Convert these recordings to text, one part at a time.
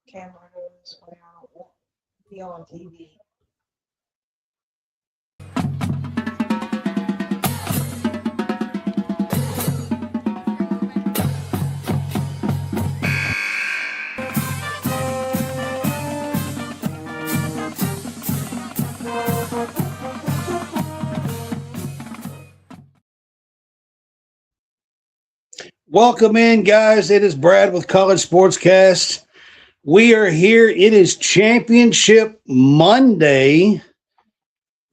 camera goes when I won't be on TV. Welcome in, guys. It is Brad with College SportsCast. We are here. It is Championship Monday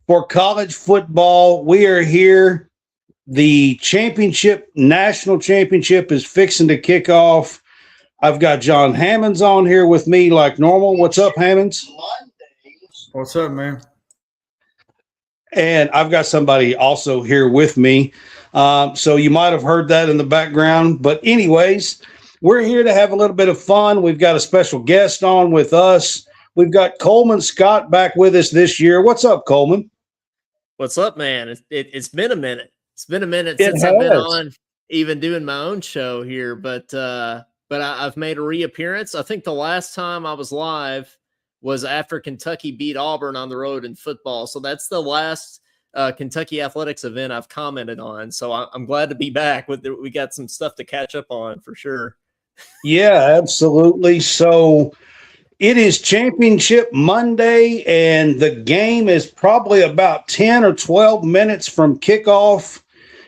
for college football. We are here. The national championship is fixing to kick off. I've got John Hammonds on here with me like normal. What's up, Hammonds? What's up, man? And I've got somebody also here with me. So you might have heard that in the background. But anyways, we're here to have a little bit of fun. We've got a special guest on with us. We've got Coleman Scott back with us this year. What's up, Coleman? What's up, man? It's been a minute. It's been a minute since I've been on, even doing my own show here. But I've made a reappearance. I think the last time I was live was after Kentucky beat Auburn on the road in football. So that's the last Kentucky athletics event I've commented on. So I'm glad to be back. We got some stuff to catch up on for sure. Yeah, absolutely. So it is Championship Monday, and the game is probably about 10 or 12 minutes from kickoff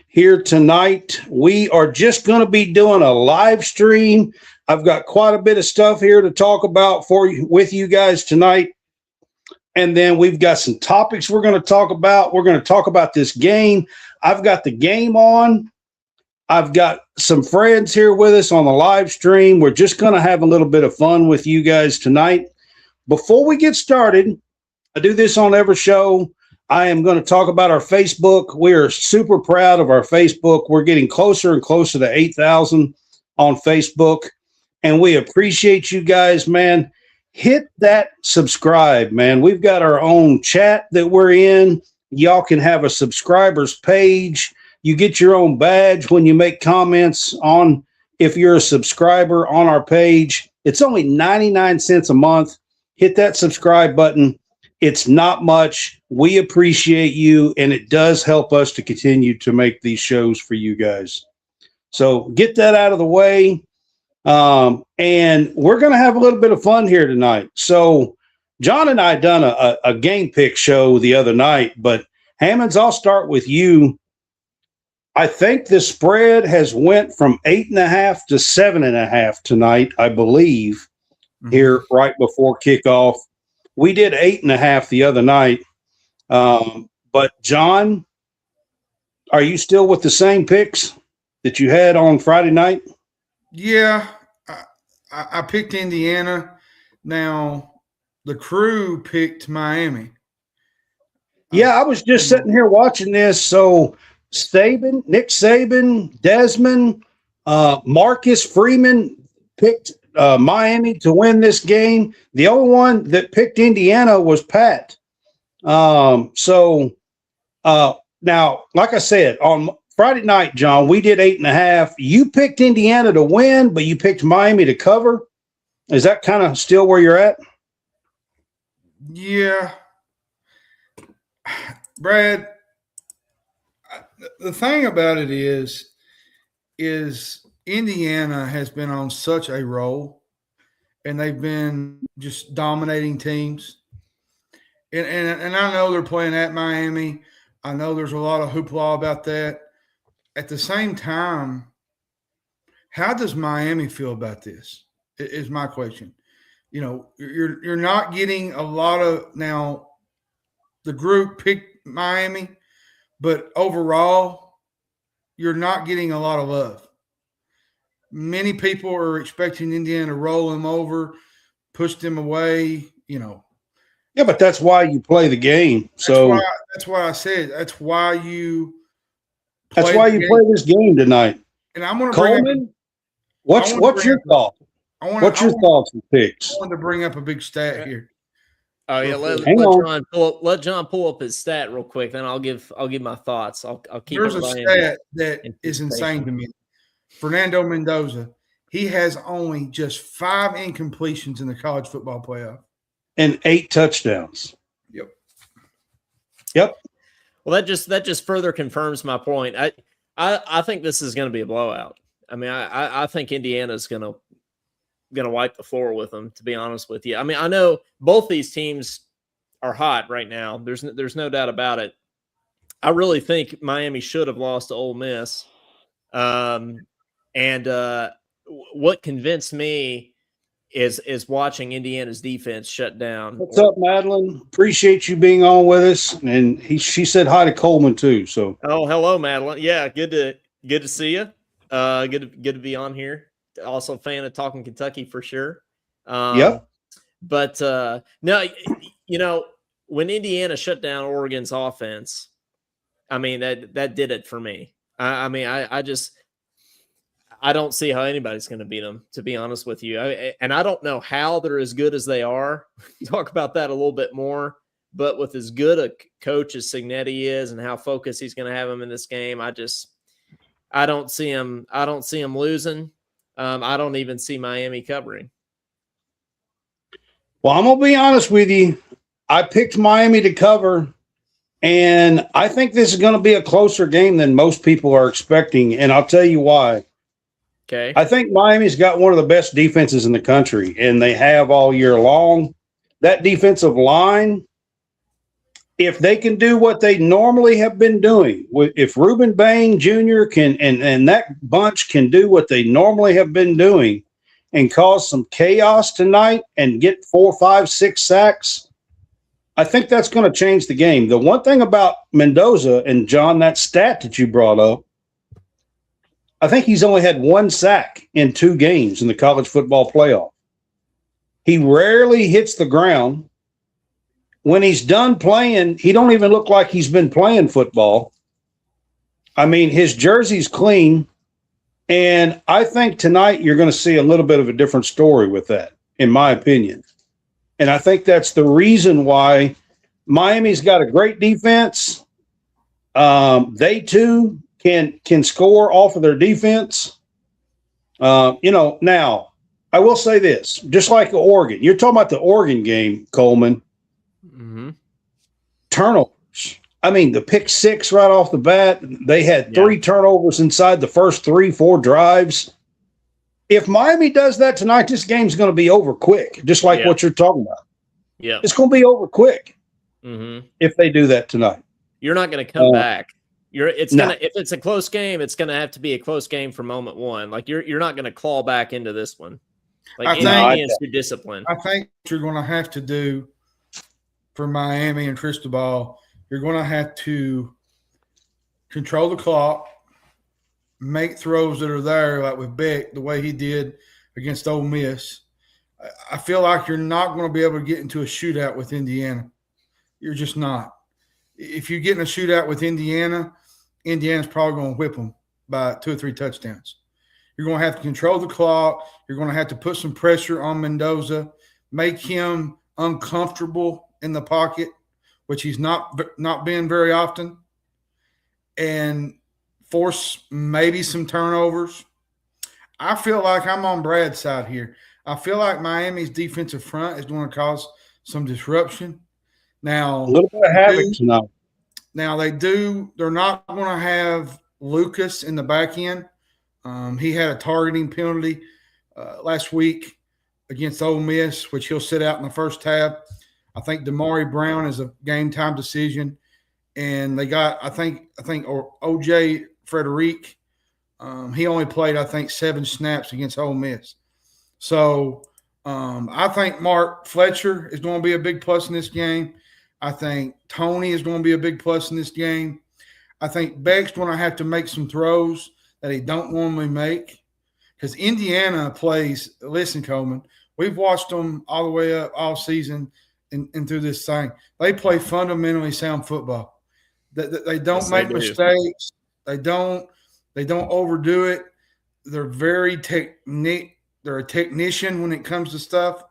here tonight. We are just going to be doing a live stream. I've got quite a bit of stuff here to talk about with you guys tonight. And then we've got some topics we're going to talk about. We're going to talk about this game. I've got the game on. I've got some friends here with us on the live stream. We're just going to have a little bit of fun with you guys tonight. Before we get started, I do this on every show. I am going to talk about our Facebook. We are super proud of our Facebook. We're getting closer and closer to 8,000 on Facebook. And we appreciate you guys, man. Hit that subscribe, man. We've got our own chat that we're in. Y'all can have a subscribers page. You get your own badge when you make comments on, if you're a subscriber on our page. It's only 99 cents a month. Hit that subscribe button. It's not much. We appreciate you, and it does help us to continue to make these shows for you guys. So get that out of the way. And we're going to have a little bit of fun here tonight. So John and I done a game pick show the other night, but Hammonds, I'll start with you. I think the spread has went from 8.5 to 7.5 tonight, I believe, here right before kickoff. We did 8.5 the other night. But John, are you still with the same picks that you had on Friday night? Yeah, I picked Indiana. Now, the crew picked Miami. Yeah, I was just sitting here watching this. So Nick Saban, Desmond, Marcus Freeman picked Miami to win this game. The only one that picked Indiana was Pat. Now, like I said, on Friday night, John, we did 8.5. You picked Indiana to win, but you picked Miami to cover. Is that kind of still where you're at? Yeah. Brad, the thing about it is Indiana has been on such a roll, and they've been just dominating teams. And I know they're playing at Miami. I know there's a lot of hoopla about that. At the same time, how does Miami feel about this? Is my question. You know, you're not getting a lot of – now the group picked Miami, but overall you're not getting a lot of love. Many people are expecting Indiana to roll them over, push them away, you know. Yeah, but that's why you play the game. That's why I said that's why you play this game tonight. And I'm going to Coleman, what's your thought? What's your thoughts and picks? I wanted to bring up a big stat here. Oh yeah, let John pull up his stat real quick, then I'll give my thoughts. I'll keep. There's a stat that is insane to me. Fernando Mendoza, he has only just 5 incompletions in the college football playoff. And 8 touchdowns. Yep. Well, that just further confirms my point. I think this is going to be a blowout. I mean, I think Indiana's going to wipe the floor with them, to be honest with you. I mean, I know both these teams are hot right now. There's no doubt about it. I really think Miami should have lost to Ole Miss. What convinced me is watching Indiana's defense shut down. What's up, Madeline? Appreciate you being on with us. And she said hi to Coleman too. So hello, Madeline. Yeah, good to see you. Good to be on here. Also a fan of Talking Kentucky for sure. Yep. But no, when Indiana shut down Oregon's offense, I mean that did it for me. I don't see how anybody's going to beat them, to be honest with you. And I don't know how they're as good as they are. Talk about that a little bit more. But with as good a coach as Signetti is and how focused he's going to have him in this game, I don't see him losing. I don't even see Miami covering. Well, I'm going to be honest with you. I picked Miami to cover, and I think this is going to be a closer game than most people are expecting, and I'll tell you why. Okay. I think Miami's got one of the best defenses in the country, and they have all year long. That defensive line, if they can do what they normally have been doing, if Reuben Bain Jr. can and that bunch can do what they normally have been doing and cause some chaos tonight and get 4, 5, 6 sacks, I think that's going to change the game. The one thing about Mendoza, and John, that stat that you brought up, I think he's only had 1 sack in 2 games in the college football playoff. He rarely hits the ground. When he's done playing, he don't even look like he's been playing football. I mean, his jersey's clean, and I think tonight you're going to see a little bit of a different story with that, in my opinion. And I think that's the reason why Miami's got a great defense. They too can score off of their defense. Now I will say this, just like Oregon, you're talking about the Oregon game, Coleman. Mm-hmm. Turnovers. I mean, the pick 6 right off the bat, they had 3 turnovers inside the first 3, 4 drives. If Miami does that tonight, this game's going to be over quick, just like what you're talking about. Yeah. It's going to be over quick if they do that tonight. You're not going to come back. If it's a close game, it's going to have to be a close game from moment one. Like you're not going to claw back into this one. Like Indiana's too disciplined. I think what you're going to have to do for Miami and Cristobal, you're going to have to control the clock, make throws that are there, like with Beck, the way he did against Ole Miss. I feel like you're not going to be able to get into a shootout with Indiana. You're just not. If you get in a shootout with Indiana, Indiana's probably going to whip them by 2 or 3 touchdowns. You're going to have to control the clock. You're going to have to put some pressure on Mendoza, make him uncomfortable in the pocket, which he's not been very often, and force maybe some turnovers. I feel like I'm on Brad's side here. I feel like Miami's defensive front is going to cause some disruption. Now, A little bit of havoc tonight. Now they're not going to have Lucas in the back end. He had a targeting penalty last week against Ole Miss, which he'll sit out in the first half. I think Damari Brown is a game time decision, and they got I think OJ Frederick. He only played 7 snaps against Ole Miss. So I think Mark Fletcher is going to be a big plus in this game. I think Tony is going to be a big plus in this game. I think Beck's going to have to make some throws that he don't normally make because Indiana plays – listen, Coleman, we've watched them all the way up all season and through this thing. They play fundamentally sound football. They don't make mistakes. They don't overdo it. They're very they're a technician when it comes to stuff.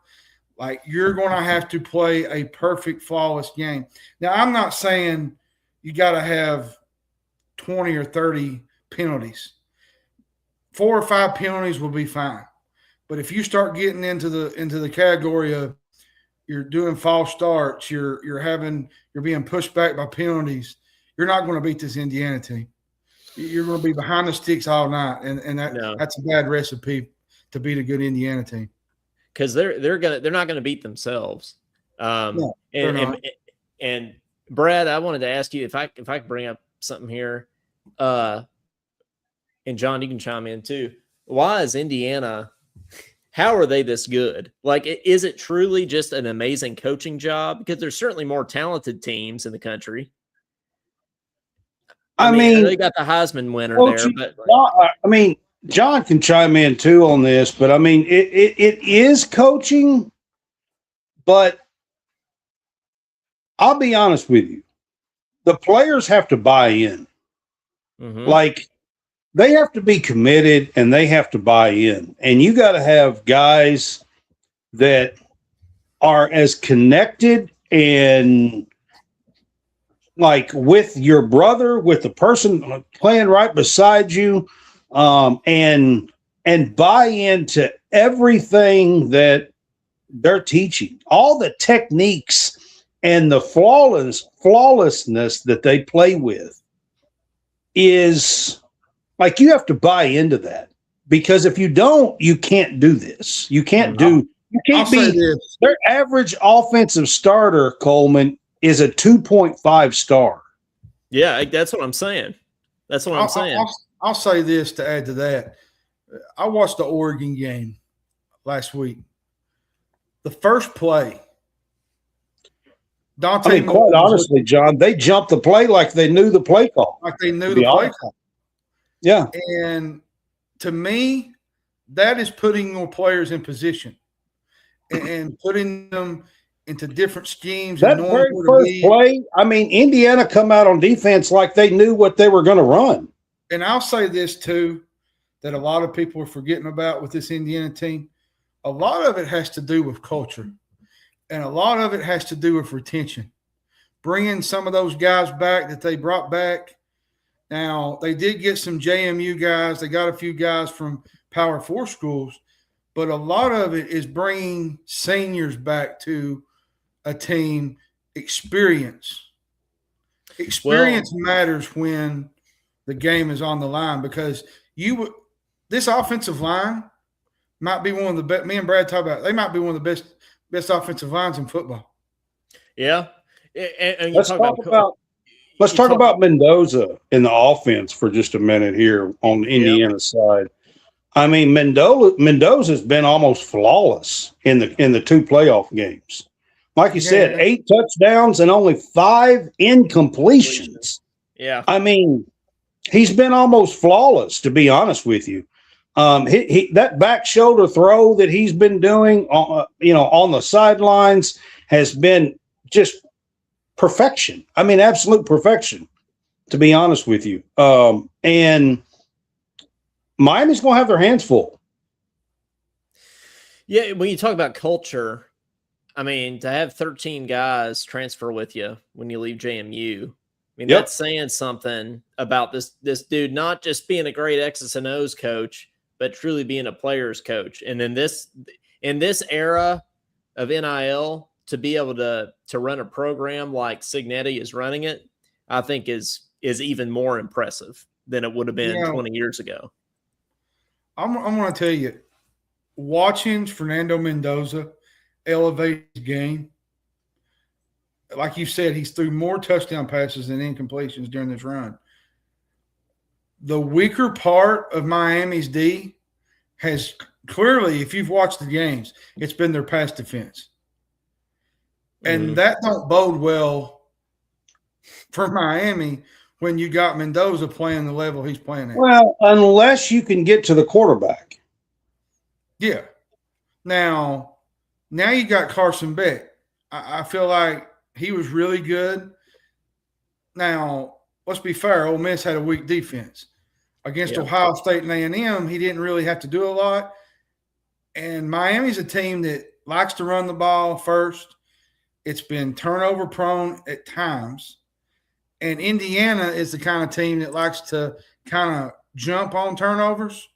Like, you're going to have to play a perfect, flawless game. Now, I'm not saying you got to have 20 or 30 penalties. 4 or 5 penalties will be fine. But if you start getting into the category of you're doing false starts, you're being pushed back by penalties, you're not going to beat this Indiana team. You're going to be behind the sticks all night, and that's a bad recipe to beat a good Indiana team. Because they're not gonna beat themselves. And Brad, I wanted to ask you if I could bring up something here, and John, you can chime in too. Why is Indiana? How are they this good? Like, is it truly just an amazing coaching job? Because there's certainly more talented teams in the country. I mean, they got the Heisman winner there, but John can chime in too on this, but I mean, it is coaching, but I'll be honest with you. The players have to buy in. Mm-hmm. Like, they have to be committed and they have to buy in. And you got to have guys that are as connected and like with your brother, with the person playing right beside you, and buy into everything that they're teaching. All the techniques and the flawlessness that they play with is like, you have to buy into that, because if you don't, you can't do this. You can't be their average offensive starter, Coleman, is a 2.5 star. Yeah, that's what I'm saying. I'll say this to add to that. I watched the Oregon game last week. The first play, quite honestly, John, they jumped the play like they knew the play call. Like they knew the play call. Yeah. And to me, that is putting your players in position and putting them into different schemes. That very first play, I mean, Indiana come out on defense like they knew what they were going to run. And I'll say this too, that a lot of people are forgetting about with this Indiana team. A lot of it has to do with culture, and a lot of it has to do with retention. Bringing some of those guys back that they brought back. Now, they did get some JMU guys. They got a few guys from Power 4 schools, but a lot of it is bringing seniors back to a team. Experience matters when the game is on the line, because this offensive line might be one of the best. Me and Brad talk about it, they might be one of the best offensive lines in football. Yeah, and let's talk about Mendoza in the offense for just a minute here on the Indiana side. I mean, Mendoza's been almost flawless in the two playoff games. Like you said, 8 touchdowns and only 5 incompletions. Yeah, I mean, he's been almost flawless, to be honest with you. That back shoulder throw that he's been doing, on the sidelines has been just perfection. I mean, absolute perfection, to be honest with you. And Miami's going to have their hands full. Yeah, when you talk about culture, I mean, to have 13 guys transfer with you when you leave JMU, I mean, that's saying something about this dude not just being a great X's and O's coach, but truly being a player's coach. And in this era of NIL, to be able to run a program like Signetti is running it, I think is even more impressive than it would have been 20 years ago. I'm going to tell you, watching Fernando Mendoza elevate his game, like you said, he's threw more touchdown passes than incompletions during this run. The weaker part of Miami's D has clearly, if you've watched the games, it's been their pass defense. And that don't bode well for Miami when you got Mendoza playing the level he's playing at. Well, unless you can get to the quarterback. Yeah. Now you got Carson Beck. I feel like he was really good. Now, let's be fair. Ole Miss had a weak defense. Against Ohio State and A&M, he didn't really have to do a lot. And Miami's a team that likes to run the ball first. It's been turnover prone at times. And Indiana is the kind of team that likes to kind of jump on turnovers.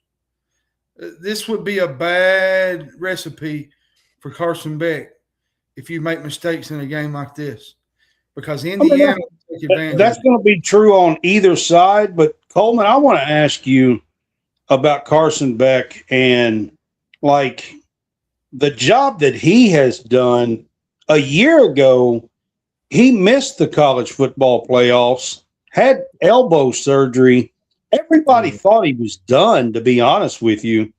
this would be a bad recipe for Carson Beck if you make mistakes in a game like this, because Indiana will take advantage. That's going to be true on either side. But Coleman, I want to ask you about Carson Beck and like the job that he has done. A year ago, he missed the college football playoffs, had elbow surgery. Everybody thought he was done, to be honest with you.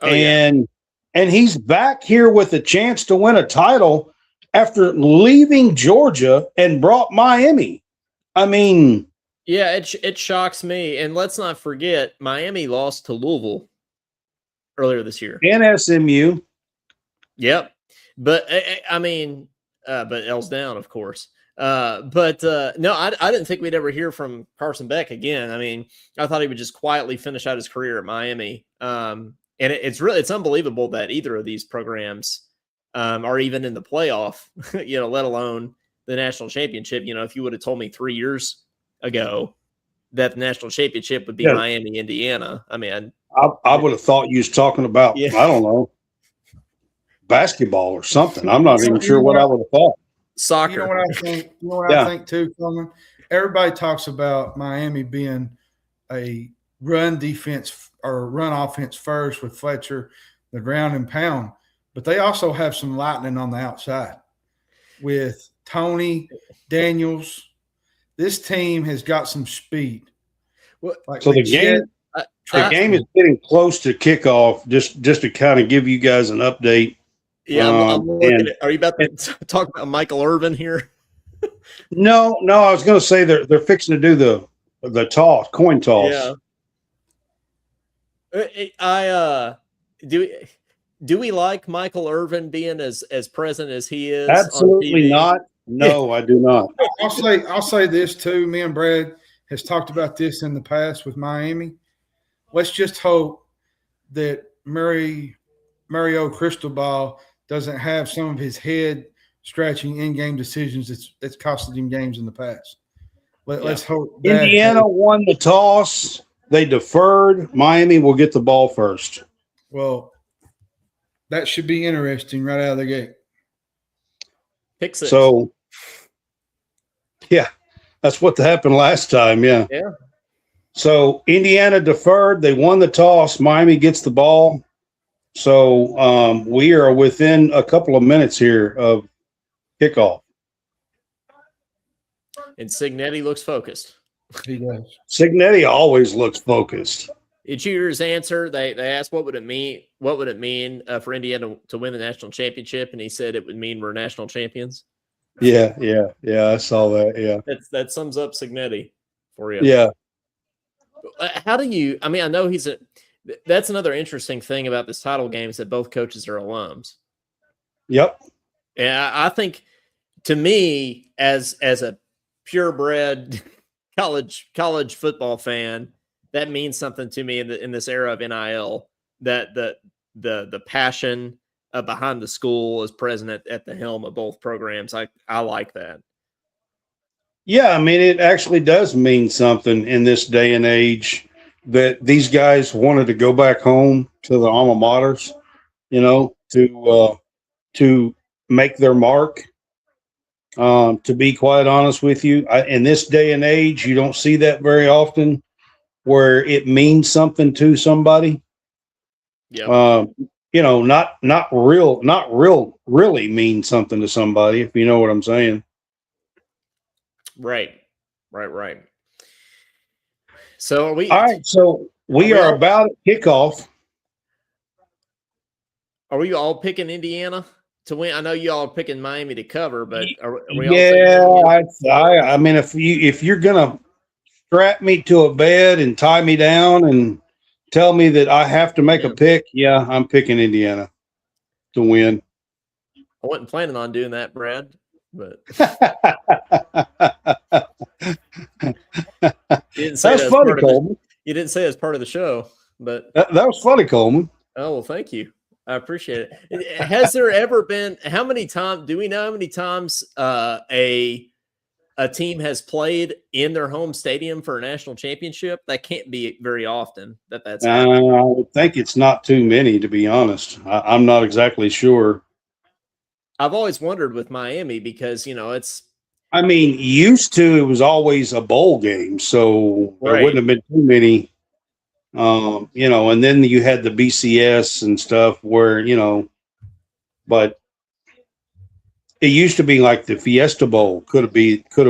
And he's back here with a chance to win a title after leaving Georgia and brought Miami. I mean, yeah, it shocks me. And let's not forget, Miami lost to Louisville earlier this year. And SMU. Yep. But I mean, but L's down, of course. No, I didn't think we'd ever hear from Carson Beck again. I mean, I thought he would just quietly finish out his career at Miami. And it's unbelievable that either of these programs are even in the playoff, let alone the national championship. If you would have told me 3 years ago that the national championship would be Miami, Indiana, I mean, I would have thought you was talking about, I don't know, basketball or something. I'm not even sure what I would have thought. Soccer. You know what I think? I think too, Coleman? Everybody talks about Miami being a run defense or run offense first with Fletcher, the ground and pound, but they also have some lightning on the outside with Tony Daniels. This team has got some speed. So the game is getting close to kickoff. Just to kind of give you guys an update. Yeah, I'm looking at, are you about to talk about Michael Irvin here? No. I was going to say they're fixing to do the toss, coin toss. Yeah. Do we like Michael Irvin being as present as he is? Absolutely not. No, I do not. I'll say this too. Me and Brad has talked about this in the past with Miami. Let's just hope that Mario Cristobal doesn't have some of his head scratching in-game decisions that's costed him games in the past. Let's hope that Indiana won the toss. They deferred. Miami will get the ball first. Well, that should be interesting right out of the gate. Pick six. So, yeah, that's what happened last time. Yeah. Yeah. So Indiana deferred. They won the toss. Miami gets the ball. So we are within a couple of minutes here of kickoff. And Signetti looks focused. He does. Signetti always looks focused. Did you hear his answer? They asked what would it mean? What would it mean for Indiana to win the national championship? And he said it would mean we're national champions. Yeah. I saw that. Yeah, that sums up Signetti for you. Yeah. How do you? I mean, I know that's another interesting thing about this title game is that both coaches are alums. Yep. Yeah, I think to me, as a purebred college football fan, that means something to me in this era of NIL. That the passion behind the school is present at the helm of both programs. I like that. Yeah, I mean, it actually does mean something in this day and age that these guys wanted to go back home to the alma maters, to make their mark. To be quite honest with you, in this day and age, you don't see that very often where it means something to somebody. Yeah. Not really mean something to somebody, if you know what I'm saying. Right. So all right. So we are about at kickoff. Are we all picking Indiana to win? I know you all are picking Miami to cover, but are we all I mean, if you're gonna strap me to a bed and tie me down and tell me that I have to make a pick, I'm picking Indiana to win. I wasn't planning on doing that, Brad, but that's funny, Coleman. You didn't say it's part of the show, but that was funny, Coleman. Oh, well, thank you. I appreciate it. Has there ever been, do we know how many times a a team has played in their home stadium for a national championship, that can't be very often that's happening. I would think it's not too many, to be honest. I'm not exactly sure. I've always wondered with Miami because, it's I mean, used to, it was always a bowl game, so there Right. wouldn't have been too many. And then you had the BCS and stuff where, but it used to be like the Fiesta Bowl could have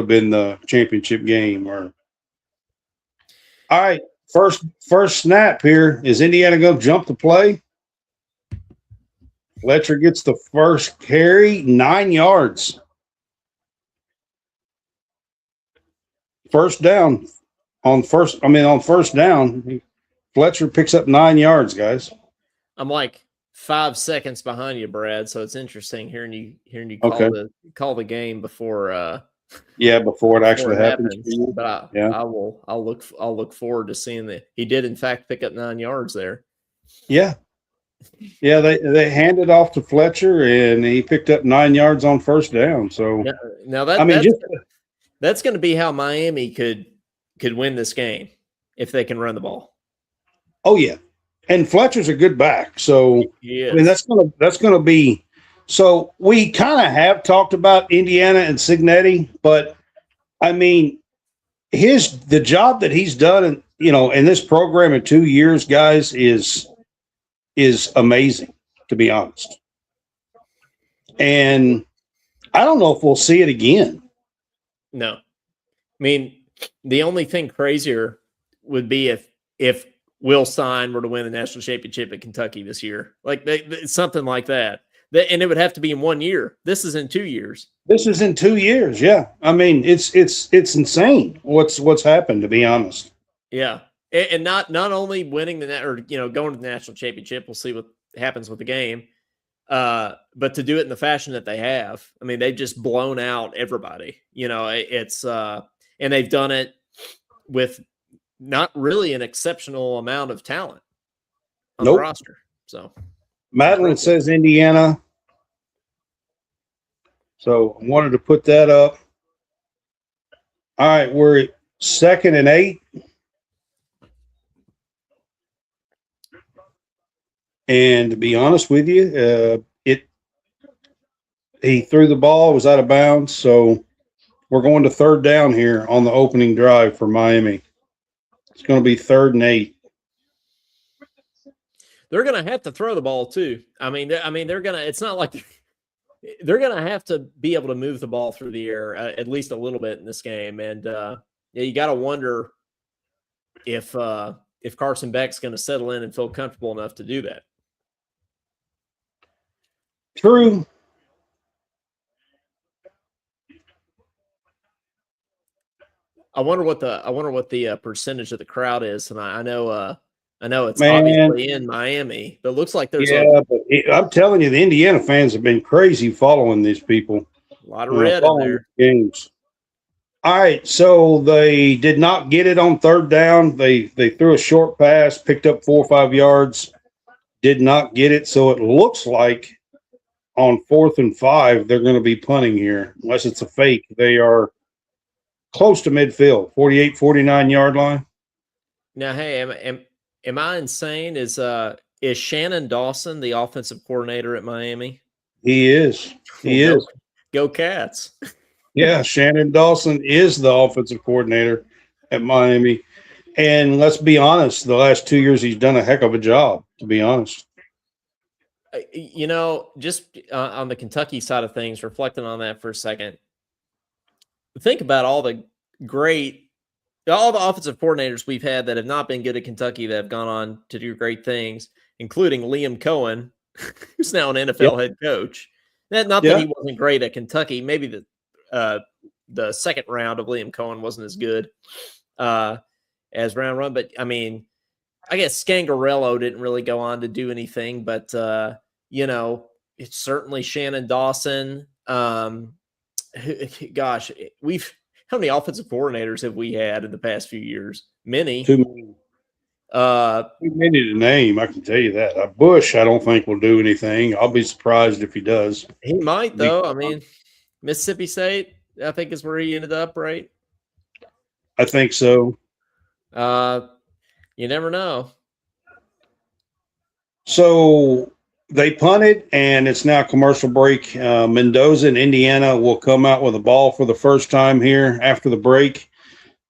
been the championship game. Or all right, first snap here. Is Indiana going to jump the play? Fletcher gets the first carry, 9 yards. First down on first down, Fletcher picks up 9 yards, guys. I'm like 5 seconds behind you, Brad. So it's interesting hearing you call the game before. Before it actually happens. But I'll look forward to seeing that he did in fact pick up 9 yards there. Yeah. Yeah, they handed off to Fletcher and he picked up 9 yards on first down. So now that's going to be how Miami could win this game if they can run the ball. Oh yeah, and Fletcher's a good back. So I mean that's gonna be. So we kind of have talked about Indiana and Cignetti, but I mean the job that he's done in this program in 2 years, guys, is amazing, to be honest. And I don't know if we'll see it again. No. I mean, the only thing crazier would be if Will Stein were to win the national championship at Kentucky this year. Like something like that. And it would have to be in 1 year. This is in 2 years. This is in 2 years, yeah. I mean, it's insane what's happened, to be honest. Yeah. And not only winning going to the national championship, we'll see what happens with the game. But to do it in the fashion that they have, I mean, they've just blown out everybody. And they've done it with not really an exceptional amount of talent on the roster. So Madeline says Indiana. So I wanted to put that up. All right, we're at 2nd and 8. And to be honest with you, he threw the ball, was out of bounds. So we're going to 3rd down here on the opening drive for Miami. It's going to be 3rd and 8. They're going to have to throw the ball too. I mean, they're going to. It's not like they're going to have to be able to move the ball through the air at least a little bit in this game. And you got to wonder if Carson Beck's going to settle in and feel comfortable enough to do that. True. I wonder what the percentage of the crowd is, and I know it's obviously in Miami, but it looks like there's I'm telling you, the Indiana fans have been crazy following these people. A lot of red in there. Games. All right, so they did not get it on 3rd down. They threw a short pass, picked up 4 or 5 yards, did not get it. So it looks like on 4th and 5 they're going to be punting here, unless it's a fake. They are close to midfield, 48, 49 yard line. Now, hey, am I insane? Is Shannon Dawson the offensive coordinator at Miami? He is. He is. Go Cats. Yeah, Shannon Dawson is the offensive coordinator at Miami. And let's be honest, the last 2 years he's done a heck of a job, to be honest. Just on the Kentucky side of things, reflecting on that for a second, think about all the offensive coordinators we've had that have not been good at Kentucky that have gone on to do great things, including Liam Cohen, who's now an NFL head coach. Not that he wasn't great at Kentucky. Maybe the second round of Liam Cohen wasn't as good as round one. But, I mean, I guess Scangarello didn't really go on to do anything. But, it's certainly Shannon Dawson. Gosh, how many offensive coordinators have we had in the past few years? Many. Too many. Too many to name, I can tell you that. Bush, I don't think will do anything. I'll be surprised if he does. He might, though. I mean, Mississippi State, I think is where he ended up, right? I think so. You never know. So they punted, and it's now commercial break. Mendoza and Indiana will come out with a ball for the first time here after the break.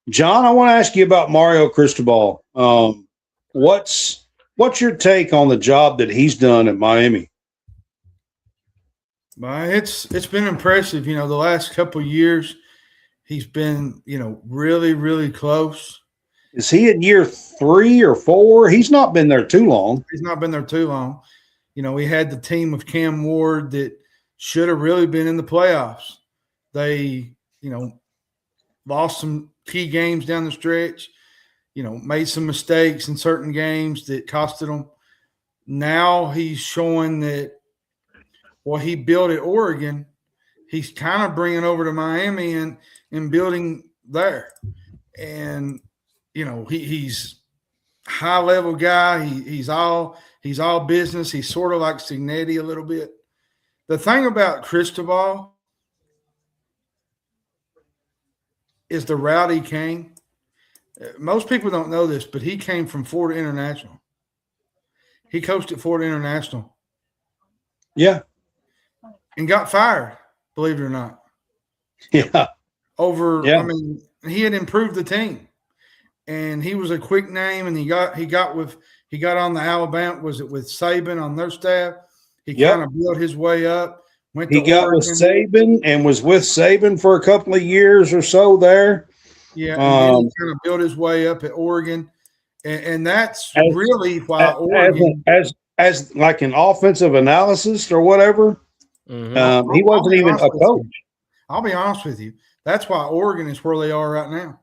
John, I want to ask you about Mario Cristobal. What's your take on the job that he's done at Miami? It's been impressive. The last couple of years, he's been, really, really close. Is he in year 3 or 4? He's not been there too long. He's not been there too long. We had the team of Cam Ward that should have really been in the playoffs. They, lost some key games down the stretch, made some mistakes in certain games that costed them. Now he's showing that what he built at Oregon, he's kind of bringing over to Miami and building there. And, he's a high-level guy. He's all business. He's sort of like Signetti a little bit. The thing about Cristobal is the route he came. Most people don't know this, but he came from Florida International. He coached at Florida International. Yeah. And got fired, believe it or not. Yeah. He had improved the team. And he was a quick name, and he got on the Alabama, was it with Saban on their staff? He kind of built his way up. He got with Saban and was with Saban for a couple of years or so there. Yeah, and he kind of built his way up at Oregon. And that's really why Oregon – as like an offensive analyst or whatever, he wasn't even a coach. I'll be honest with you. That's why Oregon is where they are right now.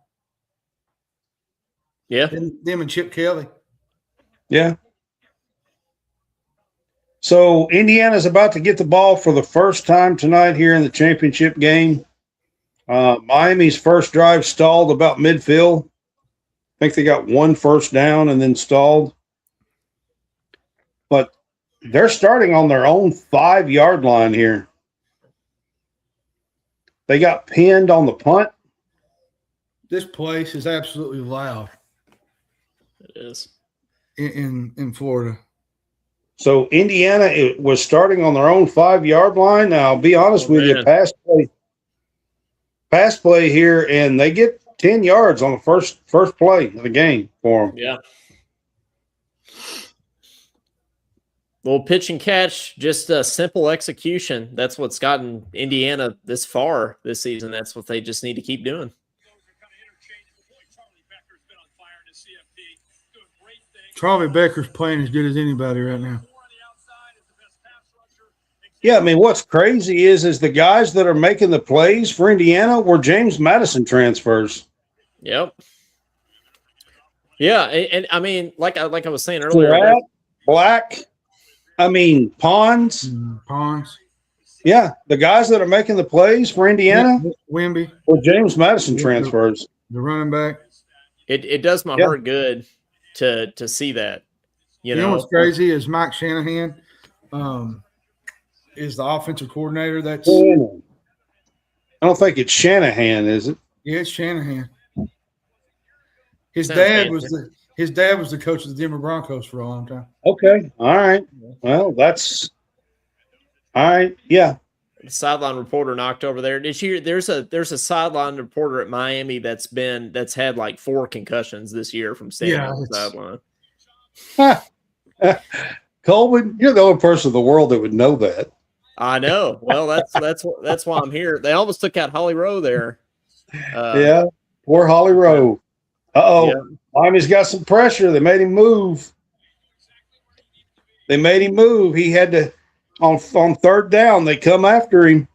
Yeah. Them and Chip Kelly. Yeah. So Indiana's about to get the ball for the first time tonight here in the championship game. Miami's first drive stalled about midfield. I think they got 1 first down and then stalled. But they're starting on their own 5-yard line here. They got pinned on the punt. This place is absolutely loud. It is. In Florida. So Indiana was starting on their own 5-yard line. Now, I'll be honest with you, pass play here, and they get 10 yards on the first play of the game for them. Yeah. Little pitch and catch, just a simple execution. That's what's gotten Indiana this far this season. That's what they just need to keep doing. Charlie Becker's playing as good as anybody right now. Yeah, I mean, what's crazy is the guys that are making the plays for Indiana were James Madison transfers. Yep. Yeah, and I mean, like I was saying earlier, Black. I mean, Pons. Yeah, the guys that are making the plays for Indiana Wimby were James Madison transfers. The running back. It does my heart good to see that. You know what's crazy is Mike Shanahan is the offensive coordinator. That's I don't think it's Shanahan, is it? Yeah, it's Shanahan. His dad was the coach of the Denver Broncos for a long time. Okay. All right. Well, that's all right. Yeah. The sideline reporter knocked over there. Did you hear there's a sideline reporter at Miami that's had like 4 concussions this year from standing on the sideline. Coleman, you're the only person in the world that would know that. I know. Well, that's why I'm here. They almost took out Holly Rowe there. Yeah, poor Holly Rowe. Yeah. Miami's got some pressure. They made him move. He had to on 3rd down. They come after him.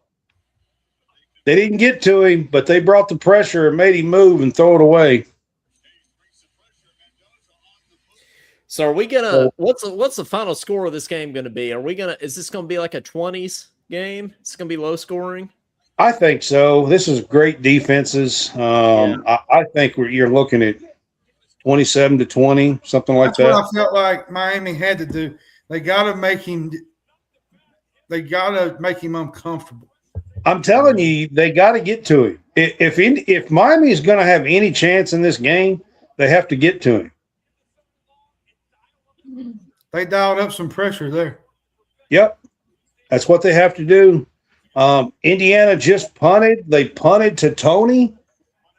They didn't get to him, but they brought the pressure and made him move and throw it away. So are we gonna? What's the final score of this game going to be? Is this going to be like a 20s game? It's going to be low scoring. I think so. This is great defenses. I think you're looking at 27-20, something like that. That's what I felt like Miami had to do. They got to make him uncomfortable. I'm telling you, they got to get to him. If Miami is going to have any chance in this game, they have to get to him. They dialed up some pressure there. Yep, that's what they have to do. Indiana just punted. They punted to Tony,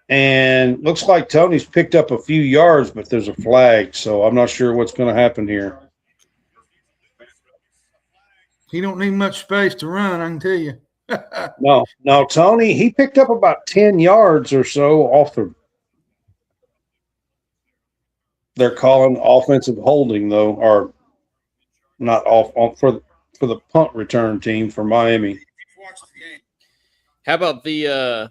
and looks like Tony's picked up a few yards, but there's a flag, so I'm not sure what's going to happen here. He don't need much space to run, I can tell you. No, Tony, he picked up about 10 yards or so off the – they're calling offensive holding, though, or not off for the punt return team for Miami. How about the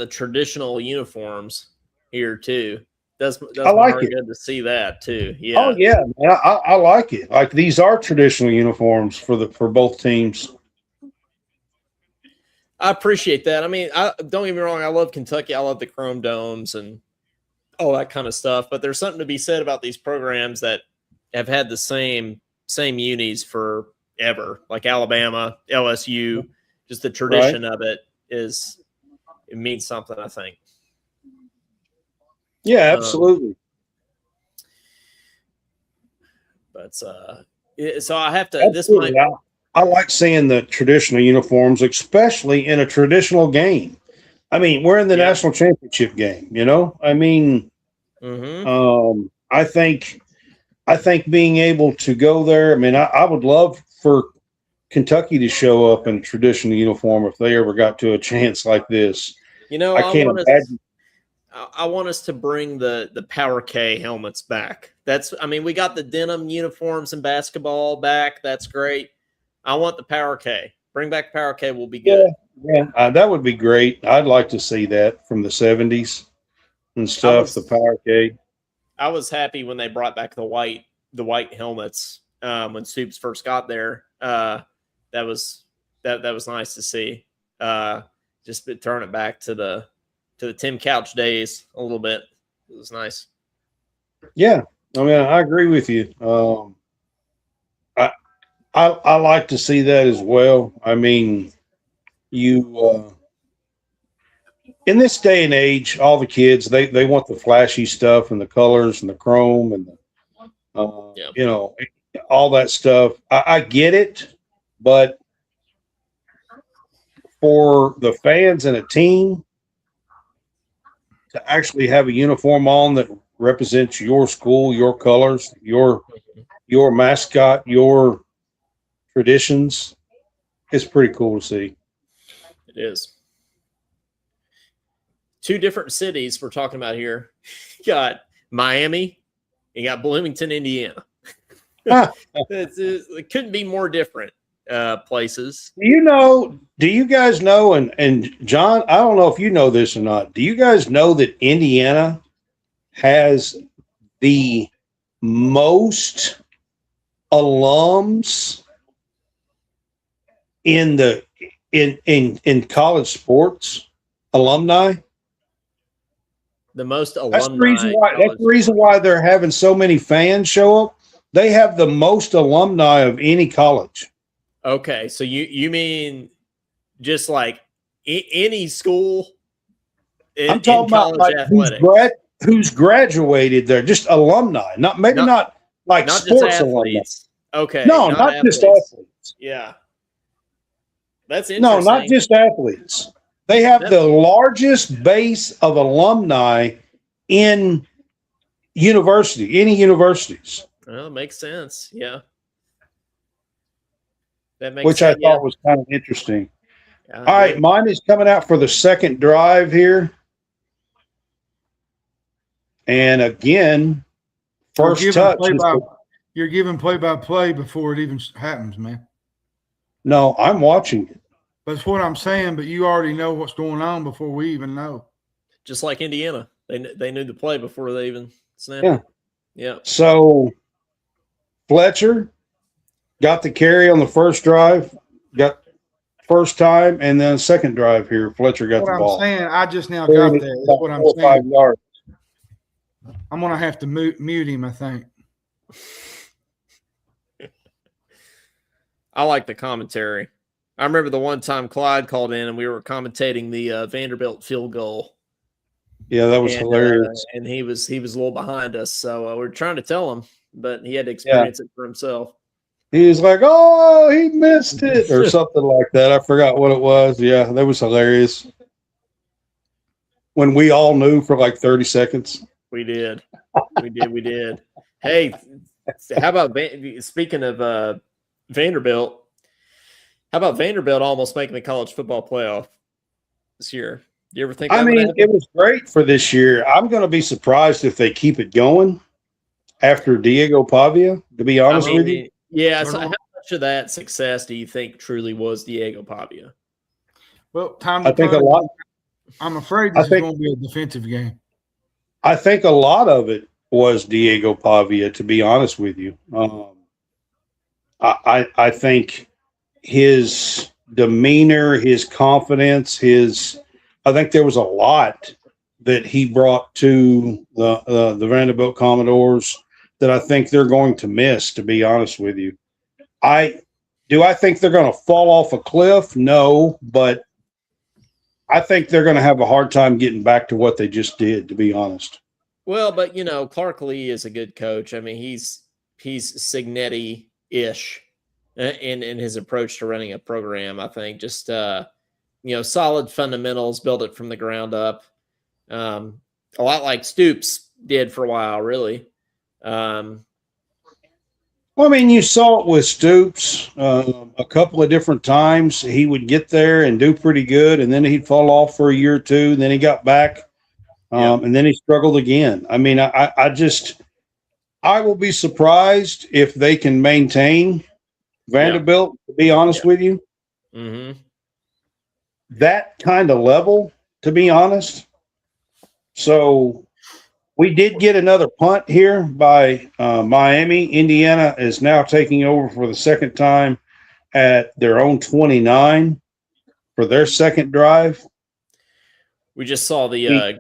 traditional uniforms here too? I like it. Good to see that too. Yeah. Oh yeah, man, I like it. Like these are traditional uniforms for both teams. I appreciate that. I mean, don't get me wrong. I love Kentucky. I love the Chrome Domes and all that kind of stuff. But there's something to be said about these programs that have had the same unis forever, like Alabama, LSU. Just the tradition of it means something, I think. Yeah, absolutely. But so I have to. Absolutely. I like seeing the traditional uniforms, especially in a traditional game. I mean, we're in the national championship game, you know. I mean, I think being able to go there. I mean, I would love for Kentucky to show up in a traditional uniform if they ever got to a chance like this. You know, I can't imagine. I want us to bring the Power K helmets back. We got the denim uniforms in basketball back. That's great. I want the Power K. Bring back Power K will be good. Yeah, that would be great. I'd like to see that from the 70s and stuff, the Power K. I was happy when they brought back the white helmets when Stoops first got there. That was nice to see. Just turn it back to the Tim Couch days a little bit. It was nice. Yeah, I mean, I agree with you. I like to see that as well. I mean, you in this day and age, all the kids they want the flashy stuff and the colors and the chrome and the you know, all that stuff. I get it, but for the fans and a team to actually have a uniform on that represents your school, your colors, your mascot, your traditions, it's pretty cool to see. It is. Two different cities we're talking about here. You got Miami, you got Bloomington, Indiana. It couldn't be more different places. Do you guys know, and John, I don't know if you know this or not, do you guys know that Indiana has the most alums in college sports, alumni? The most alumni. That's the reason why they're having so many fans show up. They have the most alumni of any college. Okay, so you mean just like any school? I'm talking about like who's graduated there, just alumni, not like not sports just alumni. Okay, no, not just athletes. Yeah, that's interesting. No, not just athletes. They have the largest base of alumni in any universities. Well, it makes sense. Yeah. That makes Which sense. I thought was kind of interesting. Yeah, all right, mine is coming out for the second drive here. And again, first touch. You're giving play-by-play before it even happens, man. No, I'm watching it. That's what I'm saying, but you already know what's going on before we even know. Just like Indiana. They knew the play before they even snapped it. Yeah. So Fletcher got the carry on the first drive, got first time, and then second drive here, Fletcher got the ball. I'm saying, I just now got there. That's what I'm saying. 5 yards. I'm going to have to mute him, I think. I like the commentary. I remember the one time Clyde called in and we were commentating the Vanderbilt field goal. Yeah, that was hilarious. And he was a little behind us, so we were trying to tell him, but he had to experience it for himself. He was like, "Oh, he missed it," or something like that. I forgot what it was. Yeah, that was hilarious. When we all knew for like 30 seconds. We did. We did. Hey, how about speaking of Vanderbilt? How about Vanderbilt almost making the college football playoff this year? You ever think? I mean, it was great for this year. I'm going to be surprised if they keep it going after Diego Pavia, to be honest with you. Yeah. So how much of that success do you think truly was Diego Pavia? Well, I think a lot. I'm afraid this is going to be a defensive game. I think a lot of it was Diego Pavia, to be honest with you. I think his demeanor, his confidence, I think there was a lot that he brought to the Vanderbilt Commodores that I think they're going to miss, to be honest with you. Do I think they're going to fall off a cliff? No, but I think they're going to have a hard time getting back to what they just did, to be honest. Well, but Clark Lee is a good coach. I mean, he's Signetti-ish in his approach to running a program. I think just solid fundamentals, build it from the ground up. A lot like Stoops did for a while, really. Well, I mean, you saw it with Stoops a couple of different times. He would get there and do pretty good, and then he'd fall off for a year or two, and then he got back, and then he struggled again. I mean, I will be surprised if they can maintain Vanderbilt, to be honest with you. Mm-hmm. That kind of level, to be honest. So we did get another punt here by Miami. Indiana is now taking over for the second time at their own 29 for their second drive. We just saw the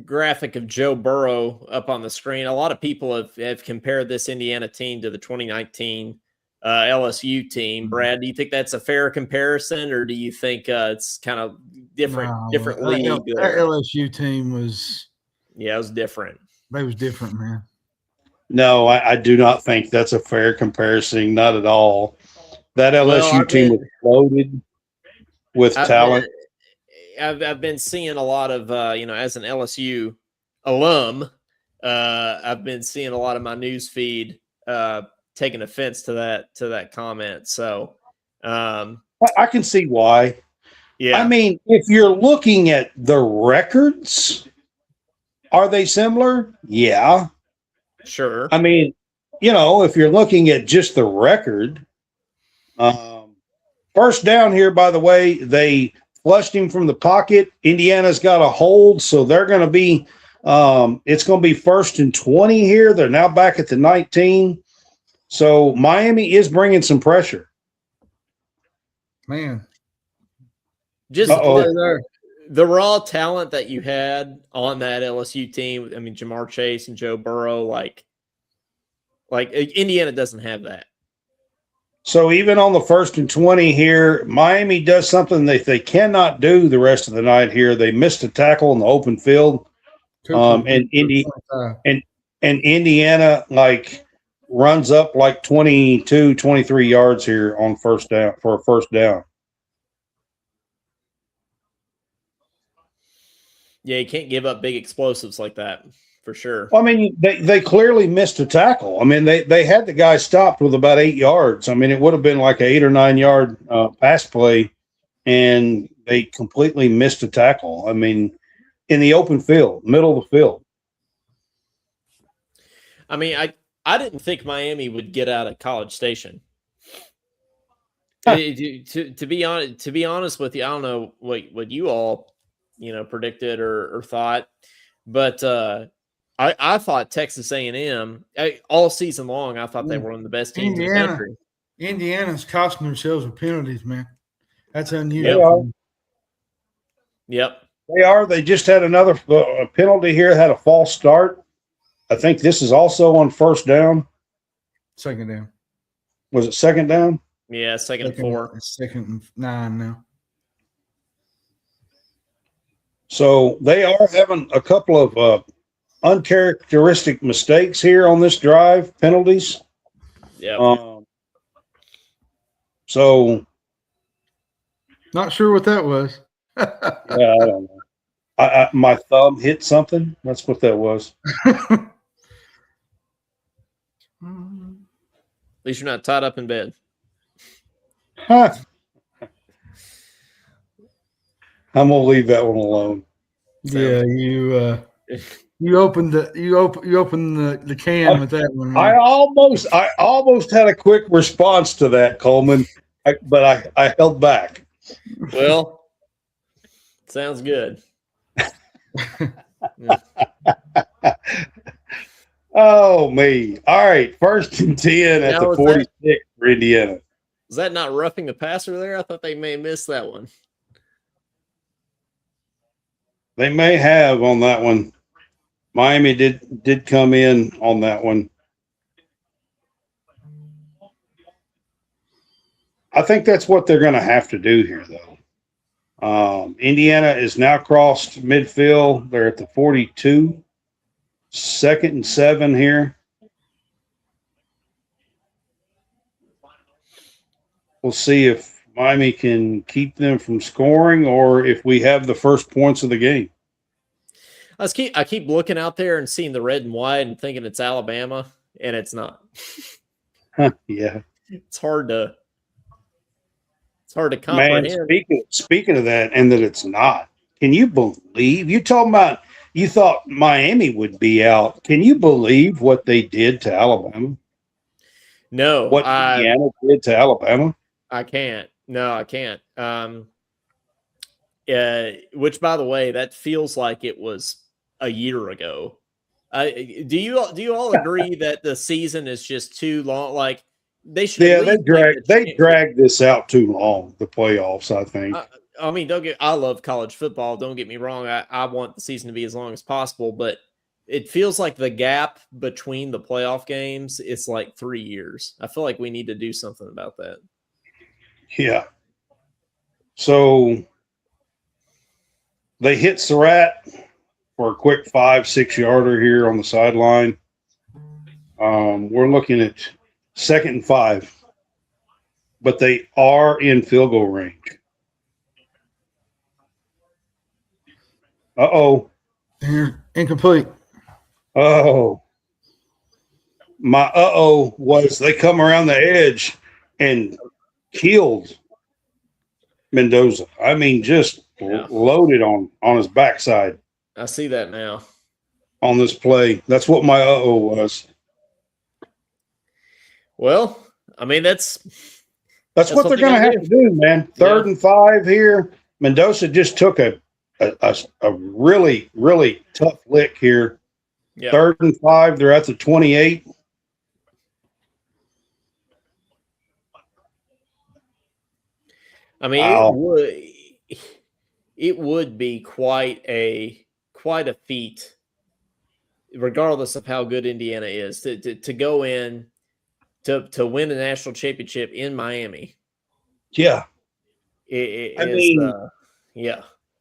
graphic of Joe Burrow up on the screen. A lot of people have compared this Indiana team to the 2019 LSU team. Brad, do you think that's a fair comparison, or do you think it's kind of different league? That LSU team was – yeah, it was different. They was different, man. No, I do not think that's a fair comparison. Not at all. That LSU team was loaded with talent. I've been seeing a lot of, as an LSU alum, I've been seeing a lot of my news feed taking offense to that comment. So I can see why. Yeah. I mean, if you're looking at the records, are they similar? Yeah. Sure. I mean, if you're looking at just the record, first down here, by the way, they flushed him from the pocket. Indiana's got a hold, so they're going to be it's going to be 1st and 20 here. They're now back at the 19. So Miami is bringing some pressure. Man. Just the raw talent that you had on that LSU team. I mean, Jamar Chase and Joe Burrow, like Indiana doesn't have that. So even on the 1st and 20 here, Miami does something that they cannot do the rest of the night here. They missed a tackle in the open field. And Indiana runs up 22, 23 yards here on first down for a first down. Yeah, you can't give up big explosives like that, for sure. Well, I mean, they clearly missed a tackle. I mean, they had the guy stopped with about 8 yards. I mean, it would have been like an 8 or 9 yard pass play, and they completely missed a tackle. I mean, in the open field, middle of the field. I mean, I didn't think Miami would get out of College Station. To be honest with you, I don't know what you all predicted or thought, but I thought Texas A&M all season long. I thought they were one of the best teams in the country. Indiana's costing themselves with penalties, man. That's unusual. Yep, they are. They just had another penalty here. Had a false start. I think this is also on first down. Second down. Was it second down? Yeah, second and 4. Second and 9 now. So they are having a couple of uncharacteristic mistakes here on this drive, penalties. Yeah. So Not sure what that was. yeah, I don't know. My thumb hit something. That's what that was. At least you're not tied up in bed. Huh. I'm gonna leave that one alone. Yeah, you opened the can with that one. I almost had a quick response to that, Coleman, but I held back. Well, sounds good. Oh me! All right, 1st and 10 at the 46 for Indiana. Is that not roughing the passer there? I thought they may miss that one. They may have on that one. Miami did come in on that one. I think that's what they're going to have to do here, though. Indiana is now crossed midfield. They're at the 42. 2nd and 7 here. We'll see if Miami can keep them from scoring or if we have the first points of the game. I keep looking out there and seeing the red and white and thinking it's Alabama, and it's not. Yeah. It's hard to comprehend. Man, speaking of that, and that it's not. Can you believe you thought Miami would be out? Can you believe what they did to Alabama? No, what Indiana did to Alabama? I can't. No, I can't. Which, by the way, that feels like it was a year ago. Do you all agree that the season is just too long? Like they should. Yeah, they dragged this out too long. The playoffs, I think. I mean, I love college football. Don't get me wrong. I want the season to be as long as possible, but it feels like the gap between the playoff games is like 3 years. I feel like we need to do something about that. Yeah. So they hit Surratt for a quick 5-6 yarder here on the sideline. We're looking at 2nd and 5, but they are in field goal range. Uh-oh. Incomplete. Oh. My uh-oh was they come around the edge and killed Mendoza. I mean, just loaded on his backside. I see that now. On this play. That's what my uh-oh was. Well, I mean, that's what they're going to have to do, man. 3rd and 5 here. Mendoza just took a really, really tough lick here. Yeah. 3rd and 5, they're at the 28. I mean, it would be quite a feat, regardless of how good Indiana is, to go in to win a national championship in Miami. Yeah.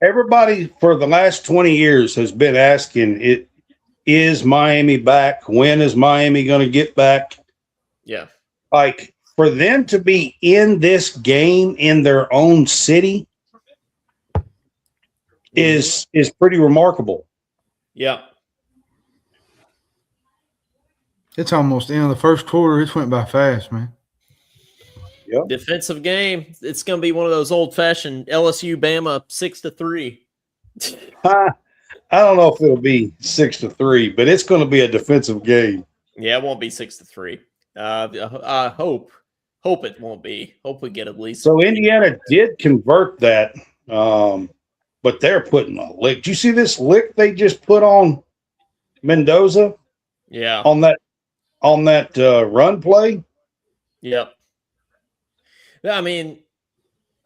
Everybody for the last 20 years has been asking, is Miami back? When is Miami going to get back? Yeah. Like, for them to be in this game in their own city is pretty remarkable. Yeah. It's almost the end of the first quarter. It went by fast, man. Yep. Defensive game. It's going to be one of those old-fashioned LSU Bama 6-3. I don't know if it'll be 6-3, but it's going to be a defensive game. Yeah, it won't be 6-3. I hope it won't be. Hope we get at least. So Indiana did convert that, but they're putting a lick. Did you see this lick they just put on Mendoza? Yeah. On that run play? Yep. I mean,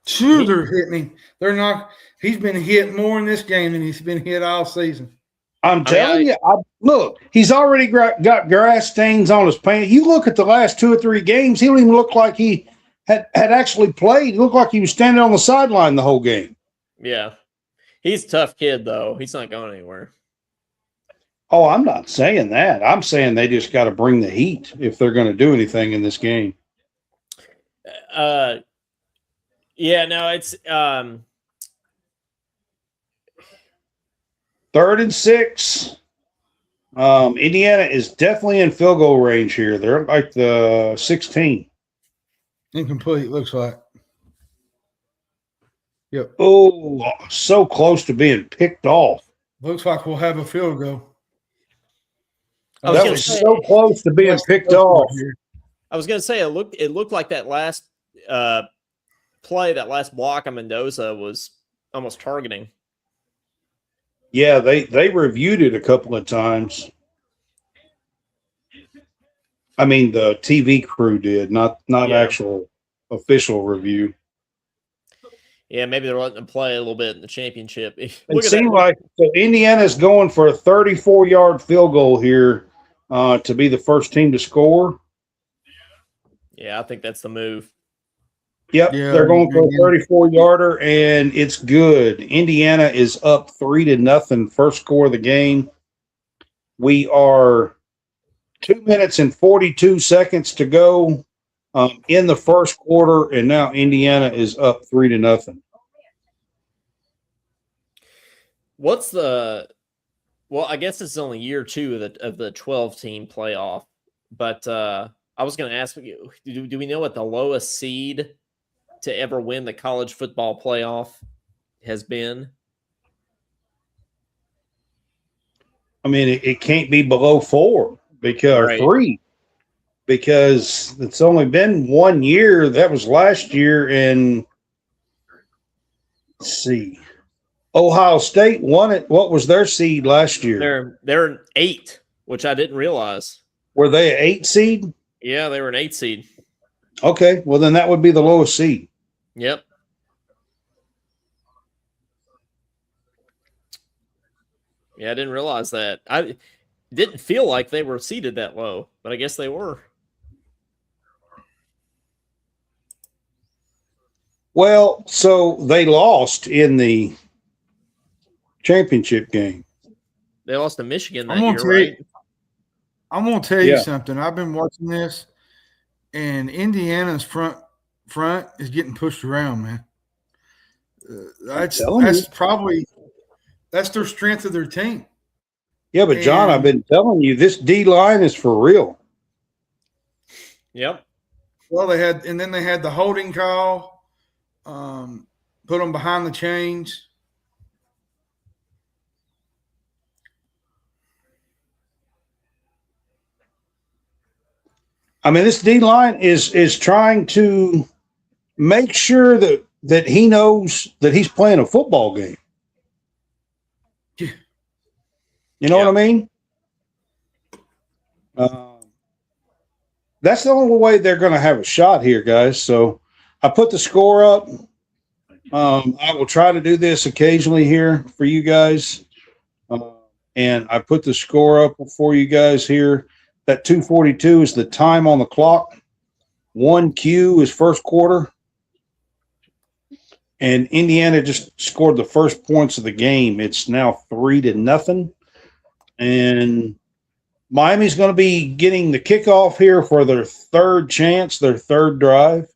sure, they're hitting him. They're not. He's been hit more in this game than he's been hit all season. I'm telling you, look, he's already got grass stains on his pants. You look at the last 2 or 3 games, he don't even look like he had actually played. It looked like he was standing on the sideline the whole game. Yeah. He's a tough kid, though. He's not going anywhere. Oh, I'm not saying that. I'm saying they just got to bring the heat if they're going to do anything in this game. Yeah, no, it's 3rd and 6. Indiana is definitely in field goal range here. They're like the 16. Incomplete, looks like. Yep. Oh, so close to being picked off. Looks like we'll have a field goal. That was so close to being picked off. I was going to say it looked like that last play, that last block on Mendoza was almost targeting. Yeah, they reviewed it a couple of times. I mean, the TV crew did, not actual official review. Yeah, maybe they're letting them play a little bit in the championship. It seemed like so Indiana's going for a 34-yard field goal here to be the first team to score. Yeah, I think that's the move. Yep, Yeah, they're going for a 34-yarder, and it's good. Indiana is up 3-0, first score of the game. We are 2 minutes and 42 seconds to go in the first quarter, and now Indiana is up 3-0. What's the? Well, I guess it's only year 2 of the 12-team playoff, but I was going to ask you: do we know what the lowest seed to ever win the college football playoff has been? I mean, it can't be below 4 or 3 because it's only been 1 year. That was last year. And let's see, Ohio State won it. What was their seed last year? They're an 8, which I didn't realize. Were they an 8 seed? Yeah, they were an 8 seed. Okay, well then that would be the lowest seed. Yep. Yeah, I didn't realize that. I didn't feel like they were seated that low, but I guess they were. Well, so they lost in the championship game. They lost to Michigan that year, right? I'm going to tell you something. I've been watching this, and Indiana's front is getting pushed around, man. That's their strength of their team. Yeah, but John, I've been telling you, this D line is for real. Yep. Well, they had the holding call, put them behind the chains. I mean, this D line is trying to make sure that he knows that he's playing a football game. You know what I mean? That's the only way they're going to have a shot here, guys. So I put the score up. I will try to do this occasionally here for you guys. And I put the score up for you guys here. That 2:42 is the time on the clock. 1Q is first quarter. And Indiana just scored the first points of the game. It's now 3-0. And Miami's going to be getting the kickoff here for their third chance, their third drive.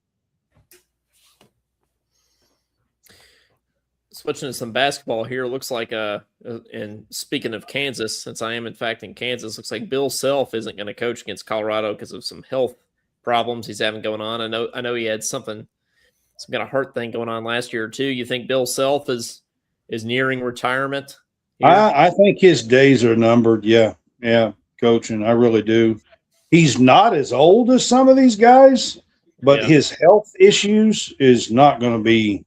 Switching to some basketball here, looks like and speaking of Kansas, since I am in fact in Kansas, looks like Bill Self isn't going to coach against Colorado because of some health problems he's having going on. I know he had some kind of heart thing going on last year too. You think Bill Self is nearing retirement? I think his days are numbered. Yeah, coaching. I really do. He's not as old as some of these guys, but his health issues is not going to be.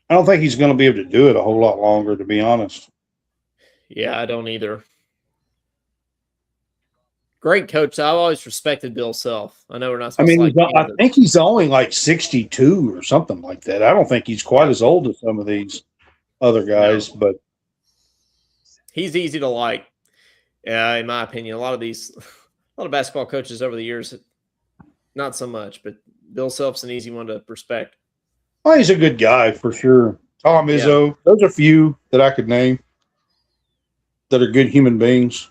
I don't think he's going to be able to do it a whole lot longer, to be honest. Yeah, I don't either. Great coach. I've always respected Bill Self. I know we're not supposed to I think he's only like 62 or something like that. I don't think he's quite as old as some of these other guys, but he's easy to like. Yeah, in my opinion, a lot of basketball coaches over the years not so much, but Bill Self's an easy one to respect. Oh, he's a good guy for sure. Tom Izzo. Yeah. Those are a few that I could name that are good human beings.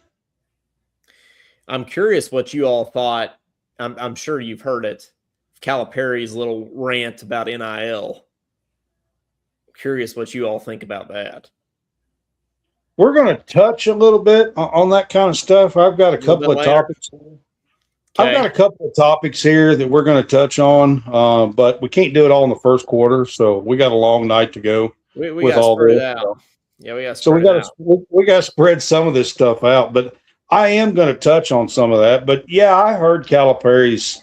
I'm curious what you all thought. I'm sure you've heard it. Calipari's little rant about NIL. Curious what you all think about that. We're going to touch a little bit on that kind of stuff. I've got a couple of topics. Okay. I've got a couple of topics here that we're going to touch on, but we can't do it all in the first quarter, so we got a long night to go. We with all this. Yeah, we got. So we got to spread some of this stuff out, but I am going to touch on some of that. But yeah, I heard Calipari's,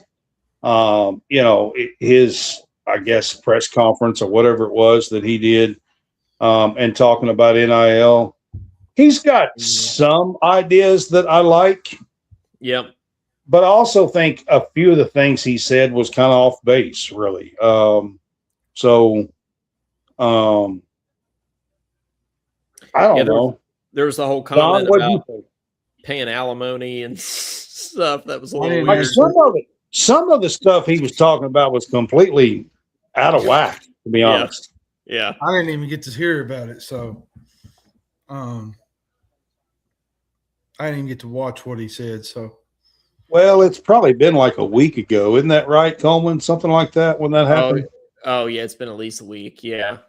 his, I guess, press conference or whatever it was that he did, and talking about NIL. He's got some ideas that I like. Yep. But I also think a few of the things he said was kind of off base, really. I don't know. There was the whole comment about paying alimony and stuff. That was a little weird. Some of the stuff he was talking about was completely out of whack, to be honest. Yeah. I didn't even get to hear about it, so I didn't even get to watch what he said, so. Well, it's probably been like a week ago. Isn't that right, Coleman? Something like that when that happened? Oh yeah, it's been at least a week. Yeah.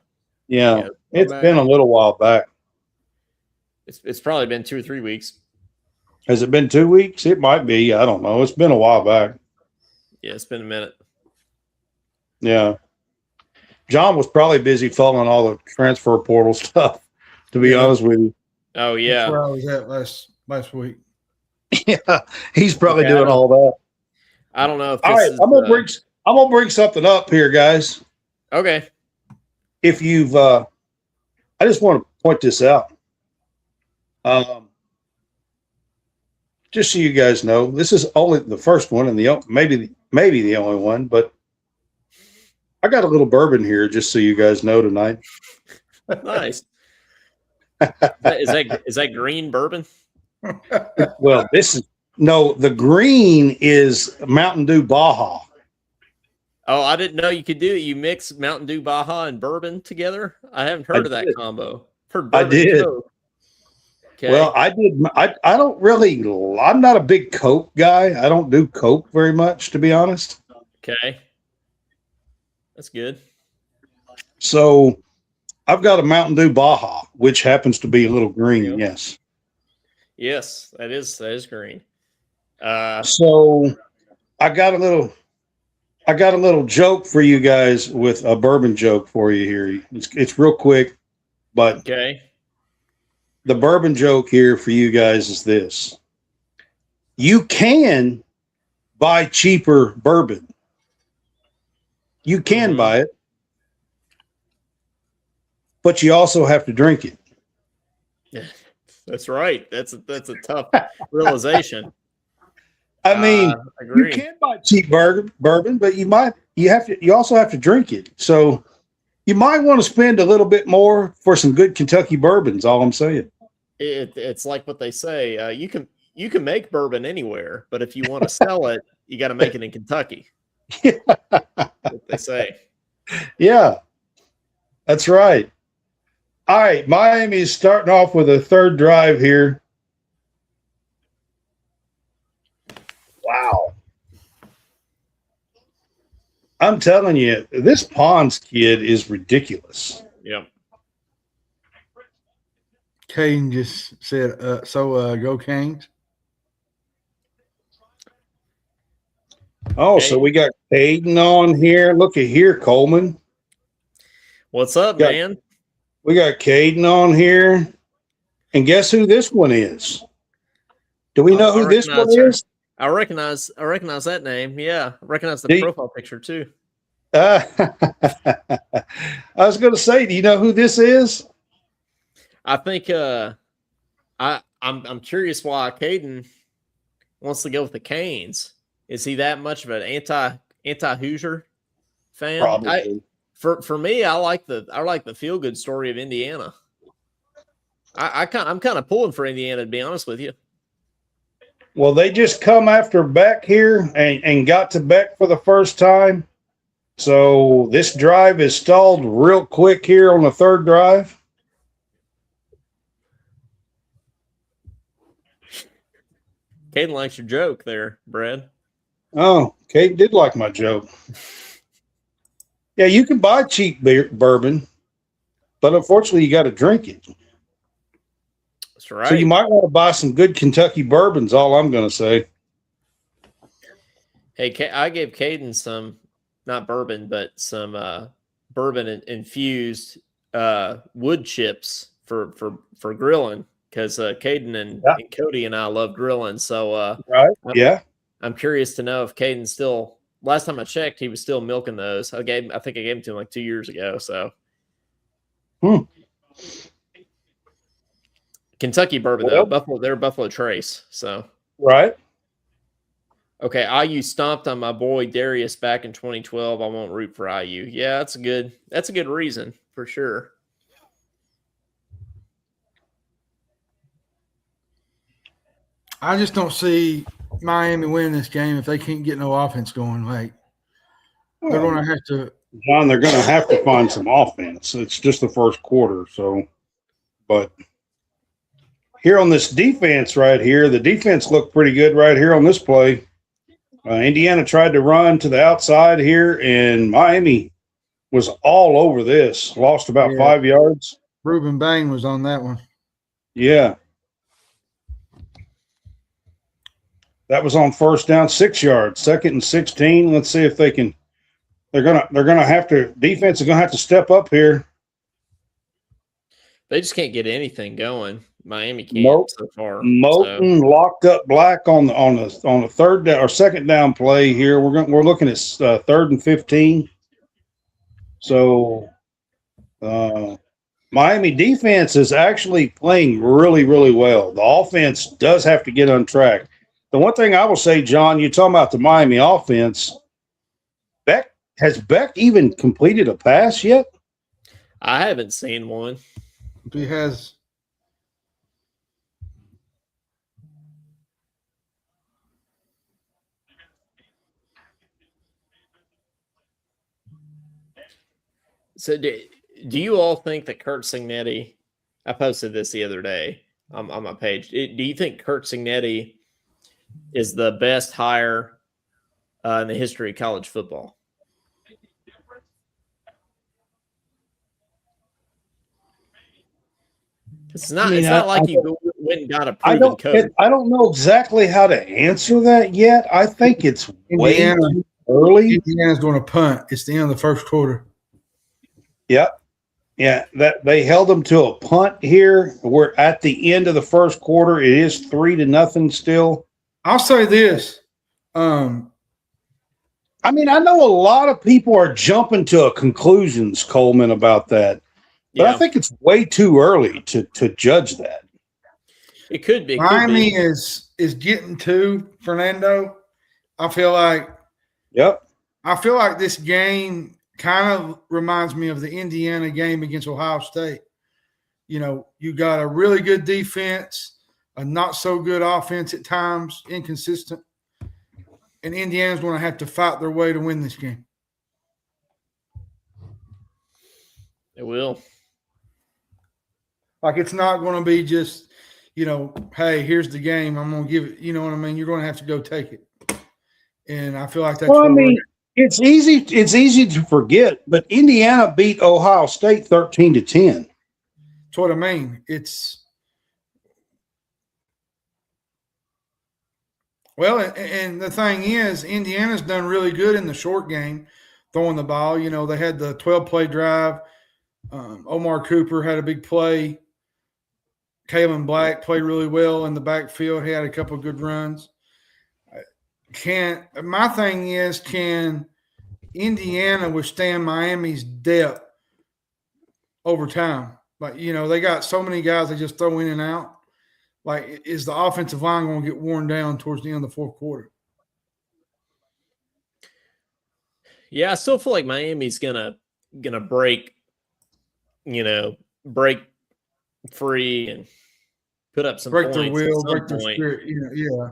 Yeah. It's been a little while back. It's probably been 2 or 3 weeks. Has it been 2 weeks? It might be. I don't know. It's been a while back. Yeah, it's been a minute. Yeah. John was probably busy following all the transfer portal stuff, to be honest with you. Oh, yeah. That's where I was at last week. Yeah, he's probably doing all that. I don't know if all right, I'm gonna bring something up here, guys. Okay. If you've I just want to point this out. Just so you guys know, this is only the first one and maybe the only one, but I got a little bourbon here just so you guys know tonight. Nice. Is that green bourbon? Well, the green is Mountain Dew Baja. Oh, I didn't know you could do it. You mix Mountain Dew Baja and bourbon together. I haven't heard of that combo. I did. Okay. Well, I did. I don't really. I'm not a big Coke guy. I don't do Coke very much, to be honest. Okay, that's good. So, I've got a Mountain Dew Baja, which happens to be a little green. Yes. Yes, that is green. So I got a little joke for you guys with a bourbon joke for you here. It's real quick, but okay. The bourbon joke here for you guys is this. You can buy cheaper bourbon. You can buy it, but you also have to drink it. Yeah. That's right. That's a tough realization. I mean, you can buy cheap bourbon, but you also have to drink it. So you might want to spend a little bit more for some good Kentucky bourbons. All I'm saying. It's like what they say. You can make bourbon anywhere, but if you want to sell it, you got to make it in Kentucky. What they say. Yeah, that's right. All right, Miami is starting off with a third drive here. Wow. I'm telling you, this Pons kid is ridiculous. Yep. Caden just said, go Canes. Oh, so we got Caden on here. Look at here, Coleman. What's up, man? We got Caden on here. And guess who this one is? Do we know who this one is? I recognize that name. Yeah. I recognize the profile picture too. I was going to say, do you know who this is? I think I'm curious why Caden wants to go with the Canes. Is he that much of an anti-Hoosier fan? Probably. For me, I like the feel good story of Indiana. I'm kind of pulling for Indiana, to be honest with you. Well, they just come after Beck here and got to Beck for the first time. So this drive is stalled real quick here on the third drive. Caden likes your joke there, Brad. Oh, Kate did like my joke. Yeah, you can buy cheap bourbon, but unfortunately you got to drink it. That's right. So you might want to buy some good Kentucky bourbons, all I'm going to say. Hey, I gave Caden some, not bourbon, but some bourbon-infused wood chips for grilling, because Caden and Cody and I love grilling. So I'm curious to know if Caden still. Last time I checked, he was still milking those. I think I gave them to him like 2 years ago. So Kentucky bourbon though, they're Buffalo Trace. So right. Okay, IU stomped on my boy Darius back in 2012. I won't root for IU. Yeah, that's a good reason for sure. I just don't see Miami winning this game if they can't get no offense going. Like they're going to have to. John, they're going to have to find some offense. It's just the first quarter, so. But here on this defense right here, the defense looked pretty good right here on this play. Indiana tried to run to the outside here, and Miami was all over this. Lost about 5 yards. Reuben Bang was on that one. Yeah. That was on first down, 6 yards, 2nd and 16. Let's see if they can. They're gonna have to. Defense is gonna have to step up here. They just can't get anything going. Miami can't so far. Moten locked up Black on the third down or second down play here. We're looking at 3rd and 15. So Miami defense is actually playing really, really well. The offense does have to get on track. The one thing I will say, John, you're talking about the Miami offense. Has Beck even completed a pass yet? I haven't seen one. He has. So do you all think that Kurt Cignetti, I posted this the other day on my page, do you think Kurt Cignetti is the best hire in the history of college football? It's not like he went and got a proven coach. I don't know exactly how to answer that yet. I think it's way too early. Indiana's going to punt. It's the end of the first quarter. Yep. Yeah, that they held them to a punt here. We're at the end of the first quarter. It is 3-0 still. I'll say this. I know a lot of people are jumping to conclusions, Coleman, about that. But I think it's way too early to judge that. It could be. Miami is getting to Fernando. I feel like. Yep. I feel like this game kind of reminds me of the Indiana game against Ohio State. You know, you got a really good defense, a not so good offense at times, inconsistent, and Indiana's going to have to fight their way to win this game. It will. Like, it's not going to be just, hey, here's the game. I'm going to give it. You know what I mean? You're going to have to go take it. And I feel like that's it's easy to forget, but Indiana beat Ohio State 13-10. That's what I mean. And the thing is, Indiana's done really good in the short game, throwing the ball. They had the 12-play drive. Omar Cooper had a big play. Kalen Black played really well in the backfield. He had a couple of good runs. My thing is, can Indiana withstand Miami's depth over time? Like, they got so many guys they just throw in and out. Like, is the offensive line going to get worn down towards the end of the fourth quarter? Yeah, I still feel like Miami's gonna break free and put up some break points. Their will, break their spirit. Yeah.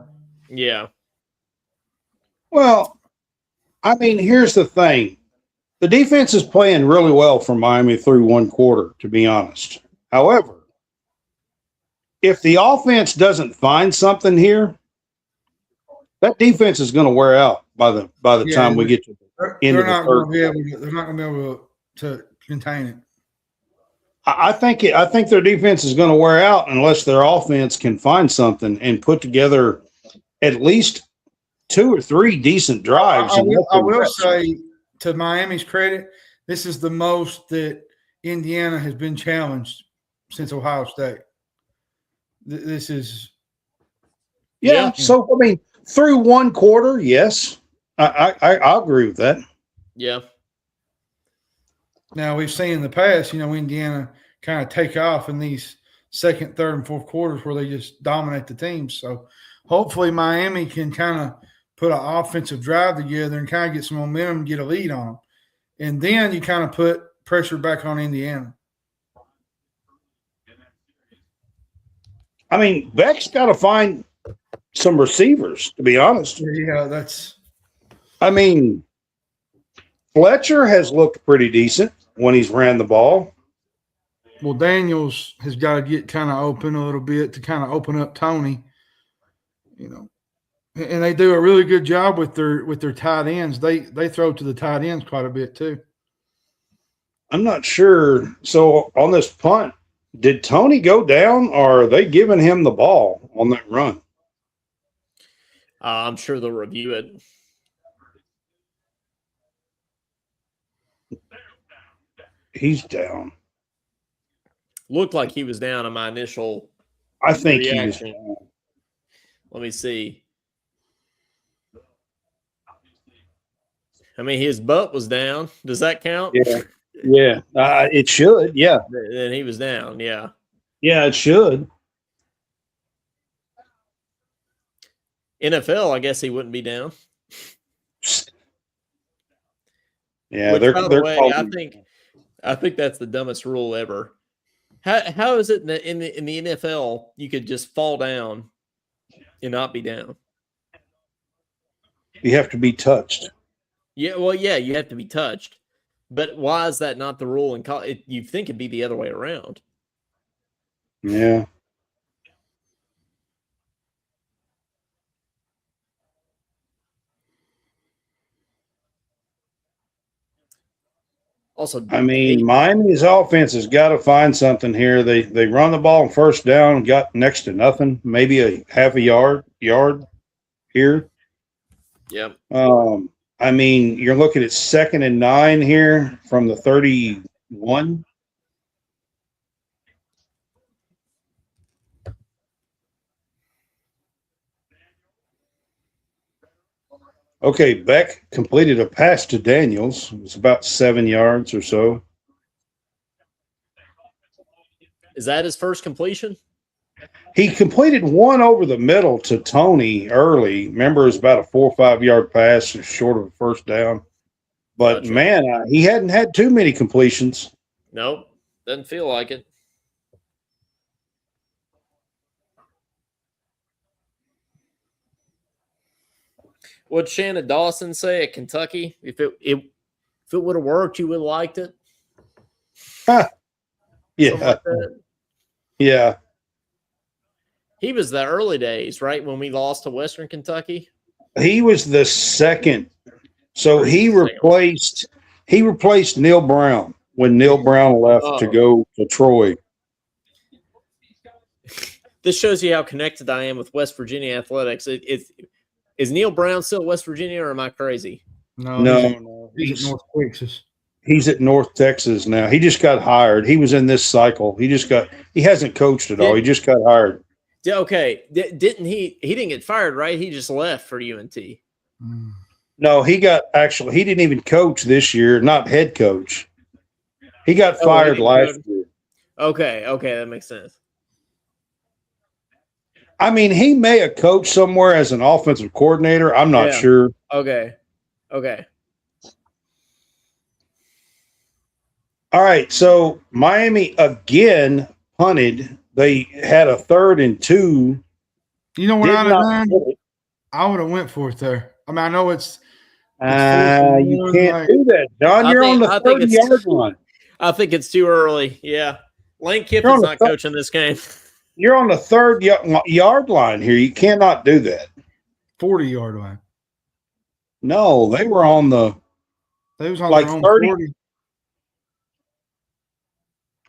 Yeah. Well, I mean, here's the thing. The defense is playing really well for Miami through one quarter, to be honest. However, if the offense doesn't find something here, that defense is going to wear out by the time we get to the end of the third. They're not going to be able to contain it. I think their defense is going to wear out unless their offense can find something and put together at least 2 or 3 decent drives. I will say, to Miami's credit, this is the most that Indiana has been challenged since Ohio State. This is – Yeah. So, I mean, through one quarter, yes. I agree with that. Yeah. Now, we've seen in the past, Indiana kind of take off in these second, third, and fourth quarters where they just dominate the teams. So, hopefully Miami can kind of put an offensive drive together and kind of get some momentum and get a lead on them. And then you kind of put pressure back on Indiana. I mean, Beck's got to find some receivers, to be honest. Yeah, that's – I mean, Fletcher has looked pretty decent when he's ran the ball. Well, Daniels has got to get kind of open a little bit to kind of open up Tony, And they do a really good job with their tight ends. They throw to the tight ends quite a bit too. I'm not sure. So on this punt, did Tony go down, or are they giving him the ball on that run? I'm sure they'll review it. He's down. Looked like he was down in my initial I think reaction. he was down. Let me see. I mean, his butt was down. Does that count? Yeah. It should. Yeah. Then he was down. Yeah. Yeah, it should. NFL, I guess he wouldn't be down. Yeah, Which, they're by the way, calling. I think that's the dumbest rule ever. How is it in the NFL you could just fall down and not be down? You have to be touched. Yeah, well, yeah, you have to be touched. But why is that not the rule in college? You think it'd be the other way around. Yeah. Also, I mean, Miami's offense has got to find something here. They run the ball on first down and got next to nothing, maybe a half a yard here. Yep. I mean, you're looking at 2nd and 9 here from the 31. Okay, Beck completed a pass to Daniels. It was about 7 yards or so. Is that his first completion? He completed one over the middle to Tony early. Remember, it was about a 4 or 5 yard pass, short of a first down. But, Gotcha. Man, he hadn't had too many completions. Nope. Doesn't feel like it. What'd Shannon Dawson say at Kentucky? If it would have worked, you would have liked it? Yeah. Like that. Yeah. He was the early days, right, when we lost to Western Kentucky? He was the second. So he replaced Neil Brown when Neil Brown left to go to Troy. This shows you how connected I am with West Virginia athletics. Is Neil Brown still at West Virginia, or am I crazy? No. He's at North Texas. He's at North Texas now. He just got hired. He was in this cycle. He hasn't coached at all. He just got hired. Okay. Didn't he didn't get fired, right? He just left for UNT. No, he didn't even coach this year, not head coach. He got fired last year. Okay, that makes sense. I mean, he may have coached somewhere as an offensive coordinator. I'm not sure. Okay. All right, so Miami again punted. They had a 3rd and 2. You know what I'd have done? I would have went for it there. I mean, I know it's you can't do that, John. You're on the 30-yard line. I think it's too early. Yeah. Lane Kiffin's not coaching this game. You're on the 30-yard line here. You cannot do that. 40-yard line. No, they were on the They was on like their own 30. 40.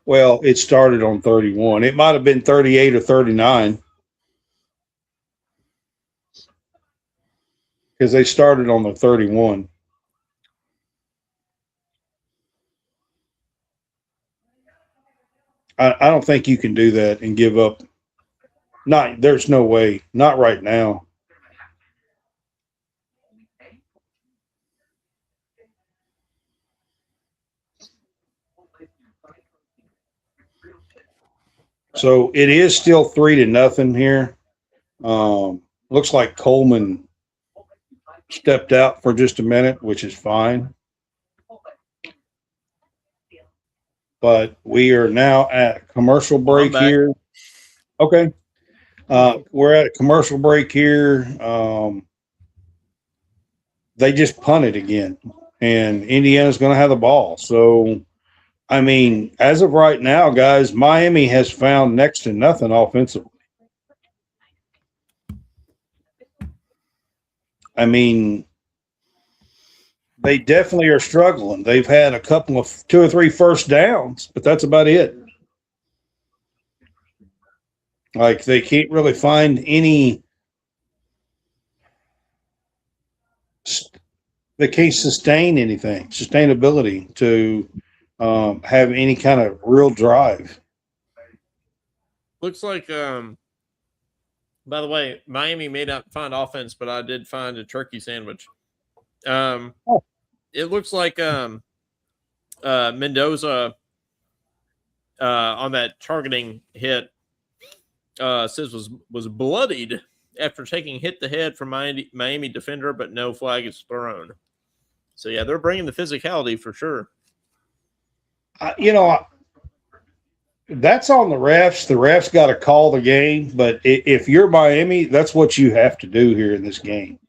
Well, it started on 31. It might have been 38 or 39. Because they started on the 31. I don't think you can do that and give up. There's no way. Not right now. So it is still 3-0 here. Looks like Coleman stepped out for just a minute, which is fine. But we are now at commercial break here. Okay. We're at a commercial break here. They just punted again, and Indiana's going to have the ball. So, I mean, as of right now, guys, Miami has found next to nothing offensively. I mean, they definitely are struggling. They've had a couple of 2 or 3 first downs, but that's about it. Like, they can't really find any – they can't sustain anything, sustainability to have any kind of real drive. Looks like by the way, Miami may not find offense, but I did find a turkey sandwich. It looks like Mendoza on that targeting hit says was bloodied after taking hit the head from Miami defender, but no flag is thrown. So yeah, they're bringing the physicality for sure. That's on the refs. The refs got to call the game, but if you're Miami, that's what you have to do here in this game.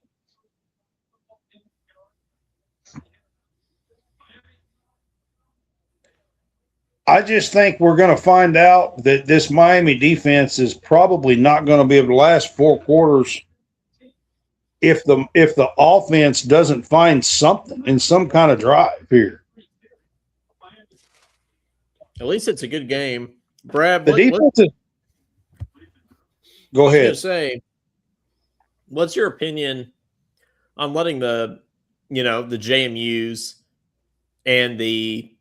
I just think we're going to find out that this Miami defense is probably not going to be able to last 4 quarters if the offense doesn't find something in some kind of drive here. At least it's a good game. Brad, the defense is – go ahead. What's your opinion on letting the JMUs and the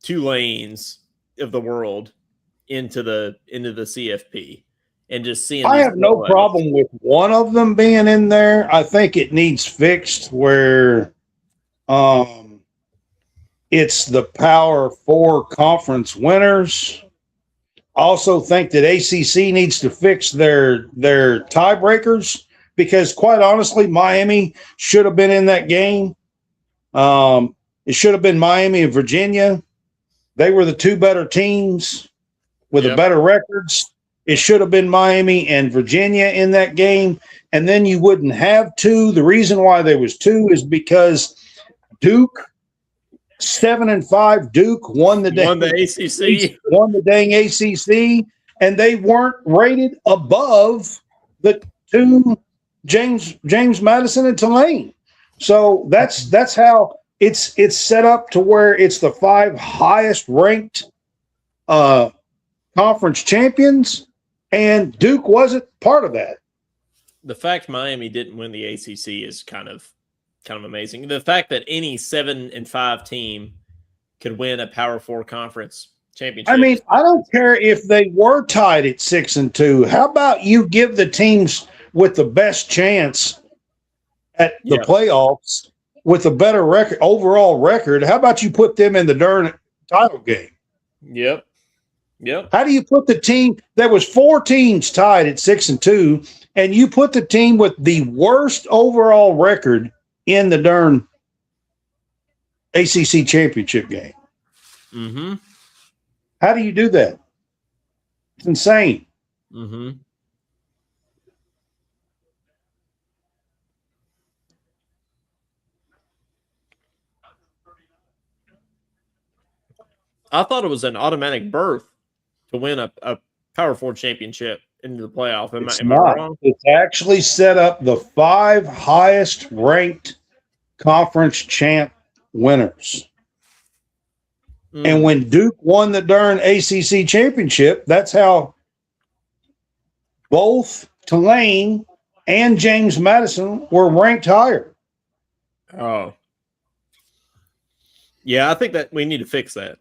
Tulanes of the world into the CFP and just seeing? I have no problem with one of them being in there. I think it needs fixed where it's the Power 4 conference winners. Also think that ACC needs to fix their tiebreakers because, quite honestly, Miami should have been in that game. It should have been Miami and Virginia. They were the 2 better teams with the better records. It should have been Miami and Virginia in that game, and then you wouldn't have 2. The reason why there was 2 is because Duke – 7-5 Duke won the ACC, won the dang ACC, and they weren't rated above the 2 James Madison and Tulane. So that's how it's set up to where it's the 5 highest ranked conference champions, and Duke wasn't part of that. The fact Miami didn't win the ACC is kind of amazing. The fact that any 7-5 team could win a Power 4 conference championship. I mean, I don't care if they were tied at 6-2. How about you give the teams with the best chance at the playoffs with a better record, overall record? How about you put them in the darn title game? Yep. How do you put the team that was 4 teams tied at 6-2, and you put the team with the worst overall record in the darn ACC championship game? Mm-hmm. How do you do that? It's insane. Mm-hmm. I thought it was an automatic berth to win a Power 4 championship into the playoff. Am I wrong? It's actually set up the 5 highest ranked conference champ winners. And when Duke won the darn ACC championship, that's how both Tulane and James Madison were ranked higher. Oh. Yeah, I think that we need to fix that.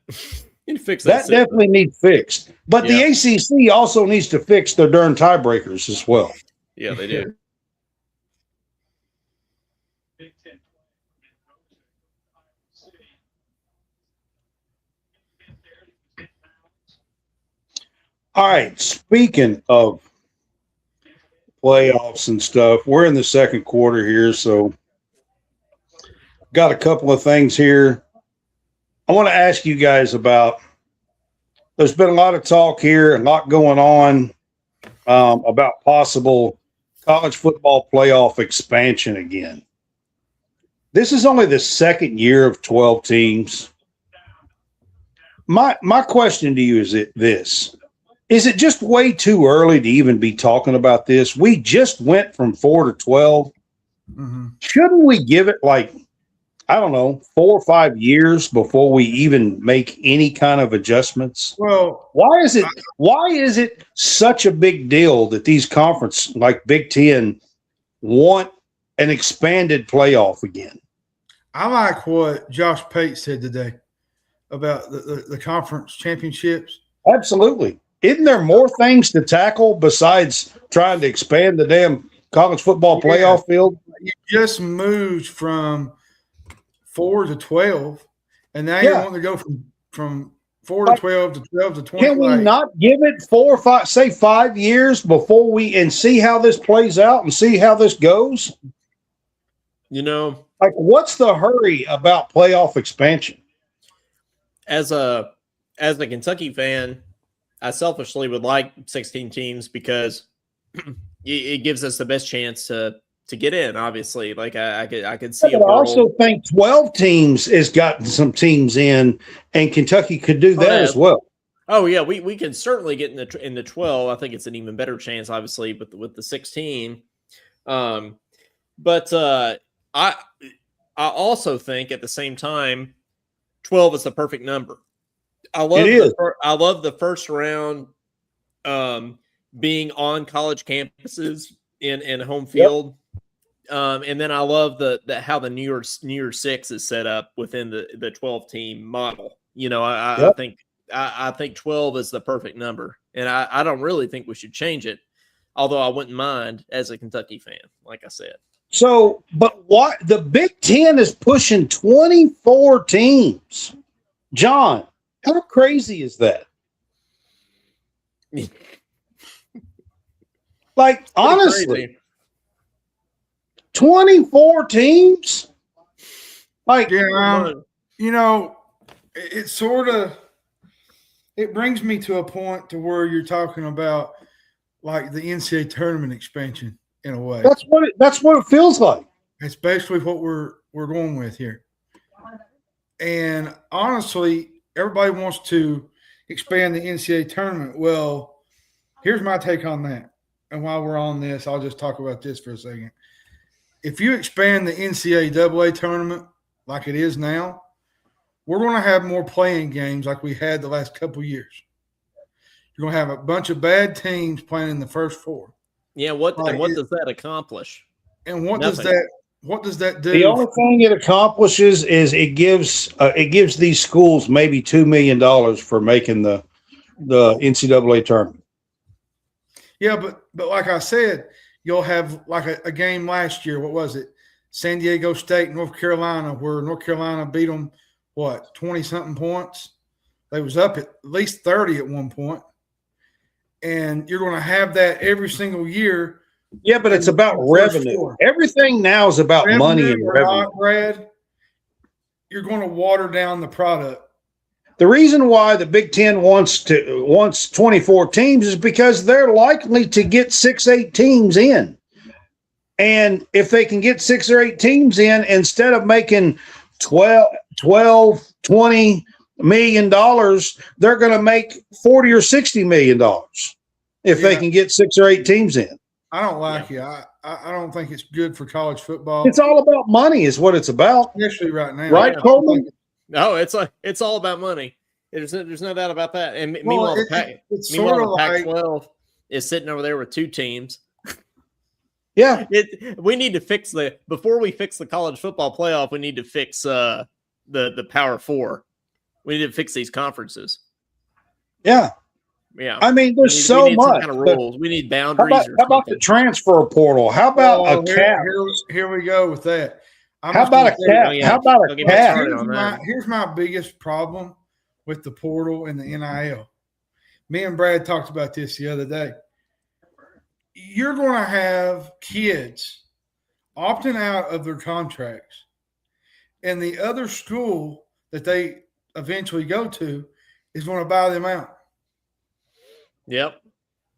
Need to fix that. That definitely needs fixed. But the ACC also needs to fix their darn tiebreakers as well. Yeah, they do. All right, speaking of playoffs and stuff, we're in the second quarter here, so got a couple of things here. I want to ask you guys about, there's been a lot of talk here, a lot going on about possible college football playoff expansion again. This is only the second year of 12 teams. My question to you is this. Is it just way too early to even be talking about this? We just went from 4 to 12. Mm-hmm. Shouldn't we give it 4 or 5 years before we even make any kind of adjustments? Well, why is it such a big deal that these conferences like Big Ten want an expanded playoff again? I like what Josh Pate said today about the conference championships. Absolutely. Isn't there more things to tackle besides trying to expand the damn college football playoff field? You just moved from 4 to 12, and now you want to go from 4 to 12 to 12 to 20. Can we not give it 4 or 5, say 5 years before we see how this plays out and see how this goes? What's the hurry about playoff expansion? As a Kentucky fan, I selfishly would like 16 teams because it gives us the best chance to get in. Obviously, I could see. I also think 12 teams has gotten some teams in, and Kentucky could do that as well. Oh yeah, we can certainly get in the 12. I think it's an even better chance, obviously, with the 16. But I also think at the same time, 12 is the perfect number. I love the first round being on college campuses in home field. And then I love how the New Year's 6 is set up within the 12 team model. I think 12 is the perfect number, and I don't really think we should change it. Although I wouldn't mind as a Kentucky fan, like I said. So, but what the Big Ten is pushing 24 teams. John, how crazy is that? Honestly, crazy. 24 teams? It brings me to a point to where you're talking about the NCAA tournament expansion in a way. That's what it feels like. That's basically what we're going with here. And honestly, everybody wants to expand the NCAA tournament. Well, here's my take on that. And while we're on this, I'll just talk about this for a second. If you expand the NCAA tournament like it is now, we're going to have more playing games like we had the last couple of years. You're going to have a bunch of bad teams playing in the first 4. Yeah, what does that accomplish? And what does that do? The only thing it accomplishes is it gives these schools maybe $2 million for making the NCAA tournament. Yeah, but like I said, you'll have a game last year. What was it? San Diego State, North Carolina, where North Carolina beat them, 20-something points? They was up at least 30 at one point. And you're going to have that every single year. Yeah, but it's about revenue. Everything now is about money and revenue. Brad, you're going to water down the product. The reason why the Big Ten wants 24 teams is because they're likely to get 6-8 teams in. And if they can get 6 or 8 teams in, instead of making 12, 20, million, they're going to make $40 or $60 million if they can get 6 or 8 teams in. I don't like it. I don't think it's good for college football. It's all about money, is what it's about, especially right now. right, Coleman? No, it's all about money. There's no doubt about that. And meanwhile, it's meanwhile, sort of the Pac-12 is sitting over there with 2 teams. Yeah, we need to fix before we fix the college football playoff. We need to fix the Power 4. We need to fix these conferences. Yeah. Yeah. I mean, there's we need much. Some kind of rules. We need boundaries. How about the transfer portal? How about a cap? Here we go with that. How about a cap? How about a cap? Here's my biggest problem with the portal and the NIL. Me and Brad talked about this the other day. You're going to have kids opting out of their contracts, and the other school that they eventually go to is going to buy them out. Yep.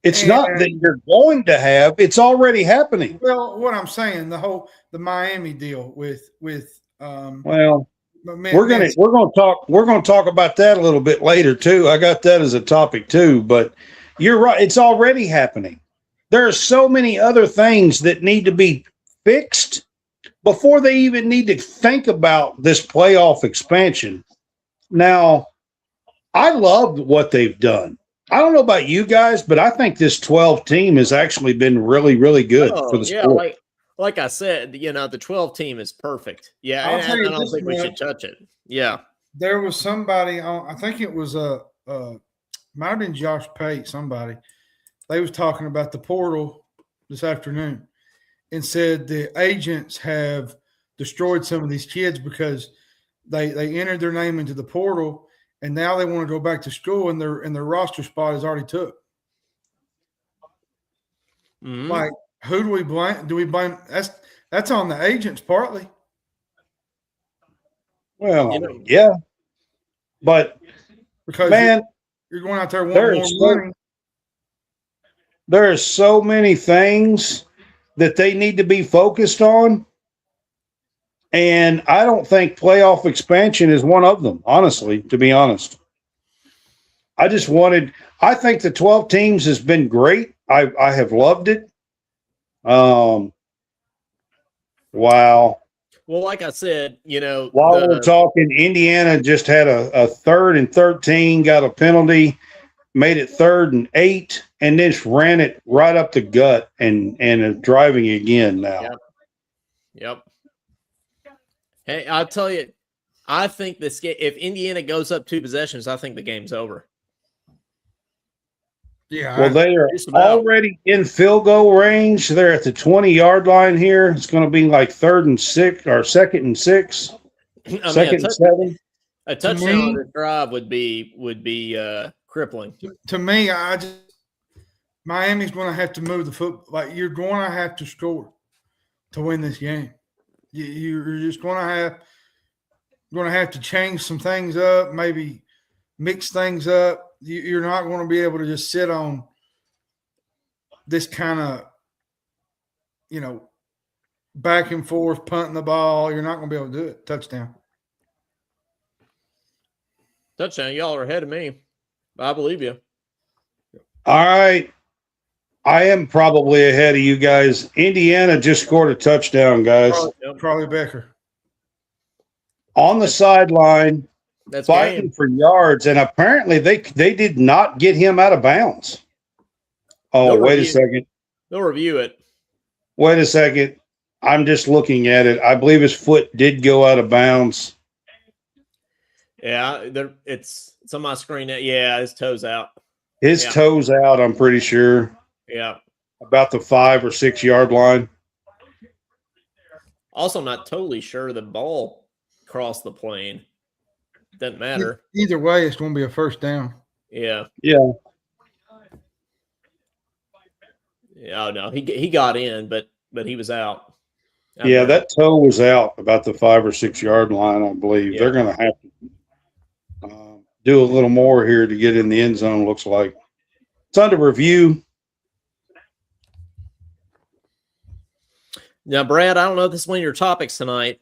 It's not that you're going to have; it's already happening. Well, what I'm saying, the Miami deal with we're going to talk about that a little bit later too. I got that as a topic too, but you're right; it's already happening. There are so many other things that need to be fixed before they even need to think about this playoff expansion. Now, I loved what they've done. I don't know about you guys, but I think this 12 team has actually been really, really good for the sport. Like I said, the 12 team is perfect. Yeah, I don't think we should touch it. Yeah. There was somebody on, I think it was might have been Josh Pate, somebody. They was talking about the portal this afternoon and said the agents have destroyed some of these kids because they entered their name into the portal and now they want to go back to school and their roster spot is already took. Mm-hmm. Like, who do we blame? Do we blame? That's on the agents partly. Well, yeah, but because man, you're going out there wanting more money. There are so many things that they need to be focused on. And I don't think playoff expansion is one of them, honestly, to be honest. I think the 12 teams has been great. I have loved it. Wow. Well, like I said, while we're talking, Indiana just had a 3rd and 13, got a penalty, made it 3rd and 8, and then just ran it right up the gut and driving again now. Yep. Hey, I'll tell you, I think this game, if Indiana goes up 2 possessions, I think the game's over. Yeah. Well, they are already in field goal range. They're at the 20-yard line here. It's going to be like 3rd and 6 or 2nd and 6, 2nd and 7. A touchdown on the drive would be crippling. To me, Miami's going to have to move the foot. Like, you're going to have to score to win this game. You're just going to have to change some things up, maybe mix things up. You're not going to be able to just sit on this kind of, back and forth, punting the ball. You're not going to be able to do it. Touchdown. Y'all are ahead of me. I believe you. All right. I am probably ahead of you guys. Indiana just scored a touchdown, guys. Probably Becker. On the sideline, that's fighting for yards, and apparently they did not get him out of bounds. Oh, wait a second. They'll review it. Wait a second. I'm just looking at it. I believe his foot did go out of bounds. Yeah, it's on my screen. Yeah, his toe's out. His toe's out, I'm pretty sure. Yeah. About the 5 or 6 yard line. Also, I'm not totally sure the ball crossed the plane. Doesn't matter. Either way, it's going to be a first down. Yeah. Yeah. Oh, no. He got in, but he was out. That toe was out about the 5 or 6 yard line, I believe. Yeah. They're going to have to do a little more here to get in the end zone, looks like. It's under review. Now, Brad, I don't know if this is one of your topics tonight,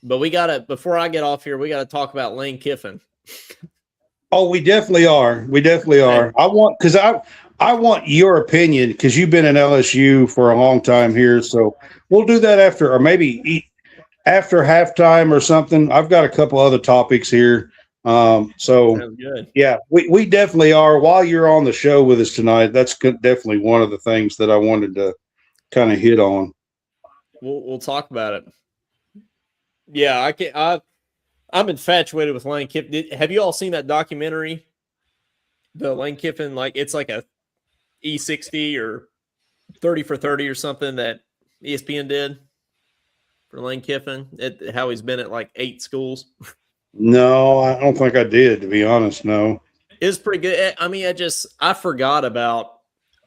But before I get off here, we gotta talk about Lane Kiffin. Oh, we definitely are. We definitely are. I want your opinion because you've been in LSU for a long time here. So we'll do that after, or maybe after halftime or something. I've got a couple other topics here. So Sounds good. Yeah, we definitely are. While you're on the show with us tonight, that's definitely one of the things that I wanted to kind of hit on. We'll talk about it. Yeah, I'm infatuated with Lane Kiffin. Have you all seen that documentary? The Lane Kiffin, it's like a E60 or 30 for 30 or something that ESPN did for Lane Kiffin. How he's been at like 8 schools. No, I don't think I did, to be honest. No, it's pretty good. I mean, I forgot about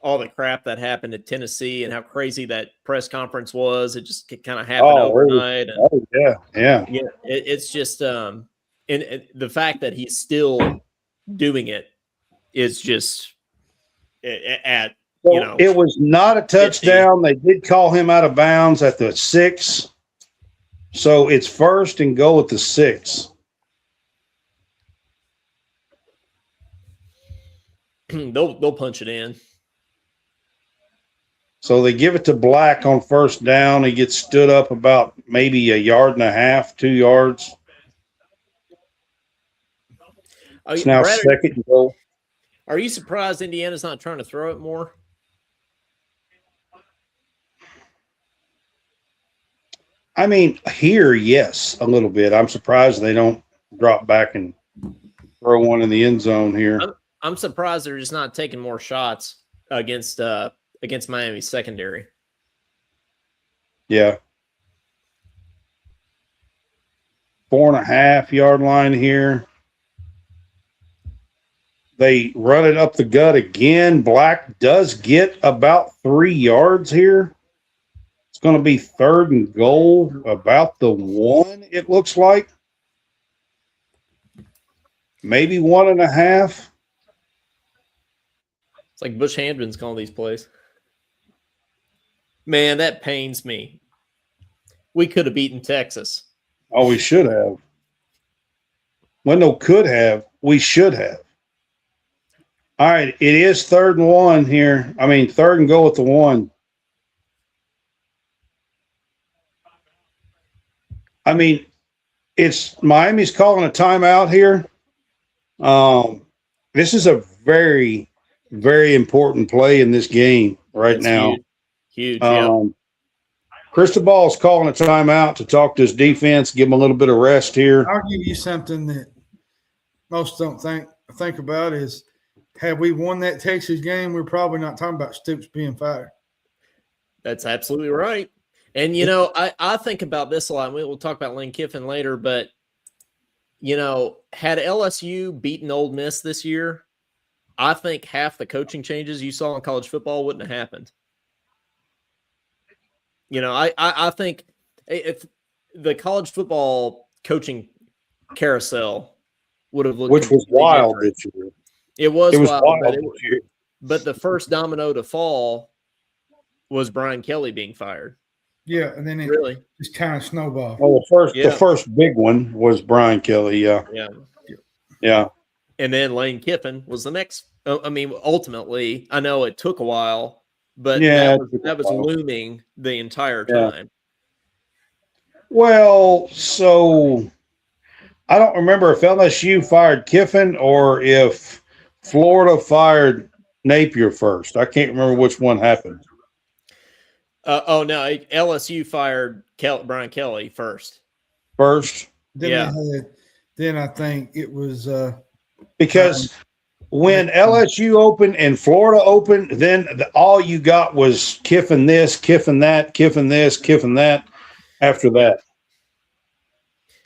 all the crap that happened at Tennessee and how crazy that press conference was. It just kind of happened overnight. Really? Yeah. It's just and the fact that he's still doing it is just it was not a touchdown. 50. They did call him out of bounds at the 6, so it's 1st and goal at the 6. They'll punch it in. So they give it to Black on 1st down. He gets stood up about maybe 1.5 yards, 2 yards. It's now Brad, 2nd and goal. Are you surprised Indiana's not trying to throw it more? I mean, here, yes, a little bit. I'm surprised they don't drop back and throw one in the end zone here. I'm surprised they're just not taking more shots against Miami's secondary. Yeah. 4.5 yard line here. They run it up the gut again. Black does get about 3 yards here. It's going to be 3rd and goal, about the 1, it looks like. Maybe 1.5. It's like Bush Handman's calling these plays. Man, that pains me. We could have beaten Texas. Oh, we should have. Wendell could have. We should have. All right, it is 3rd and 1 here. 3rd and goal at the 1. It's Miami's calling a timeout here. This is a very, very important play in this game right now. Huge. Cristobal's calling a timeout to talk to his defense, give him a little bit of rest here. I'll give you something that most don't think about is, had we won that Texas game, we're probably not talking about Stoops being fired. That's absolutely right. And, I think about this a lot. We'll talk about Lane Kiffin later, but, had LSU beaten Ole Miss this year, I think half the coaching changes you saw in college football wouldn't have happened. I think if the college football coaching carousel would have looked, which was wild this year. It was wild this year. But the first domino to fall was Brian Kelly being fired. Yeah, and then it just kind of snowballed. Well, the first big one was Brian Kelly. Yeah. And then Lane Kiffin was the next. Ultimately, I know it took a while, but that was looming the entire time. Well, so I don't remember if LSU fired Kiffin or if Florida fired Napier first. I can't remember which one happened. No, LSU fired Brian Kelly first. Then I think it was because when LSU opened and Florida opened, then all you got was Kiffin this, Kiffin that, Kiffin this, Kiffin that. After that,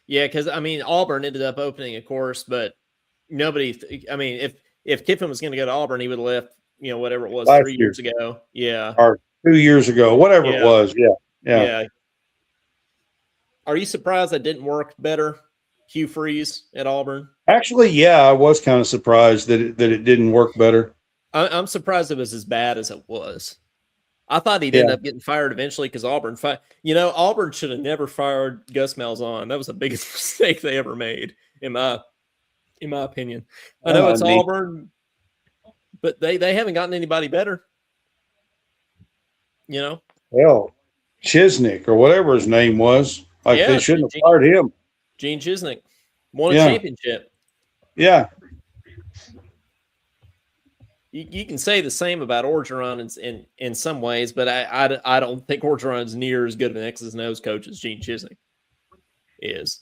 yeah, because Auburn ended up opening, of course, but nobody. If Kiffin was going to go to Auburn, he would have left. Whatever it was, 3 years ago. Yeah, or 2 years ago, whatever it was. Yeah. Are you surprised that didn't work better? Hugh Freeze at Auburn. Actually, I was kind of surprised that it didn't work better. I'm surprised it was as bad as it was. I thought he'd end up getting fired eventually because Auburn. Auburn should have never fired Gus Malzahn. That was the biggest mistake they ever made, in my opinion. I know it's Auburn, but they haven't gotten anybody better. Hell, Chisnick or whatever his name was. They shouldn't have fired him. Gene Chisnick won a championship. Yeah. You can say the same about Orgeron in some ways, but I don't think Orgeron's near as good of an X's and O's coach as Gene Chisnick is.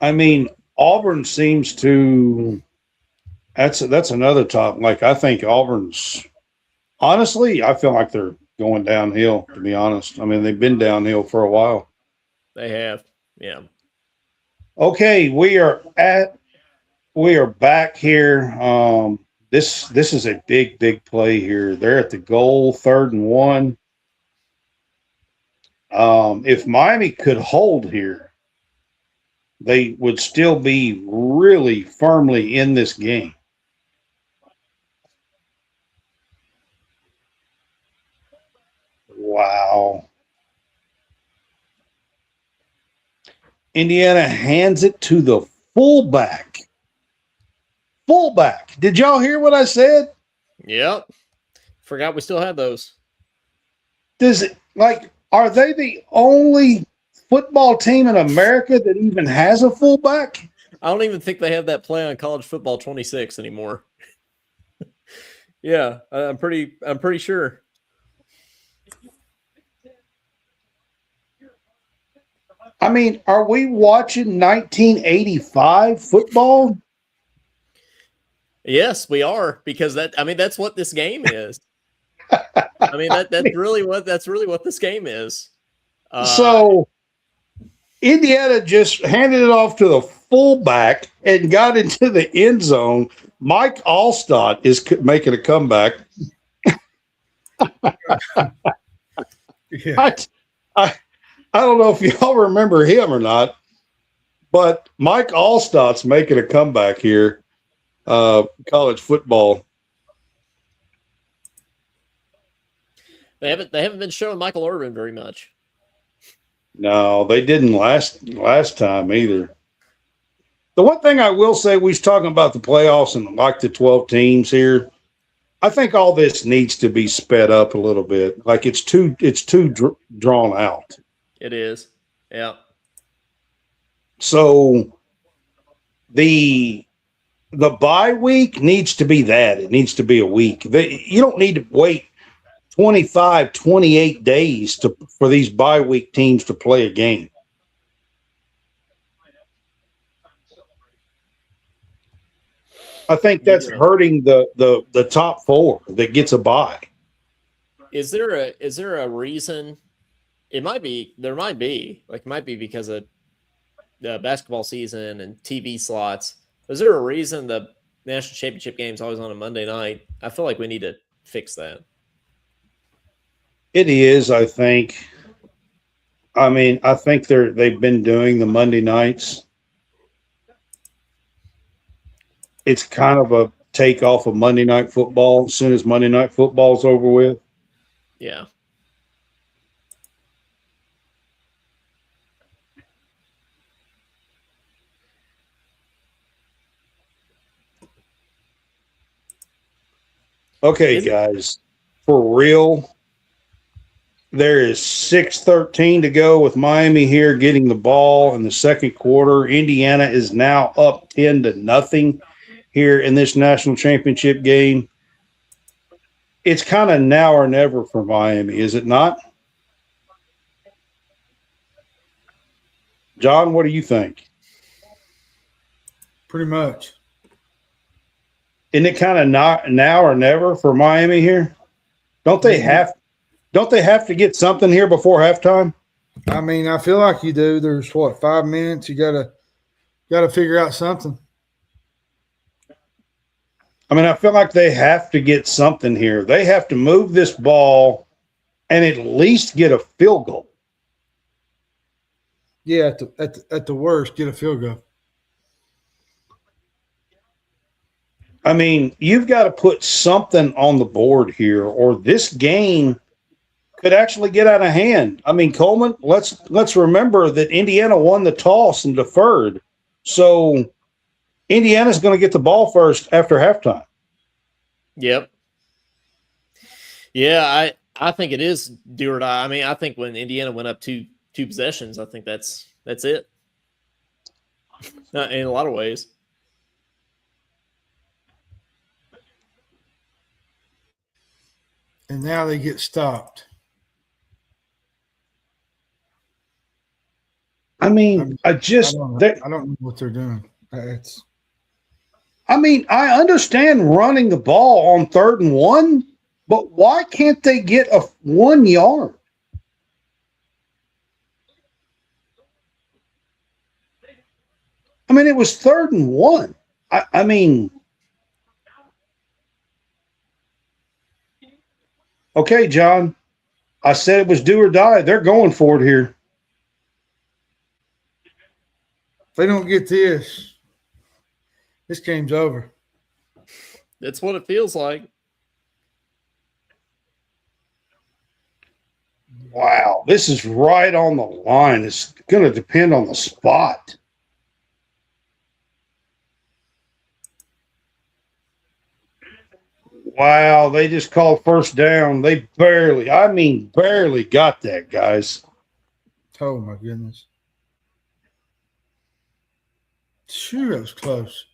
I mean, Auburn seems to – that's another top. Like, I think Auburn's – honestly, I feel like they're going downhill, to be honest. I mean, they've been downhill for a while. They have, yeah. Okay, we are back here. This is a big play here. They're at the goal, 3rd and 1. If Miami could hold here, they would still be really firmly in this game. Wow. Indiana hands it to the fullback. Fullback. Did y'all hear what I said? Yep. Forgot we still had those. Are they the only football team in America that even has a fullback? I don't even think they have that play on College Football 26 anymore. Yeah, I'm pretty sure. I mean, are we watching 1985 football? Yes, we are, because that's what this game is. I mean, that's really what this game is. So Indiana just handed it off to the fullback and got into the end zone. Mike Allstott is making a comeback. Yeah. I don't know if y'all remember him or not, but Mike Allstott's making a comeback here. College football. They haven't been showing Michael Irvin very much. No, they didn't last time either. The one thing I will say, we was talking about the playoffs and like the 12 teams here. I think all this needs to be sped up a little bit. Like it's too drawn out. It is. Yeah. So the bye week needs to be that. It needs to be a week. You don't need to wait 25, 28 days for these bye week teams to play a game. I think that's hurting the top 4 that gets a bye. Is there a reason? There might be because of the basketball season and TV slots. Is there a reason the national championship game is always on a Monday night? I feel like we need to fix that. It is, I think. I mean, I think they've been doing the Monday nights. It's kind of a take off of Monday Night Football as soon as Monday Night Football's over with. Yeah. Okay, guys, for real, there is 6:13 to go with Miami here getting the ball in the second quarter. Indiana is now up 10-0 here in this national championship game. It's kind of now or never for Miami, is it not? John, what do you think? Pretty much. Isn't it kind of not now or never for Miami here? Don't they have to get something here before halftime? I mean, I feel like you do. There's 5 minutes. You gotta figure out something. I mean, I feel like they have to get something here. They have to move this ball and at least get a field goal. Yeah, at the worst, get a field goal. I mean, you've got to put something on the board here, or this game could actually get out of hand. I mean, Coleman, let's remember that Indiana won the toss and deferred. So Indiana's going to get the ball first after halftime. Yep. Yeah, I think it is do or die. I mean, I think when Indiana went up two possessions, I think that's it. In a lot of ways. And now they get stopped. I mean, I don't know what they're doing. I mean, I understand running the ball on 3rd and 1, but why can't they get a 1 yard? I mean, it was 3rd and 1. I mean, okay, John, I said it was do or die. They're going for it here. If they don't get this game's over. That's what it feels like. Wow, this is right on the line. It's going to depend on the spot. Wow, they just called first down. They barely got that, guys. Oh, my goodness. Sure, that was close.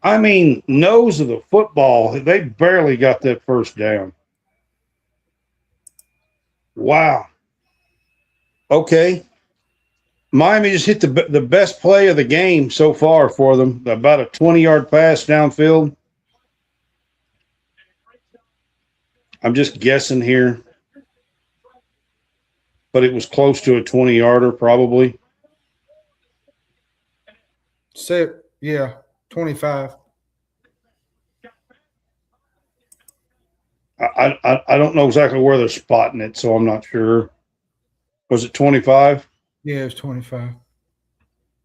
I mean, nose of the football, they barely got that first down. Wow. Okay. Miami just hit the best play of the game so far for them, about a 20-yard pass downfield. I'm just guessing here, but it was close to a 20-yarder probably. Yeah, 25. I don't know exactly where they're spotting it, so I'm not sure. Was it 25? Yeah, it was 25.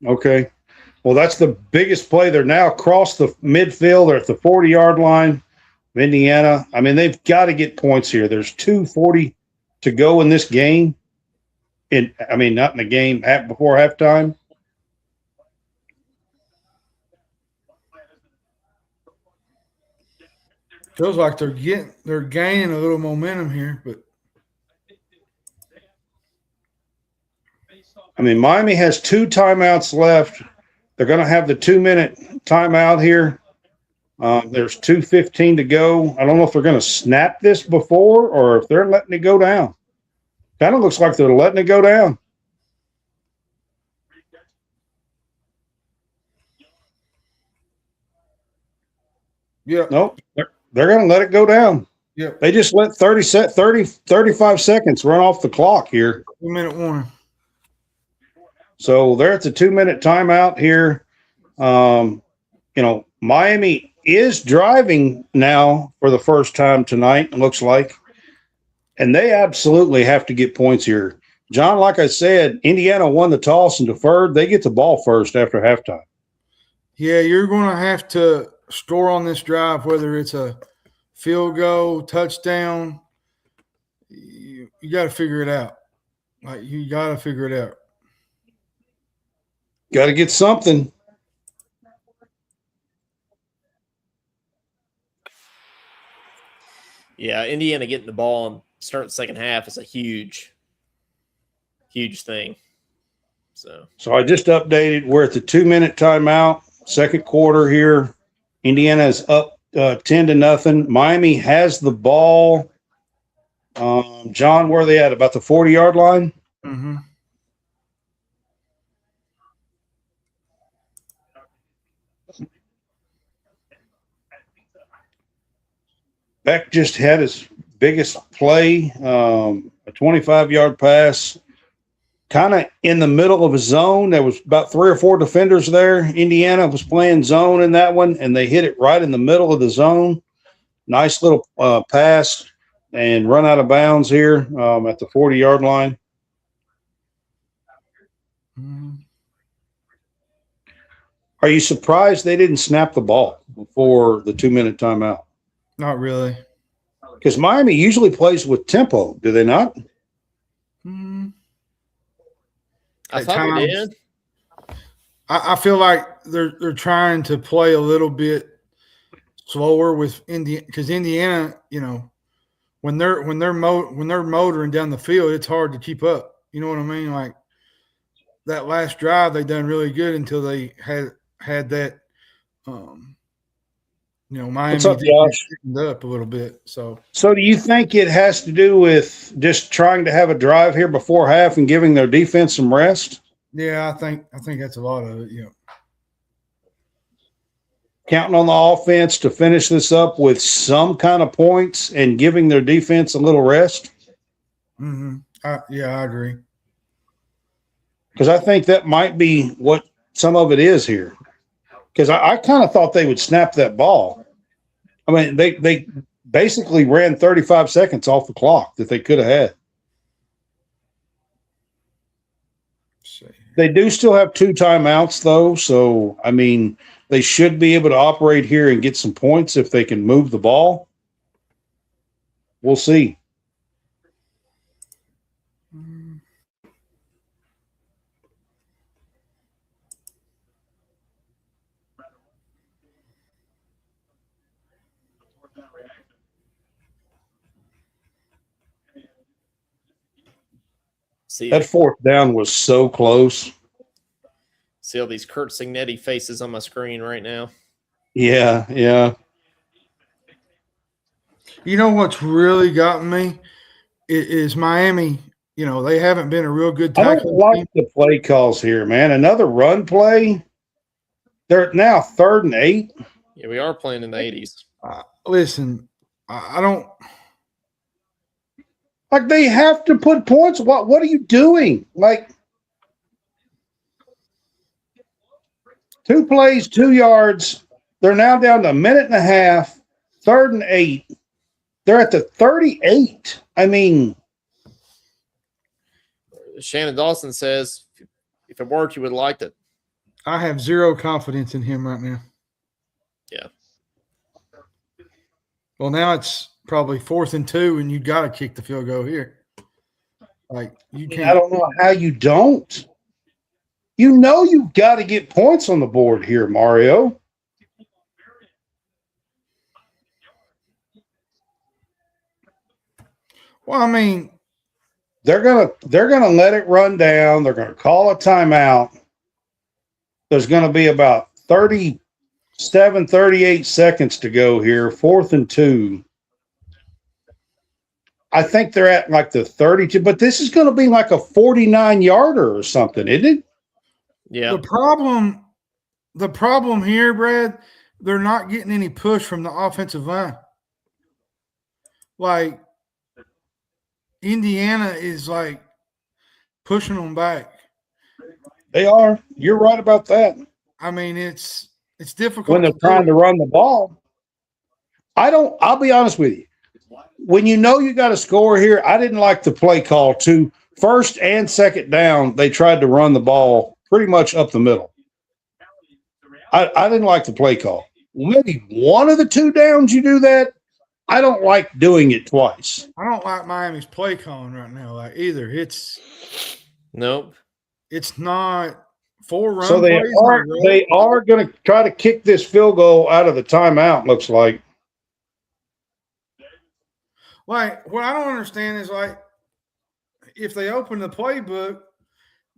Okay. Well, that's the biggest play. They're now across the midfield. They're at the 40-yard line of Indiana. I mean, they've got to get points here. There's 2:40 to go in this game. Not in the game before halftime. Feels like they're gaining a little momentum here, but I mean, Miami has 2 timeouts left. They're going to have the 2-minute timeout here. There's 2:15 to go. I don't know if they're going to snap this before or if they're letting it go down. Kind of looks like they're letting it go down. yeah. Nope. They're going to let it go down. Yeah. They just let 35 seconds run off the clock here. 2-minute warning. So they're at the 2-minute timeout here. Miami is driving now for the first time tonight, it looks like. And they absolutely have to get points here. John, like I said, Indiana won the toss and deferred. They get the ball first after halftime. Yeah, you're going to have to score on this drive, whether it's a field goal, touchdown. You got to figure it out. You got to figure it out. Got to get something. Yeah, Indiana getting the ball and starting the second half is a huge thing. So I just updated. We're at the 2-minute timeout, second quarter here. Indiana is up 10-0. Miami has the ball. John, where are they at? About the 40-yard line? Mm-hmm. Beck just had his biggest play, a 25-yard pass, kind of in the middle of a zone. There was about 3 or 4 defenders there. Indiana was playing zone in that one, and they hit it right in the middle of the zone. Nice little pass and run out of bounds here at the 40-yard line. Are you surprised they didn't snap the ball before the 2-minute timeout? Not really. Because Miami usually plays with tempo, do they not? I thought they did. I feel like they're trying to play a little bit slower with Indiana, because Indiana, when they're motoring down the field, it's hard to keep up. You know what I mean? Like that last drive, they done really good until they had that. Miami What's up, Josh? Up a little bit. So do you think it has to do with just trying to have a drive here before half and giving their defense some rest? Yeah, I think that's a lot of it. Yeah. Counting on the offense to finish this up with some kind of points and giving their defense a little rest? Mm-hmm. I agree. Because I think that might be what some of it is here. Because I kind of thought they would snap that ball. I mean, they basically ran 35 seconds off the clock that they could have had. They do still have 2 timeouts, though. So, I mean, they should be able to operate here and get some points if they can move the ball. We'll see. See, that 4th down was so close. See all these Kurt Signetti faces on my screen right now. Yeah. You know what's really gotten me is Miami. They haven't been a real good tackling I don't like the play calls here, man. Another run play. They're now 3rd and 8. Yeah, we are playing in the 80s. Listen, I don't. Like, they have to put points. What are you doing? Like, 2 plays, 2 yards. They're now down to a minute and a half, 3rd and 8. They're at the 38. I mean, Shannon Dawson says, if it worked, you would have liked it. I have zero confidence in him right now. Yeah. Well, now it's probably 4th and 2, and you got to kick the field goal here. Like, you can't. I don't know how you don't. You've got to get points on the board here, Mario. Well, I mean, they're gonna let it run down. They're gonna call a timeout. There's gonna be about 37, 38 seconds to go here. 4th and 2. I think they're at like the 32, but this is going to be like a 49-yarder or something, isn't it? Yeah. The problem here, Brad, they're not getting any push from the offensive line. Like, Indiana is like pushing them back. They are. You're right about that. I mean, it's difficult when they're trying to run the ball. I'll be honest with you. When you got a score here, I didn't like the play call to 1st and 2nd down. They tried to run the ball pretty much up the middle. I didn't like the play call. Maybe one of the 2 downs you do that. I don't like doing it twice. I don't like Miami's play calling right now, either. Nope. It's not 4 runs. So they are going to try to kick this field goal out of the timeout, looks like. Like, what I don't understand is, like, if they open the playbook,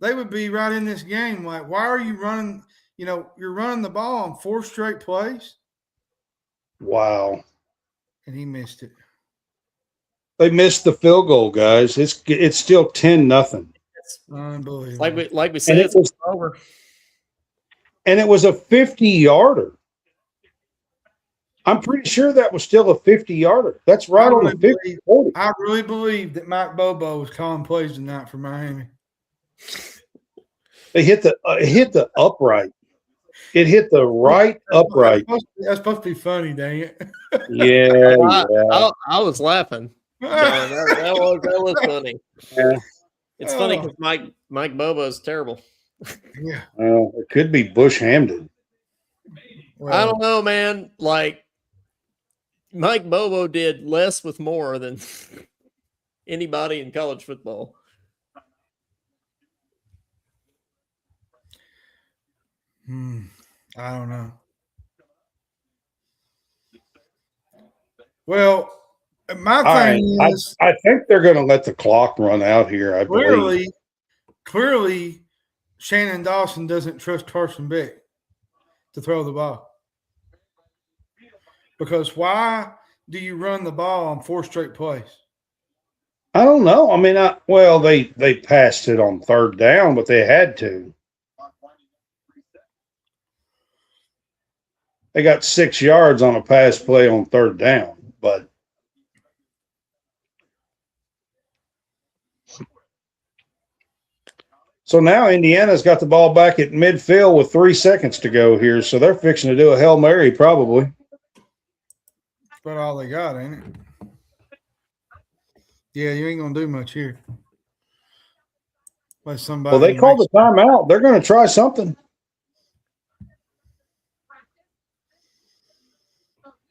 they would be right in this game. Like, why are you running? You're running the ball on 4 straight plays. Wow. And he missed it. They missed the field goal, guys. It's still 10-0. Unbelievable. Like we said, it's over. And it was a 50-yarder. I'm pretty sure that was still a 50-yarder. That's right on the 50. I really believe that Mike Bobo was calling plays tonight for Miami. They hit the upright. It hit the right upright. That's supposed to be funny, dang it. Yeah. I was laughing. That was funny. Yeah. It's funny because Mike Bobo is terrible. Yeah. Well, it could be Bush Hamden. I don't know, man. Like Mike Bobo did less with more than anybody in college football. I don't know. Well, my thing is, I think they're going to let the clock run out here. I believe. Clearly, Shannon Dawson doesn't trust Carson Beck to throw the ball. Because why do you run the ball on 4 straight plays? I don't know. I mean, they passed it on 3rd down, but they had to. They got 6 yards on a pass play on 3rd down, but so now Indiana's got the ball back at midfield with 3 seconds to go here, so they're fixing to do a Hail Mary probably. That's about all they got, ain't it? Yeah, you ain't gonna do much here. Let somebody. Well, they called the timeout. They're going to try something.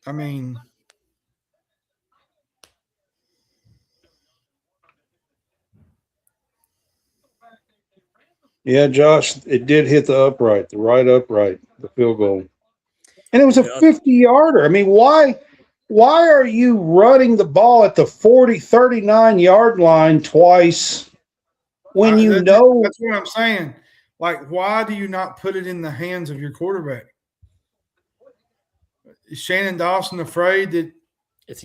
I mean, yeah, Josh, it did hit the right upright, the field goal. And it was a 50-yarder. I mean, why are you running the ball at the 39-yard line twice when that's what I'm saying. Like, why do you not put it in the hands of your quarterback? Is Shannon Dawson afraid that it's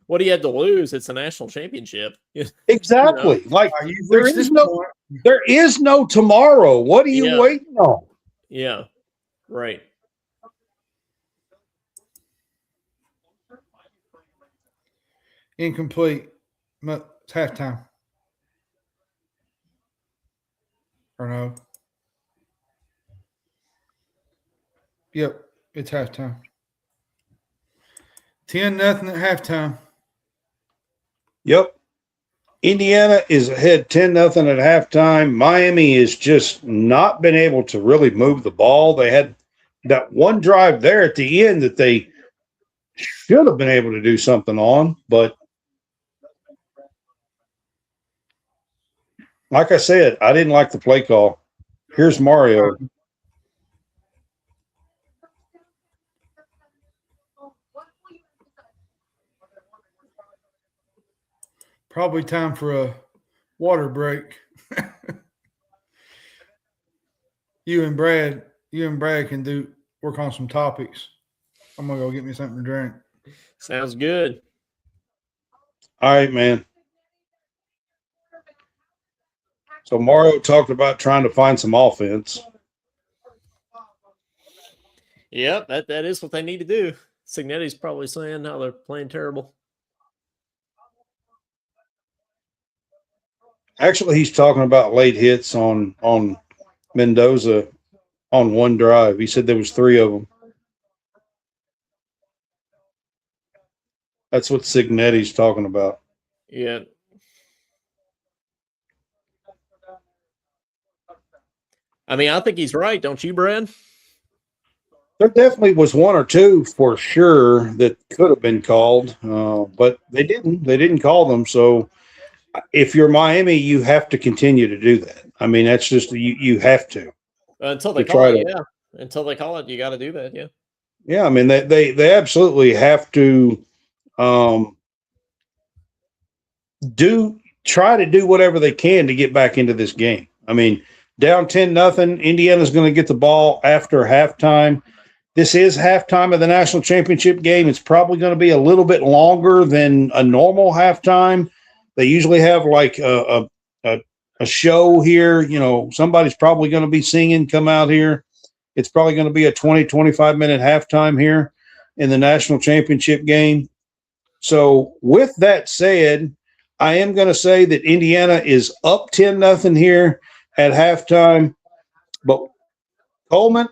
what he had to lose? It's a national championship. Exactly. Like there is no tomorrow. What are you waiting on? Yeah. Right. Incomplete. It's halftime. Or no? Yep, it's halftime. 10-0 at halftime. Yep. Indiana is ahead 10-0 at halftime. Miami has just not been able to really move the ball. They had that one drive there at the end that they should have been able to do something on, but like I said, I didn't like the play call. Here's Mario. Probably time for a water break. You and Brad can work on some topics. I'm gonna go get me something to drink. Sounds good. All right, man. So Mario talked about trying to find some offense. Yep, that is what they need to do. Signetti's probably saying how they're playing terrible. Actually, he's talking about late hits on Mendoza on one drive. He said there was 3 of them. That's what Signetti's talking about. Yeah. I mean, I think he's right, don't you, Brad? There definitely was 1 or 2 for sure that could have been called, but they didn't. They didn't call them. So if you're Miami, you have to continue to do that. I mean, that's just you have to. Until they call it, yeah. Until they call it, you got to do that, yeah. Yeah, I mean, they absolutely have to try to do whatever they can to get back into this game. I mean, down 10-0, Indiana's going to get the ball after halftime. This is halftime of the national championship game. It's probably going to be a little bit longer than a normal halftime. They usually have like a show here. You know, somebody's probably going to be singing, come out here. It's probably going to be a 20, 25-minute halftime here in the national championship game. So with that said, I am going to say that Indiana is up 10-0 here at halftime. But Coleman,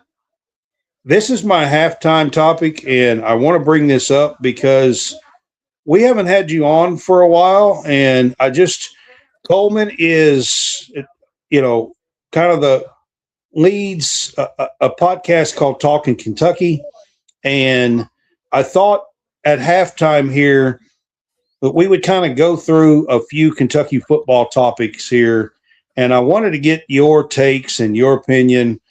this is my halftime topic, and I want to bring this up because we haven't had you on for a while, and Coleman is, kind of leads a podcast called Talking Kentucky, and I thought at halftime here that we would kind of go through a few Kentucky football topics here, and I wanted to get your takes and your opinion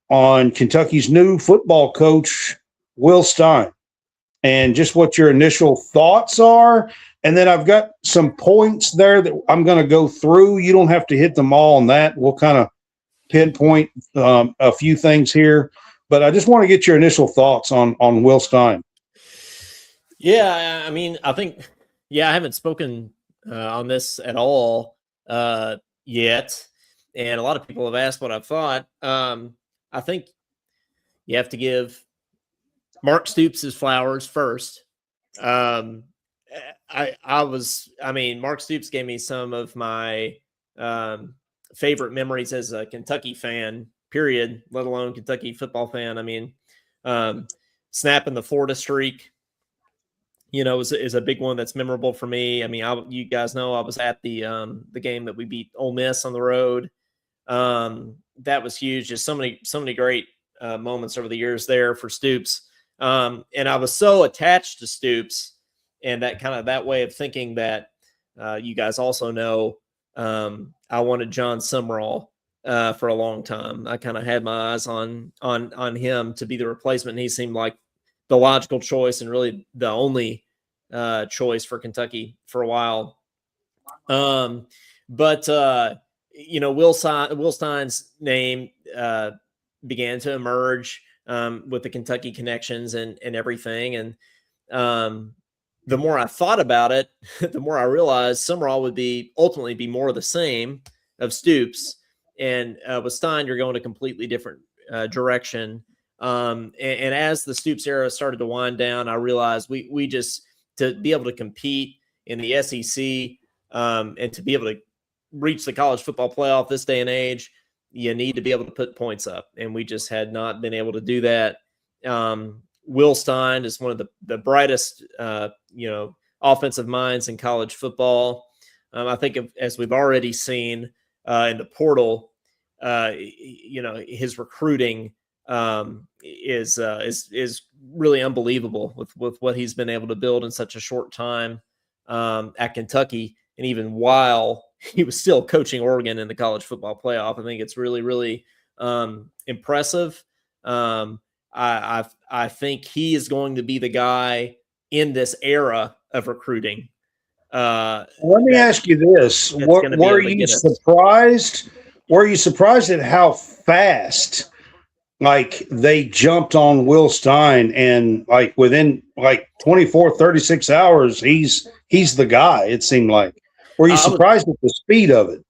on Kentucky's new football coach, Will Stein, and just what your initial thoughts are. And then I've got some points there that I'm going to go through. You don't have to hit them all on that. We'll kind of pinpoint a few things here, but I just want to get your initial thoughts on Will Stein. Yeah, I mean, I think, I haven't spoken on this at all yet, and a lot of people have asked what I've thought. I think you have to give Mark Stoops his flowers first. Mark Stoops gave me some of my favorite memories as a Kentucky fan, period, let alone Kentucky football fan. I mean, snapping the Florida streak, is a big one that's memorable for me. I mean, you guys know I was at the game that we beat Ole Miss on the road. That was huge. Just so many great moments over the years there for Stoops. And I was so attached to Stoops and that way of thinking that you guys also know I wanted John Summerall for a long time. I kind of had my eyes on him to be the replacement. And he seemed like the logical choice and really the only choice for Kentucky for a while. Will Stein's name began to emerge with the Kentucky connections and everything. And the more I thought about it, the more I realized Summerall would ultimately be more of the same of Stoops. And with Stein, you're going a completely different direction. And as the Stoops era started to wind down, I realized we just, to be able to compete in the SEC and to be able to reach the college football playoff this day and age, you need to be able to put points up. And we just had not been able to do that. Will Stein is one of the brightest, offensive minds in college football. I think as we've already seen in the portal, his recruiting is really unbelievable with what he's been able to build in such a short time at Kentucky. And even while he was still coaching Oregon in the college football playoff, I think it's really, really impressive. I think he is going to be the guy in this era of recruiting. Let me ask you this: were you surprised? Were you surprised at how fast, they jumped on Will Stein, and within 24, 36 hours, he's the guy? It seemed like. Were you surprised at the speed of it?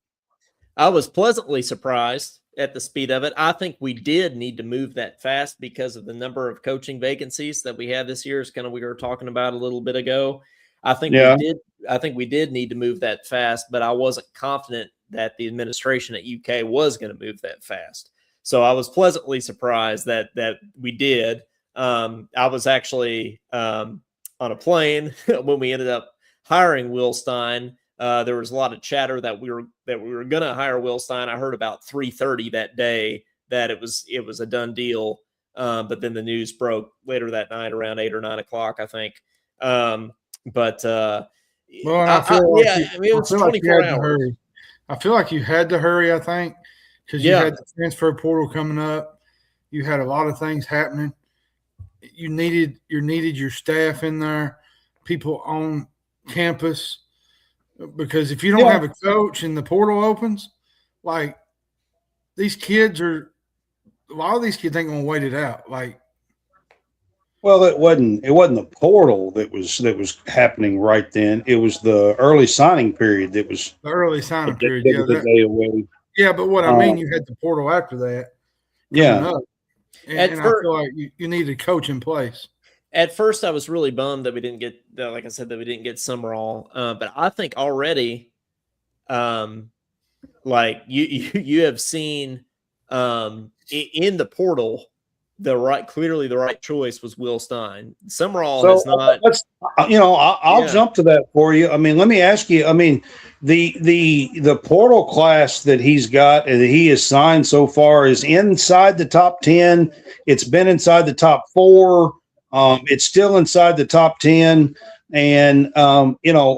I was pleasantly surprised at the speed of it. I think we did need to move that fast because of the number of coaching vacancies that we had this year. Is kind of we were talking about a little bit ago. I think we did need to move that fast, but I wasn't confident that the administration at UK was going to move that fast. So I was pleasantly surprised that we did. I was actually on a plane when we ended up hiring Will Stein. There was a lot of chatter that we were going to hire Will Stein. I heard about 3:30 that day that it was a done deal. But then the news broke later that night around 8 or 9 o'clock, I think. It was 24 hours. I feel like you had to hurry, I think, because you had the transfer portal coming up. You had a lot of things happening. You needed your staff in there, people on campus. Because if you don't have a coach and the portal opens, a lot of these kids ain't going to wait it out. Well, it wasn't the portal that was happening right then. It was the early signing period that was the early signing period. Yeah, but what I mean, you had the portal after that. Yeah, and I feel like you needed a coach in place. At first, I was really bummed that we didn't get, like I said, that we didn't get Summerall. But I think already, you have seen in the portal, clearly the right choice was Will Stein. Summerall So is not. let's, I'll jump to that for you. I mean, let me ask you. I mean, the portal class that he's got and that he has signed so far is inside the top 10. It's been inside the top 4. It's still inside the top 10, and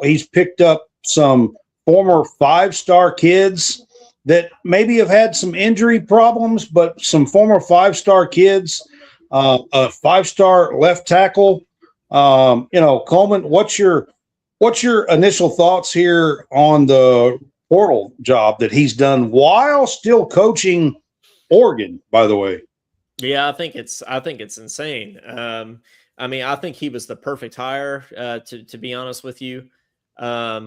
he's picked up some former 5-star kids that maybe have had some injury problems, but some former 5-star kids, a 5-star left tackle. Coleman, what's your initial thoughts here on the portal job that he's done while still coaching Oregon, by the way? Yeah, I think it's insane. I mean, I think he was the perfect hire, to be honest with you. I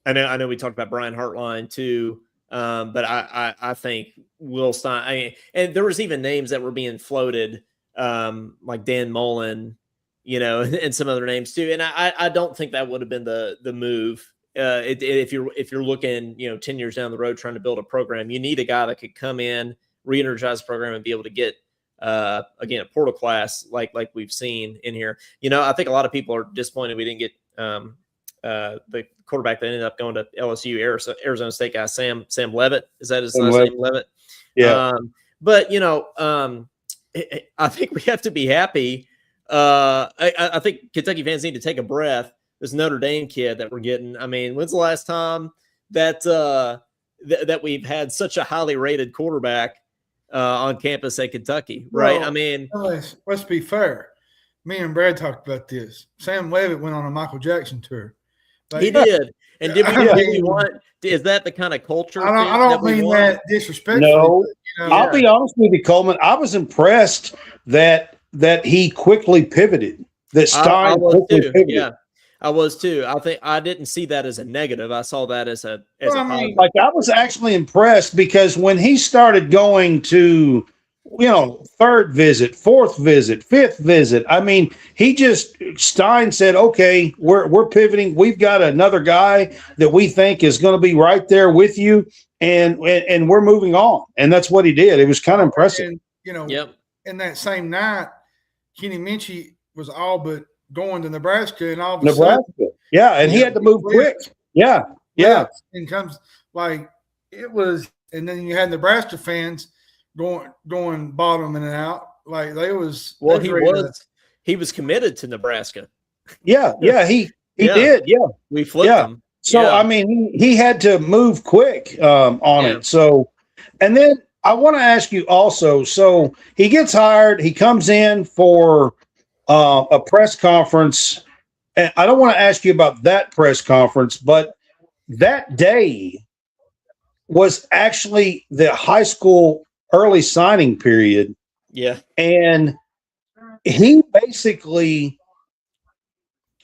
know we talked about Brian Hartline too. But I think Will Stein, and there was even names that were being floated, like Dan Mullen, and some other names too. And I don't think that would have been the move. If you're looking, 10 years down the road, trying to build a program, you need a guy that could come in, re-energize the program and be able to get, again, a portal class like we've seen in here. I think a lot of people are disappointed we didn't get, the quarterback that ended up going to LSU, Arizona State guy, Sam Levitt. Is that his last name, Levitt? Yeah. But I think we have to be happy. I think Kentucky fans need to take a breath. This Notre Dame kid that we're getting. I mean, when's the last time that that we've had such a highly rated quarterback on campus at Kentucky? Right? Well, I mean, let's be fair. Me and Brad talked about this. Sam Levitt went on a Michael Jackson tour. He did. And did we really want? Is that the kind of culture? I don't mean that disrespectfully. No, I'll be honest with you, Coleman. I was impressed that he quickly pivoted. That Stein quickly pivoted. Yeah, I was too. I think I didn't see that as a negative. I saw that as a positive. Like, I was actually impressed because when he started going to, 3rd visit, 4th visit, 5th visit, I mean, Stein said, okay, we're pivoting. We've got another guy that we think is going to be right there with you, and we're moving on. And that's what he did. It was kind of impressive. And, in that same night, Kenny Minchie was all but going to Nebraska, and all of a sudden, yeah, and he had to move quick. Yeah. And comes like it was, and then you had Nebraska fans going bottoming it out like they was. Well, he was committed to Nebraska. Yeah, he did. Yeah, we flipped him. So I mean, he had to move quick on it. So, and then I want to ask you also. So he gets hired. He comes in for a press conference, and I don't want to ask you about that press conference, but that day was actually the high school early signing period. Yeah. And he basically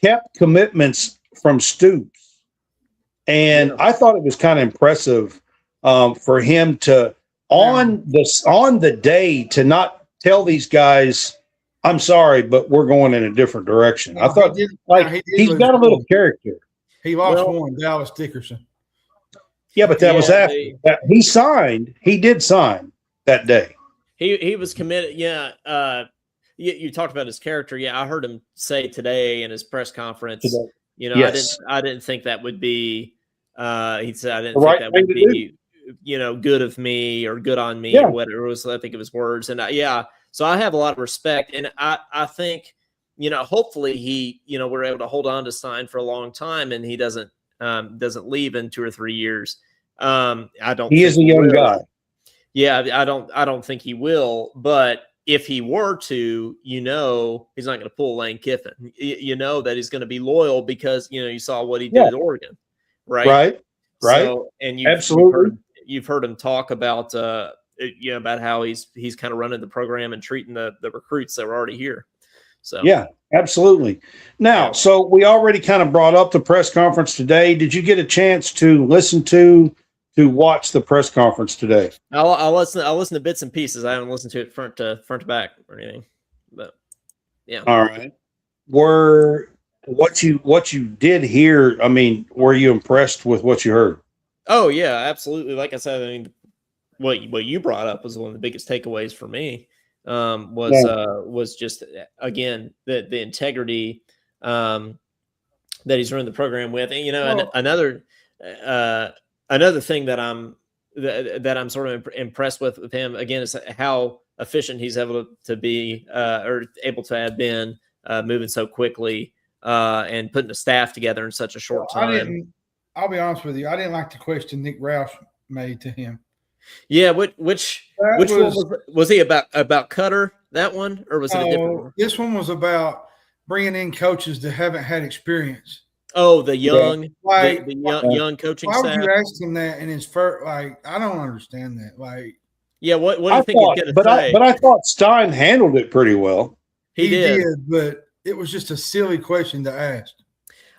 kept commitments from Stoops. And I thought it was kind of impressive for him to, on the day, to not tell these guys, I'm sorry, but we're going in a different direction. I thought he's got a little character. He lost one, Dallas Dickerson. Yeah, but that was after he signed. He did sign that day. He was committed. Yeah. You talked about his character. Yeah, I heard him say today in his press conference. Yes. I didn't think that would be. He said I didn't think that would be, good of me or good on me or whatever it was. I think it was words, and so I have a lot of respect, and I think hopefully he we're able to hold on to Stein for a long time, and he doesn't leave in 2 or 3 years. I don't. He is a young guy. Yeah, I don't think he will, but if he were to, he's not going to pull Lane Kiffin. That he's going to be loyal because, you saw what he did at Oregon, right? Right. So, and you've heard him talk about, about how he's kind of running the program and treating the recruits that were already here. So, yeah, absolutely. Now, so we already kind of brought up the press conference today. Did you get a chance to listen to watch the press conference today? I'll listen to bits and pieces. I haven't listened to it front to back or anything, but yeah. All right. What you did hear? I mean, were you impressed with what you heard? Oh yeah, absolutely. Like I said, I mean, what you brought up was one of the biggest takeaways for me. was just, again, the integrity that he's running the program with. And, another thing that I'm sort of impressed with him, again, is how efficient he's able to be or able to have been moving so quickly and putting the staff together in such a short time. I'll be honest with you. I didn't like the question Nick Roush made to him. Yeah, which one was he about Cutter, that one, or was it a different one? This one was about bringing in coaches that haven't had experience. Oh, the young, young coaching staff. Why would you ask him that in his first? Like, I don't understand that. Like, yeah, what do you think he's going to say? But I thought Stein handled it pretty well. He did, but it was just a silly question to ask.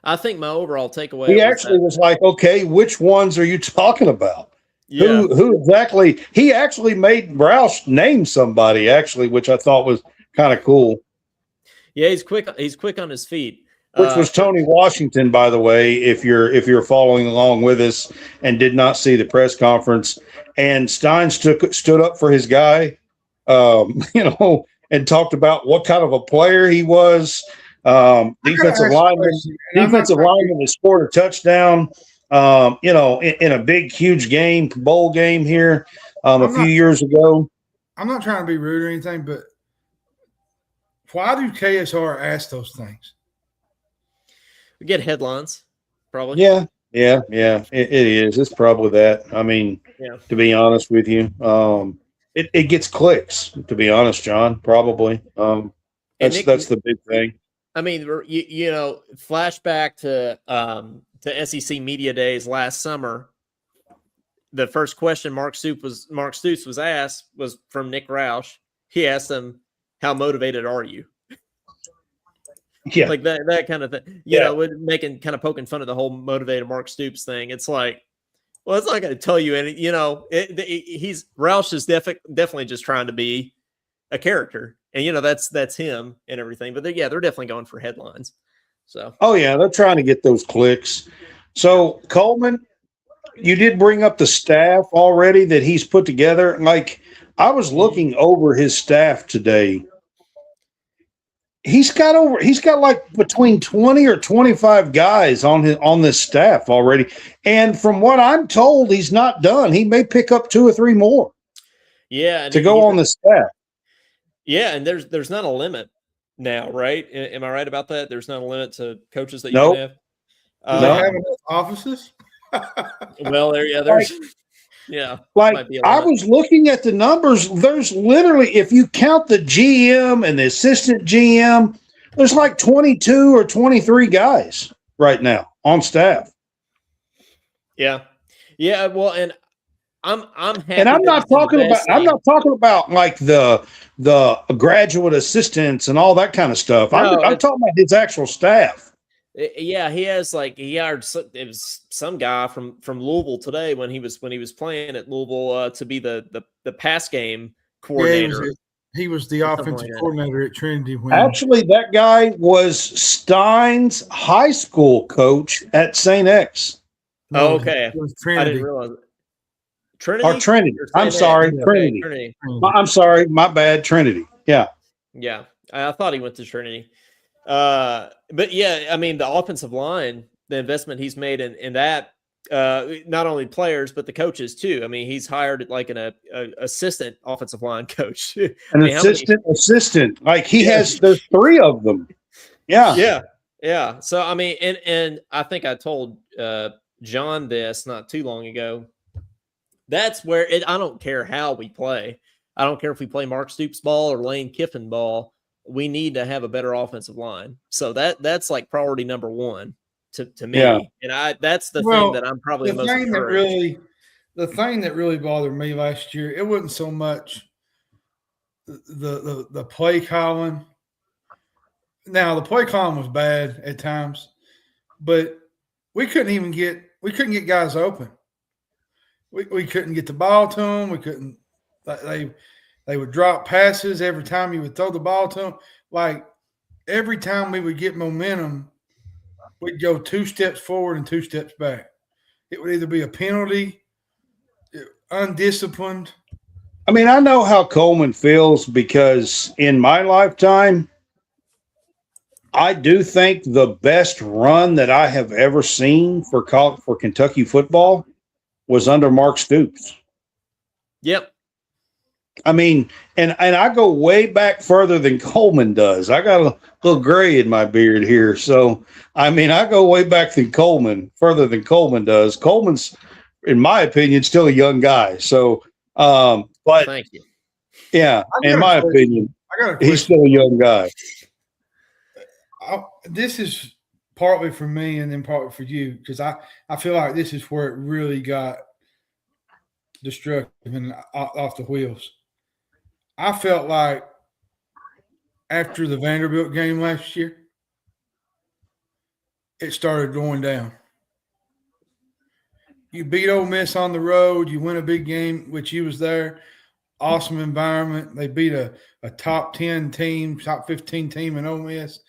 I think my overall takeaway. He actually was like, "Okay, which ones are you talking about? Yeah. Who exactly?" He actually made Roush name somebody, actually, which I thought was kind of cool. Yeah, he's quick. He's quick on his feet. Which was Tony Washington, by the way, if you're following along with us and did not see the press conference. And Stein stood up for his guy, and talked about what kind of a player he was. Defensive lineman that scored a touchdown. In a big, huge game, bowl game here a few years ago. I'm not trying to be rude or anything, but why do KSR ask those things? We get headlines, probably. Yeah. It is. It's probably that. I mean, to be honest with you, it gets clicks. To be honest, John, probably. That's the big thing. I mean, flashback to SEC media days last summer. The first question Mark Stoops was asked was from Nick Roush. He asked him, "How motivated are you?" Yeah, like that kind of thing. Making kind of poking fun of the whole motivated Mark Stoops thing. It's like, well, it's not going to tell you any. Roush is definitely just trying to be a character, and that's him and everything. But they're definitely going for headlines. So, they're trying to get those clicks. So Coleman, you did bring up the staff already that he's put together. Like, I was looking over his staff today. He's got like between 20 or 25 guys on this staff already. And from what I'm told, he's not done. He may pick up 2 or 3 more. Yeah, to go on the staff. Yeah, and there's not a limit now, right? Am I right about that? There's not a limit to coaches that you can have. Do they have enough offices? Well, there's Like, I was looking at the numbers. There's literally, if you count the GM and the assistant GM, there's like 22 or 23 guys right now on staff. Yeah. Well, and I'm happy. And I'm not talking about like the graduate assistants and all that kind of stuff. No, I'm talking about his actual staff. Yeah, he hired it was some guy from Louisville today when he was playing at Louisville to be the pass game coordinator. Yeah, he was the offensive coordinator at Trinity. Actually, that guy was Stein's high school coach at St. X. Oh, okay. I didn't realize it. Trinity. I'm sorry, Trinity. I'm sorry, my bad, Trinity. Yeah. Yeah, I thought he went to Trinity. But yeah, I mean, the offensive line, the investment he's made in that, not only players but the coaches too. I mean, he's hired like an assistant offensive line coach. Assistant. Like there's 3 of them. Yeah. Yeah. So I mean, and I think I told John this not too long ago. That's where I don't care how we play. I don't care if we play Mark Stoops ball or Lane Kiffin ball. We need to have a better offensive line. So that's like priority number 1 to me. Yeah. And that's the thing that I'm probably most encouraged. The thing that really bothered me last year, it wasn't so much the play calling. Now the play calling was bad at times, but we couldn't get guys open. We couldn't get the ball to them. We couldn't. They would drop passes every time you would throw the ball to them. Like, every time we would get momentum, we'd go 2 steps forward and 2 steps back. It would either be a penalty, undisciplined, I mean, I know how Coleman feels because in my lifetime, I do think the best run that I have ever seen for Kentucky football was under Mark Stoops. Yep. I mean, and I go way back further than Coleman does. I got a little gray in my beard here. So, I mean, I go way back than Coleman, further than Coleman does. Coleman's, in my opinion, still a young guy. So, but thank you. Yeah, in my opinion, he's still a young guy. This is partly for me and then partly for you because I feel like this is where it really got destructive and off the wheels. I felt like after the Vanderbilt game last year, it started going down. You beat Ole Miss on the road. You win a big game, which he was there. Awesome environment. They beat a top 10 team, top 15 team in Ole Miss.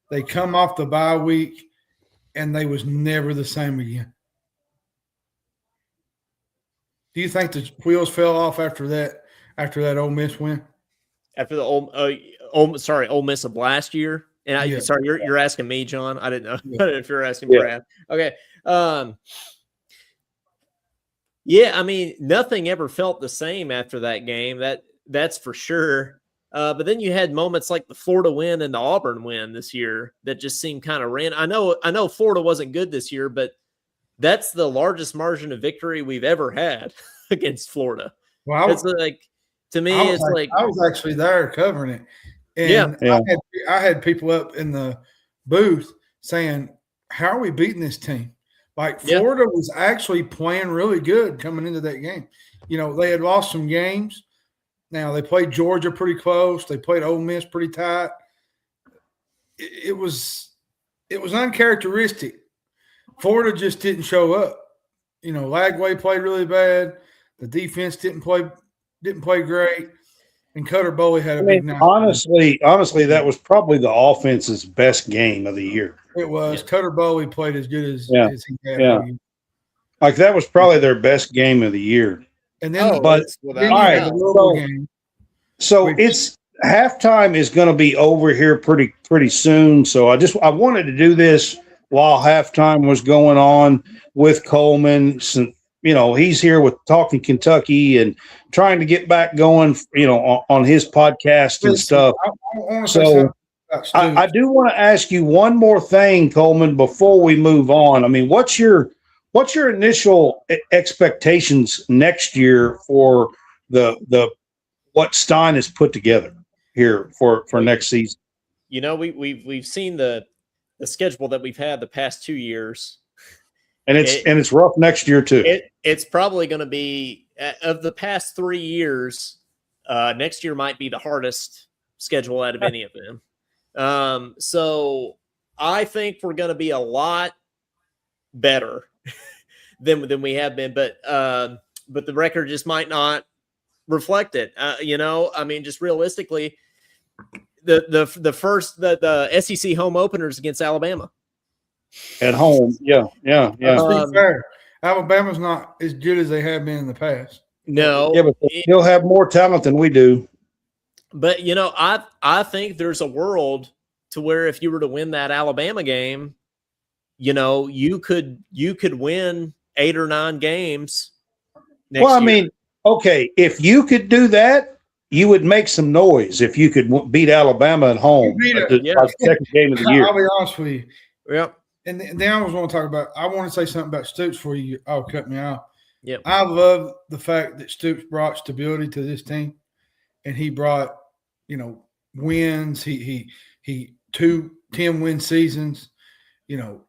They come off the bye week, and they was never the same again. Do you think the wheels fell off after that Ole Miss win? After the Ole Miss of last year? And sorry, you're asking me, John. I didn't know if you're asking Brad. Okay. Yeah, I mean, nothing ever felt the same after that game. That's for sure. But then you had moments like the Florida win and the Auburn win this year that just seemed kind of random. I know Florida wasn't good this year, but that's the largest margin of victory we've ever had against Florida. Well, it's like, to me, I was actually there covering it. And I had people up in the booth saying, how are we beating this team? Like Florida was actually playing really good coming into that game. You know, they had lost some games. Now they played Georgia pretty close. They played Ole Miss pretty tight. It was uncharacteristic. Florida just didn't show up. You know, Lagway played really bad. The defense didn't play great. And Cutter Boley had a big night. Honestly, that was probably the offense's best game of the year. It was. Yeah. Cutter Boley played as good as he had. Yeah. Like that was probably their best game of the year. And then, so it's halftime is going to be over here pretty soon. So I wanted to do this while halftime was going on with Coleman. Since, you know, he's here with Talking Kentucky and trying to get back going, you know, on his podcast and stuff. I do want to ask you one more thing, Coleman, before we move on. I mean, what's your initial expectations next year for the what Stein has put together here for next season? You know, we've seen the schedule that we've had the past 2 years, and it's rough next year too. It's probably going to be, of the past 3 years, next year might be the hardest schedule out of any of them. So I think we're going to be a lot better than we have been, but the record just might not reflect it. You know, I mean, just realistically, the SEC home openers against Alabama at home. Yeah. To be fair, Alabama's not as good as they have been in the past. No, but they'll have more talent than we do. But you know, I think there's a world to where if you were to win that Alabama game, you know, you could win 8 or 9 games next year. I mean, okay, if you could do that, you would make some noise if you could beat Alabama at home. Second game of the year. I'll be honest with you. Yep. And then I want to say something about Stoops before you cut me off. Yep. I love the fact that Stoops brought stability to this team, and he brought, you know, wins. He 2 10-win seasons. You know,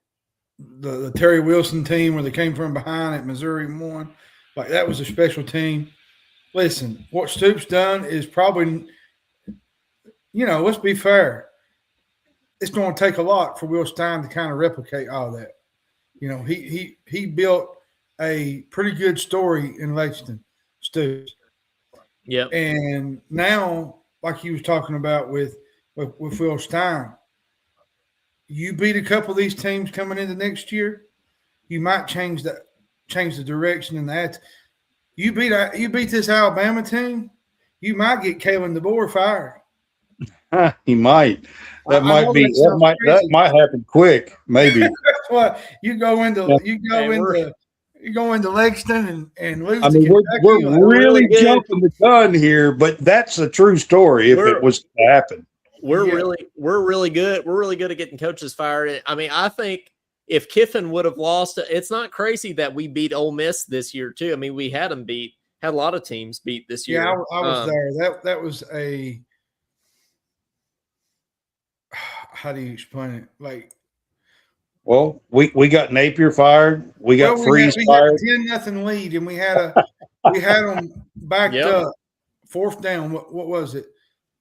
the Terry Wilson team where they came from behind at Missouri and won. Like, that was a special team. Listen, what Stoops done is probably, you know, let's be fair. It's going to take a lot for Will Stein to kind of replicate all that. You know, he built a pretty good story in Lexington, Stoops. Yeah. And now, like he was talking about with Will Stein, you beat a couple of these teams coming into next year, you might change the direction in that. You beat this Alabama team, you might get Kalen DeBoer fired. He might. That I might know be. that sounds That crazy. might happen quick. Maybe. That's why you go into Lexington and lose I to mean, Kentucky. we're really good. jumping the gun here, but that's a true story if it was to happen. We're really good. We're really good at getting coaches fired. I mean, I think if Kiffin would have lost, it's not crazy that we beat Ole Miss this year too. I mean, we had them had a lot of teams beat this year. Yeah, I was there. That was a. How do you explain it? Like, well, we got Napier fired. We got Freeze fired. We had a 10-0 lead, and we had them backed up. Fourth down. What was it?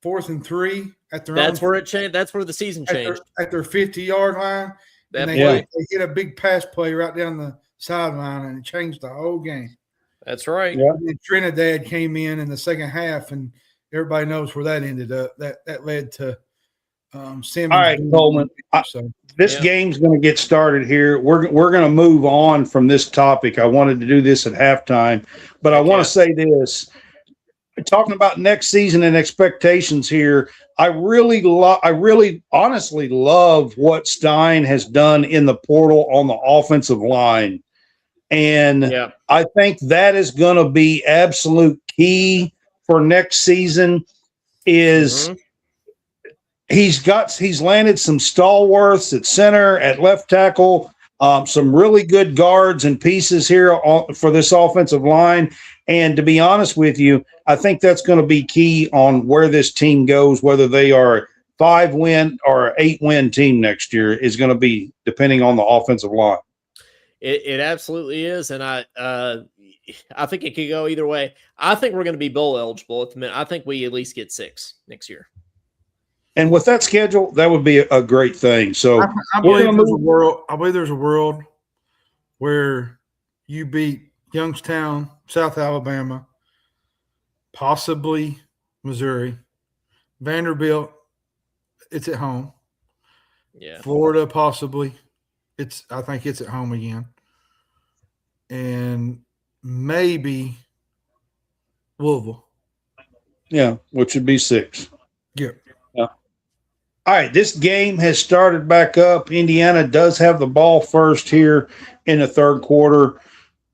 4th and 3 at their. That's where it changed. That's where the season changed at their 50-yard line. And they hit a big pass play right down the sideline, and it changed the whole game. That's right. Yeah. And Trinidad came in the second half, and everybody knows where that ended up. That led to Simmons. All right, Coleman. This game's going to get started here. We're going to move on from this topic. I wanted to do this at halftime, but I want to say this. Talking about next season and expectations here, I really honestly love what Stein has done in the portal on the offensive line. And I think that is going to be absolute key for next season is he's landed some stalwarts at center, at left tackle, some really good guards and pieces here for this offensive line. And to be honest with you, I think that's going to be key on where this team goes, whether they are a 5-win or 8-win team next year is going to be depending on the offensive line. It absolutely is. And I think it could go either way. I think we're going to be bowl eligible at the minute. I think we at least get 6 next year. And with that schedule, that would be a great thing. So I believe there's a world where you beat Youngstown, South Alabama, possibly Missouri, Vanderbilt. It's at home. Yeah, Florida possibly. I think it's at home again, and maybe Louisville. Yeah, which would be 6. Yep. Yeah. All right, this game has started back up. Indiana does have the ball first here in the third quarter.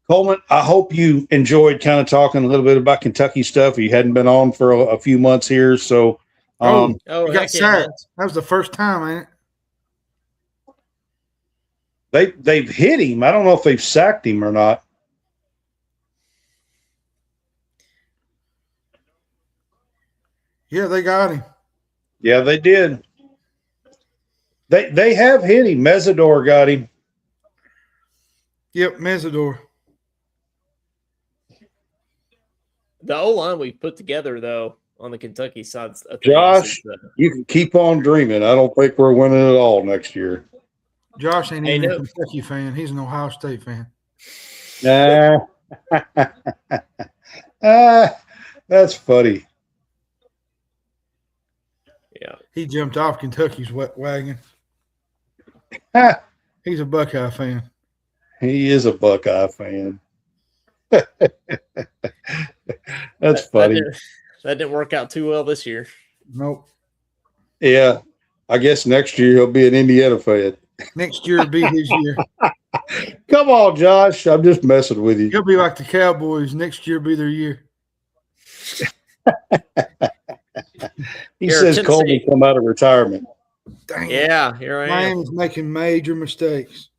Coleman, I hope you enjoyed kind of talking a little bit about Kentucky stuff. You hadn't been on for a few months here, so you got sacked. That was the first time, ain't it? They've hit him. I don't know if they've sacked him or not. Yeah, they got him. Yeah, they did. They have hit him. Mesidor got him. Yep, Mesidor. The O-line we put together, though, on the Kentucky side. Josh, you can keep on dreaming. I don't think we're winning it all next year. Josh ain't even a Kentucky fan. He's an Ohio State fan. That's funny. Yeah. He jumped off Kentucky's wagon. He's a Buckeye fan. He is a Buckeye fan. That's funny. That didn't work out too well this year. Nope. Yeah. I guess next year he'll be an Indiana fan. Next year will be his year. Come on, Josh. I'm just messing with you. He'll be like the Cowboys. Next year will be their year. He says Colby come out of retirement. Dang. Yeah, here I am. Miami's making major mistakes.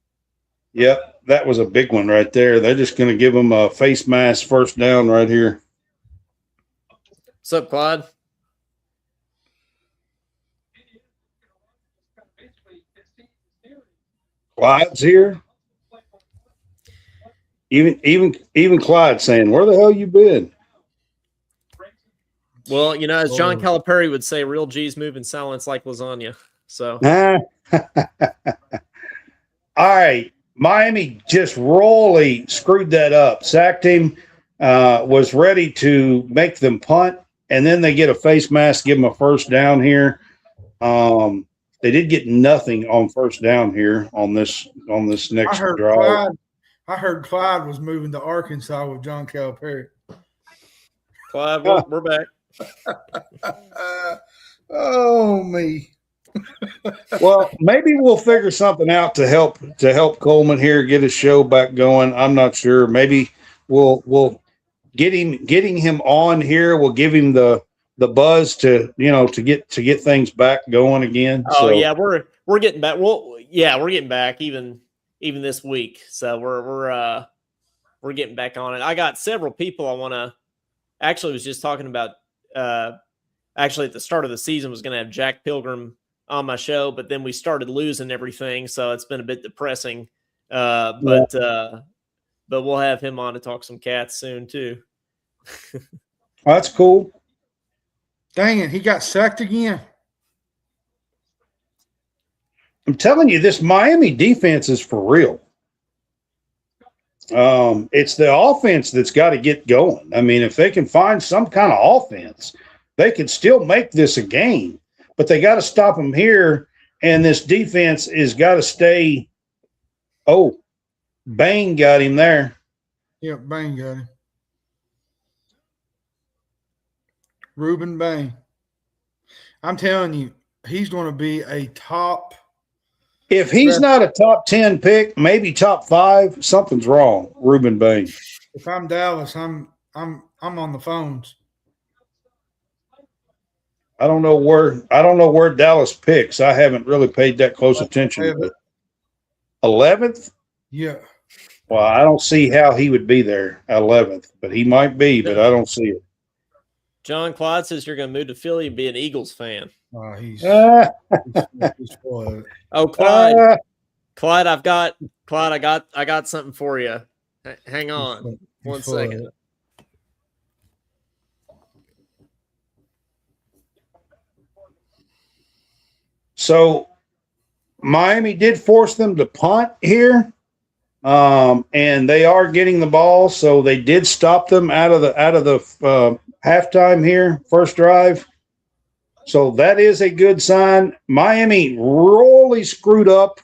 Yep, that was a big one right there. They're just going to give him a face mask first down right here. What's up, Clyde? Clyde's here. Even Clyde saying, "Where the hell you been?" Well, you know, as John Calipari would say, real G's move in silence like lasagna. So, all right. Miami just royally screwed that up. Sacked him, was ready to make them punt, and then they get a face mask, give them a first down here. They did get nothing on first down here on this next drive. I heard Clyde was moving to Arkansas with John Calipari. Clyde, we're back. Oh, me. Well, maybe we'll figure something out to help Coleman here get his show back going. I'm not sure. Maybe we'll getting him on here. We'll give him the buzz to get things back going again. Oh yeah, we're getting back. We're getting back even this week. So we're getting back on it. I got several people I want to. Actually, was just talking about. Actually, at the start of the season, was going to have Jack Pilgrim on my show, but then we started losing everything, so it's been a bit depressing. But we'll have him on to talk some cats soon too. That's cool. Dang it, he got sacked again. I'm telling you, this Miami defense is for real. It's the offense that's got to get going. I mean, if they can find some kind of offense, they can still make this a game. But they got to stop them here, and this defense is got to stay. Oh, Bain got him there. Yeah, Bain got him. Reuben Bain. I'm telling you, he's going to be a top. If he's not a top 10 pick, maybe top 5, something's wrong. Reuben Bain. If I'm Dallas, I'm on the phones. I don't know where Dallas picks. I haven't really paid that close attention. 11th? Yeah. Well, I don't see how he would be there 11th, but he might be, but I don't see it. John Clyde says you're going to move to Philly and be an Eagles fan. He's spoiled. Oh, Clyde, I got something for you. Hang on one second. So Miami did force them to punt here, and they are getting the ball. So they did stop them out of the halftime here, first drive. So that is a good sign. Miami really screwed up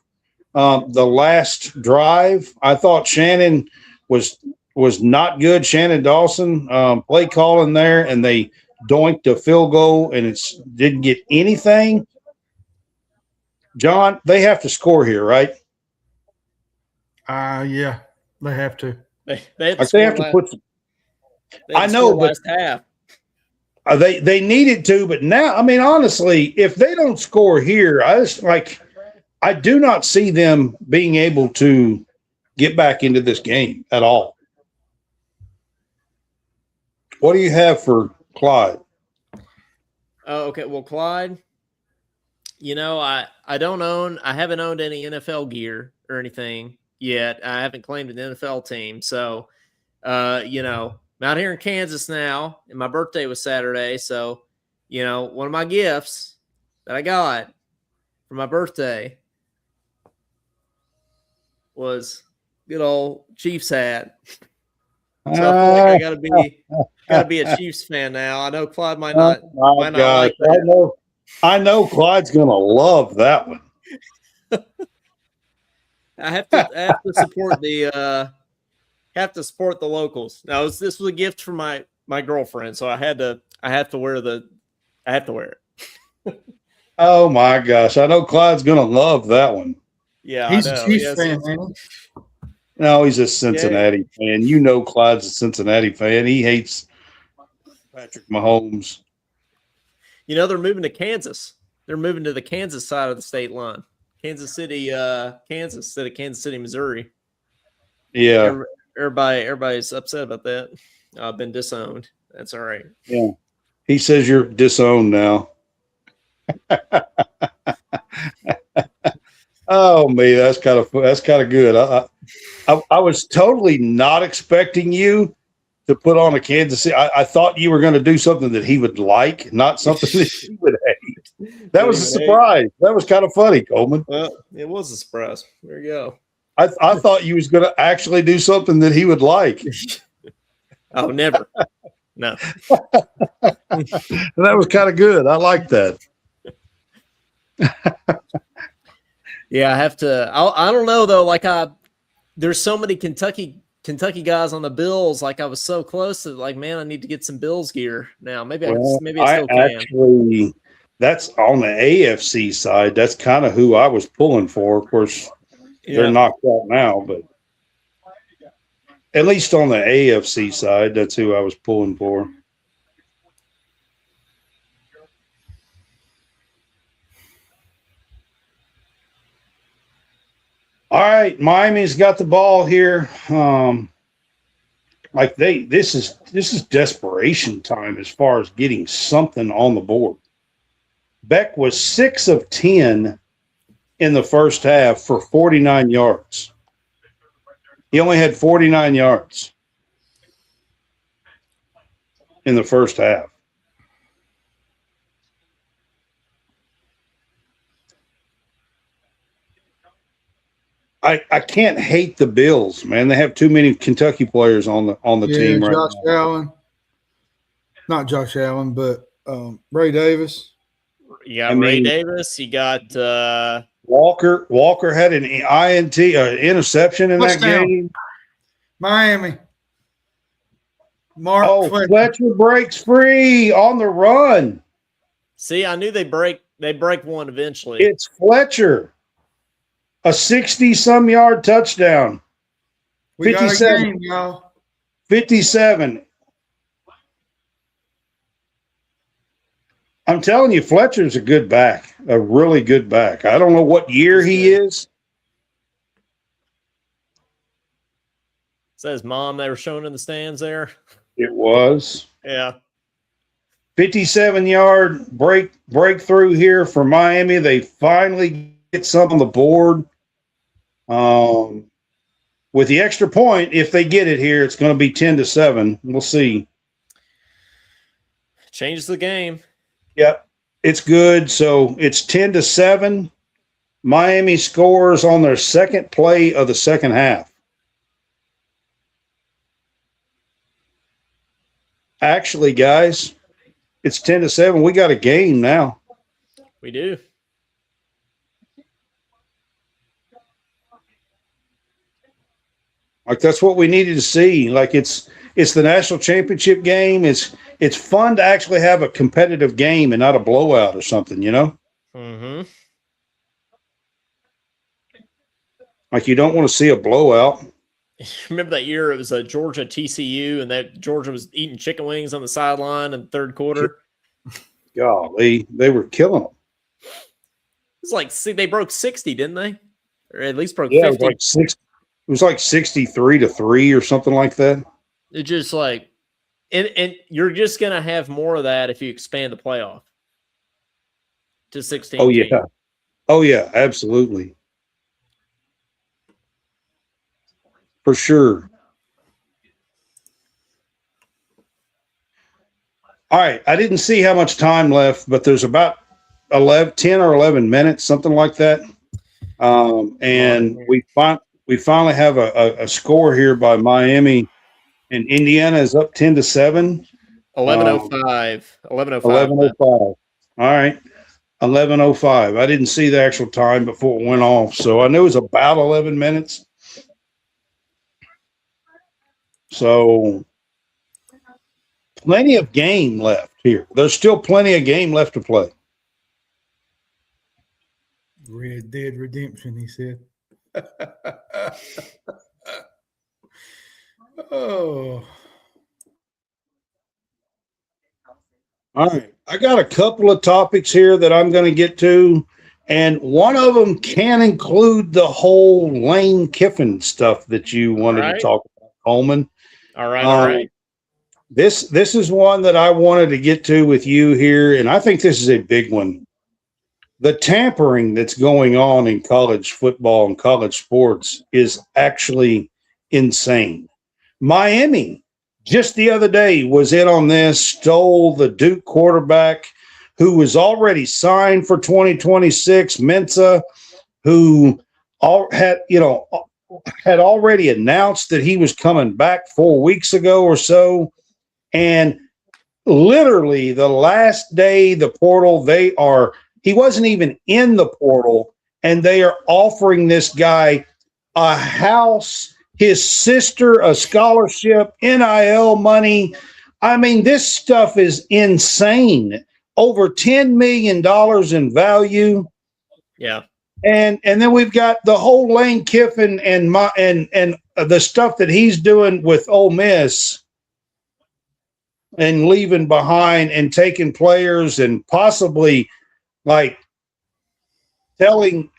the last drive. I thought Shannon was not good. Shannon Dawson play calling there, and they doinked a field goal, and it didn't get anything. John, they have to score here, right? Yeah, they have to. They have to put some. I know, but last half. They needed to, but now, I mean, honestly, if they don't score here, I do not see them being able to get back into this game at all. What do you have for Clyde? Oh, okay. Well, Clyde, I haven't owned any NFL gear or anything yet. I haven't claimed an NFL team. So, I'm out here in Kansas now, and my birthday was Saturday. So, one of my gifts that I got for my birthday was good old Chiefs hat. So I feel like I gotta be a Chiefs fan now. I know Clyde might not like that. I know Clyde's gonna love that one. I have to support the locals. Now this was a gift from my girlfriend, so I have to wear it. Oh my gosh. I know Clyde's gonna love that one. Yeah, he's a Chiefs fan, man. No, he's a Cincinnati fan. You know Clyde's a Cincinnati fan. He hates Patrick Mahomes. They're moving to Kansas. They're moving to the Kansas side of the state line. Kansas City, Kansas instead of Kansas City, Missouri. Yeah. Everybody's upset about that. I've been disowned. That's all right. Yeah. He says you're disowned now. Oh, me, that's kind of good. I was totally not expecting you to put on a Kansas City. I thought you were going to do something that he would like, not something that he would hate. That was a surprise. That was kind of funny, Coleman. Well, it was a surprise. There you go. I thought you was going to actually do something that he would like. Oh, never. No. That was kind of good. I like that. Yeah, I have to. I don't know though. There's so many Kentucky Kentucky guys on the Bills, like I was so close to, like, man, I need to get some Bills gear now. Maybe I still can. Actually, that's on the AFC side. That's kind of who I was pulling for. Of course, they're knocked out now, but at least on the AFC side, that's who I was pulling for. All right, Miami's got the ball here. This is desperation time as far as getting something on the board. Beck was 6 of 10 in the first half for 49 yards. He only had 49 yards in the first half. I can't hate the Bills, man. They have too many Kentucky players on the team right Josh now. Allen. Not Josh Allen, but Ray Davis. You got Ray Davis. You got Walker. Walker had an interception in that game. Miami. Fletcher breaks free on the run. See, I knew they break one eventually. It's Fletcher. A 60-some yard touchdown. 57. Game, y'all. 57. I'm telling you, Fletcher's a good back, a really good back. I don't know what year he is. Says mom they were showing in the stands there. It was. Yeah. 57-yard breakthrough here for Miami. They finally get some on the board. With the extra point, if they get it here, it's going to be 10-7. We'll see. Changes the game. Yep, it's good. So it's 10-7. Miami scores on their second play of the second half. Actually, guys, it's 10-7. We got a game now. We do. Like, that's what we needed to see. Like, it's the national championship game. It's fun to actually have a competitive game and not a blowout or something, you know? Mm-hmm. Like, you don't want to see a blowout. Remember that year it was a Georgia TCU and that Georgia was eating chicken wings on the sideline in the third quarter? Golly, they were killing them. It's like, see, they broke 60, didn't they? Or at least broke 50. It was like 63-3 or something like that. It's just like, and you're just going to have more of that if you expand the playoff to 16. Oh, yeah. Oh, yeah, absolutely. For sure. All right. I didn't see how much time left, but there's about 10 or 11 minutes, something like that. And we finally have a score here by Miami, and Indiana is up 10-7. 11:05. 11:05. 11:05. All right. 11:05. I didn't see the actual time before it went off, so I knew it was about 11 minutes. So plenty of game left here. There's still plenty of game left to play. Red Dead Redemption, he said. Oh. All right. I got a couple of topics here that I'm going to get to, and one of them can include the whole Lane Kiffin stuff that you wanted to talk about, Coleman. All right. All right. This is one that I wanted to get to with you here, and I think this is a big one. The tampering that's going on in college football and college sports is actually insane. Miami, just the other day, was in on this, stole the Duke quarterback who was already signed for 2026, Mendoza, who had already announced that he was coming back 4 weeks ago or so. And literally the last day the portal, he wasn't even in the portal, and they are offering this guy a house his sister a scholarship, NIL money. I mean, this stuff is insane. Over $10 million in value. Yeah. And then we've got the whole Lane Kiffin and the stuff that he's doing with Ole Miss and leaving behind and taking players and possibly like telling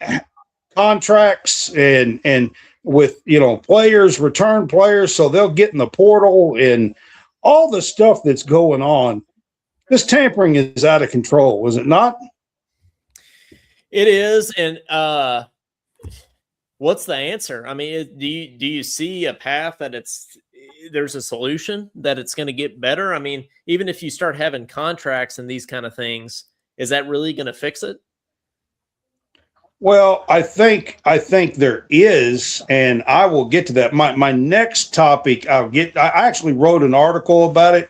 contracts and with, players, return players, so they'll get in the portal and all the stuff that's going on. This tampering is out of control, is it not? It is. And what's the answer? I mean, do you see a path that there's a solution that it's going to get better? I mean, even if you start having contracts and these kind of things, is that really going to fix it? Well, I think there is, and I will get to that. My next topic, I actually wrote an article about it,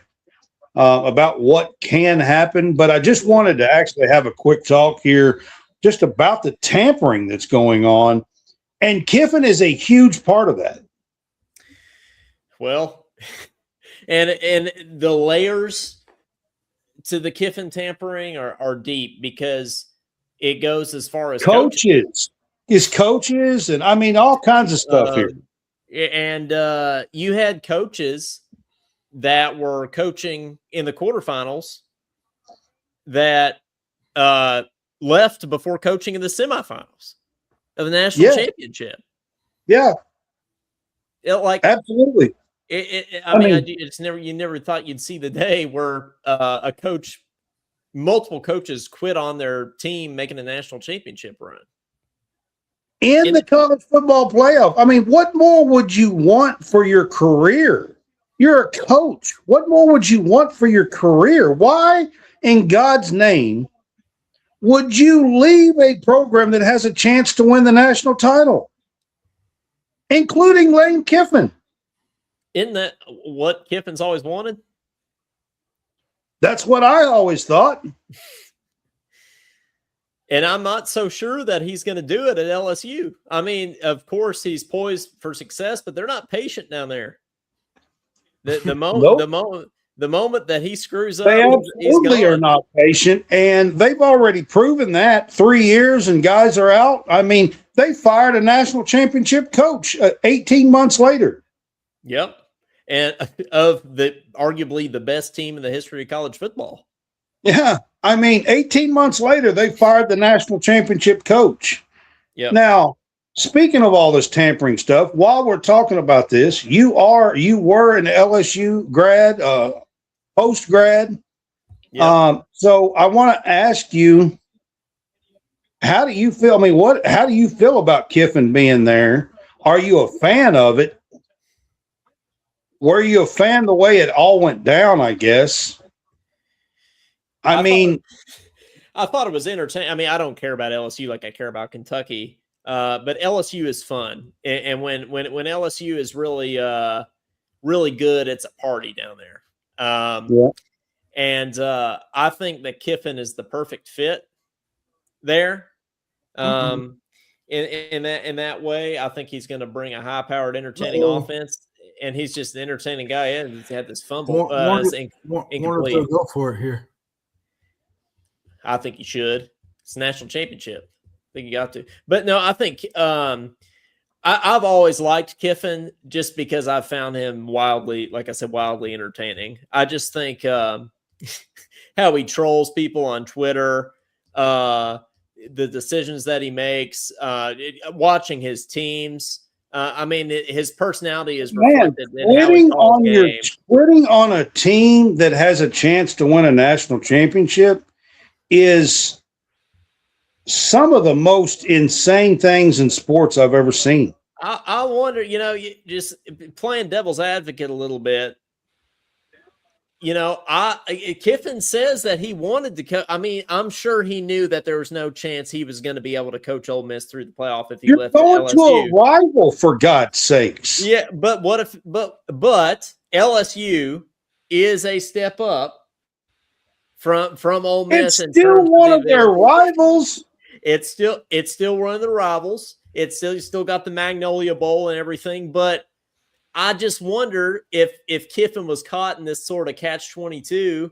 about what can happen, but I just wanted to actually have a quick talk here just about the tampering that's going on, and Kiffin is a huge part of that. Well, and the layers to the Kiffin tampering are deep, because it goes as far as coaches, and I mean all kinds of stuff here. And you had coaches that were coaching in the quarterfinals that left before coaching in the semifinals of the national championship. Yeah, absolutely. You never thought you'd see the day where multiple coaches quit on their team making a national championship run in the college football playoff. I mean, what more would you want for your career? You're a coach. What more would you want for your career? Why in God's name would you leave a program that has a chance to win the national title, including Lane Kiffin? Isn't that what Kiffin's always wanted? That's what I always thought. And I'm not so sure that he's going to do it at LSU. I mean, of course, he's poised for success, but they're not patient down there. The moment that he screws up, they absolutely are not patient, and they've already proven that. 3 years and guys are out. I mean, they fired a national championship coach 18 months later. Yep. And of arguably the best team in the history of college football. Yeah. I mean, 18 months later, they fired the national championship coach. Yeah. Now, speaking of all this tampering stuff, while we're talking about this, you were an LSU grad, post grad. Yeah. So I want to ask you, how do you feel? I mean, how do you feel about Kiffin being there? Are you a fan of it? Were you a fan the way it all went down, I guess? I thought it was entertaining. I mean, I don't care about LSU like I care about Kentucky, but LSU is fun. And when LSU is really, really good, it's a party down there. Yeah. And I think that Kiffin is the perfect fit there. In that way, I think he's going to bring a high-powered, entertaining offense. And he's just an entertaining guy. And he's had this fumble. Wonder if they'll go for it here. I think he should. It's a national championship. I think you got to. But no, I think I've always liked Kiffin just because I've found him wildly entertaining. I just think how he trolls people on Twitter, the decisions that he makes, watching his teams. I mean, his personality is reflected in how he calls games. Quitting on a team that has a chance to win a national championship is some of the most insane things in sports I've ever seen. I wonder, just playing devil's advocate a little bit. Kiffin says that he wanted to I mean, I'm sure he knew that there was no chance he was going to be able to coach Ole Miss through the playoff if he left going LSU. To a rival, for God's sakes. Yeah, but what if? But LSU is a step up from Ole Miss. It's still one of their rivals. It's still one of the rivals. It's still got the Magnolia Bowl and everything, but I just wonder if Kiffin was caught in this sort of catch-22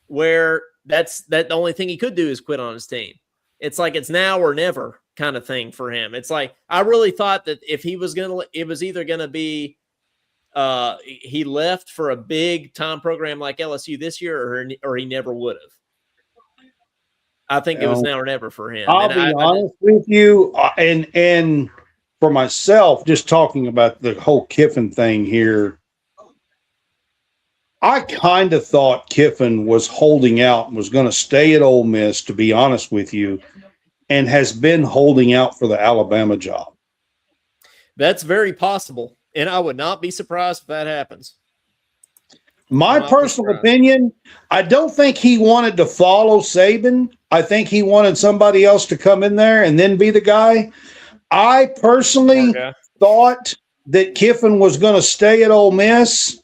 where that's the only thing he could do is quit on his team. It's like it's now or never kind of thing for him. It's like I really thought that if he was going to, it was either going to be he left for a big time program like LSU this year or he never would have. I think it was now or never for him. I'll be honest with you, and for myself, just talking about the whole Kiffin thing here, I kind of thought Kiffin was holding out and was going to stay at Ole Miss, to be honest with you, and has been holding out for the Alabama job. That's very possible, and I would not be surprised if that happens. My personal opinion, I don't think he wanted to follow Saban. I think he wanted somebody else to come in there and then be the guy. I personally thought that Kiffin was going to stay at Ole Miss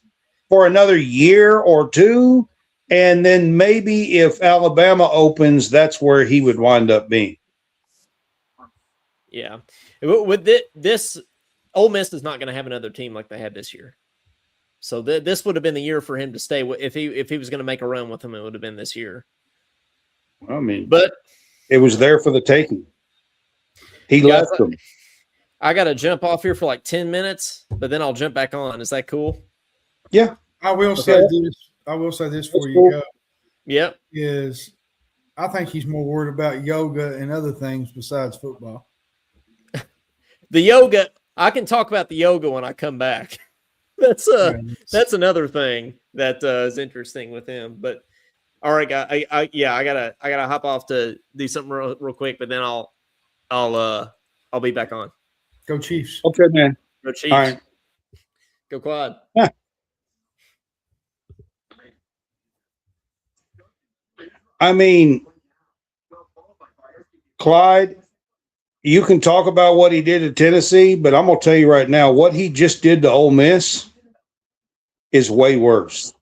for another year or two, and then maybe if Alabama opens, that's where he would wind up being. Yeah. With this, Ole Miss is not going to have another team like they had this year. So this would have been the year for him to stay. If he was going to make a run with them, it would have been this year. I mean, but it was there for the taking. He left them. I got to jump off here for like 10 minutes, but then I'll jump back on. Is that cool? Yeah. I will say this before you go. Yep. Is I think he's more worried about yoga and other things besides football. The yoga, I can talk about the yoga when I come back. That's another thing that is interesting with him. But all right, guys, I gotta hop off to do something real quick, but then I'll be back on. Go Chiefs. Okay, man. Go Chiefs. All right. Go Quad. Yeah. I mean, Clyde, you can talk about what he did at Tennessee, but I'm going to tell you right now, what he just did to Ole Miss is way worse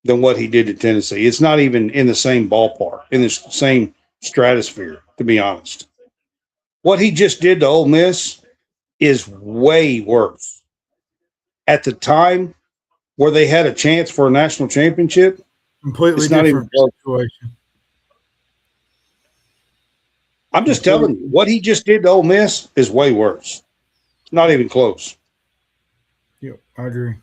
than what he did at Tennessee. It's not even in the same ballpark, in the same stratosphere, to be honest. What he just did to Ole Miss is way worse. At the time where they had a chance for a national championship, completely different situation. I'm just telling you, what he just did to Ole Miss is way worse. It's not even close. Yep, I agree.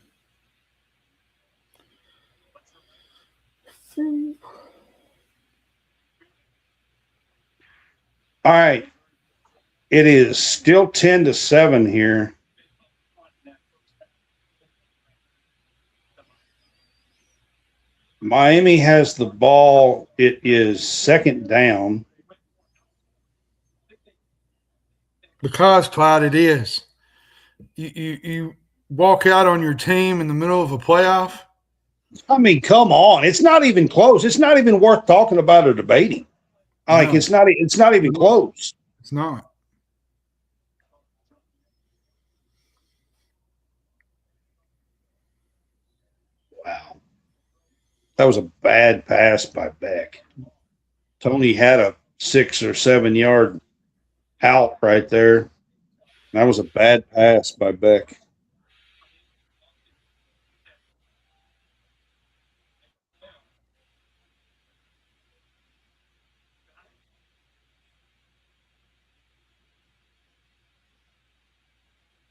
All right. It is still 10-7 here. Miami has the ball. It is second down. Because, Clyde, it is. You walk out on your team in the middle of a playoff. I mean, come on. It's not even close. It's not even worth talking about or debating. Like, no. It's not even close. It's not. Wow. That was a bad pass by Beck. Tony had a 6 or 7 yard out right there. That was a bad pass by Beck.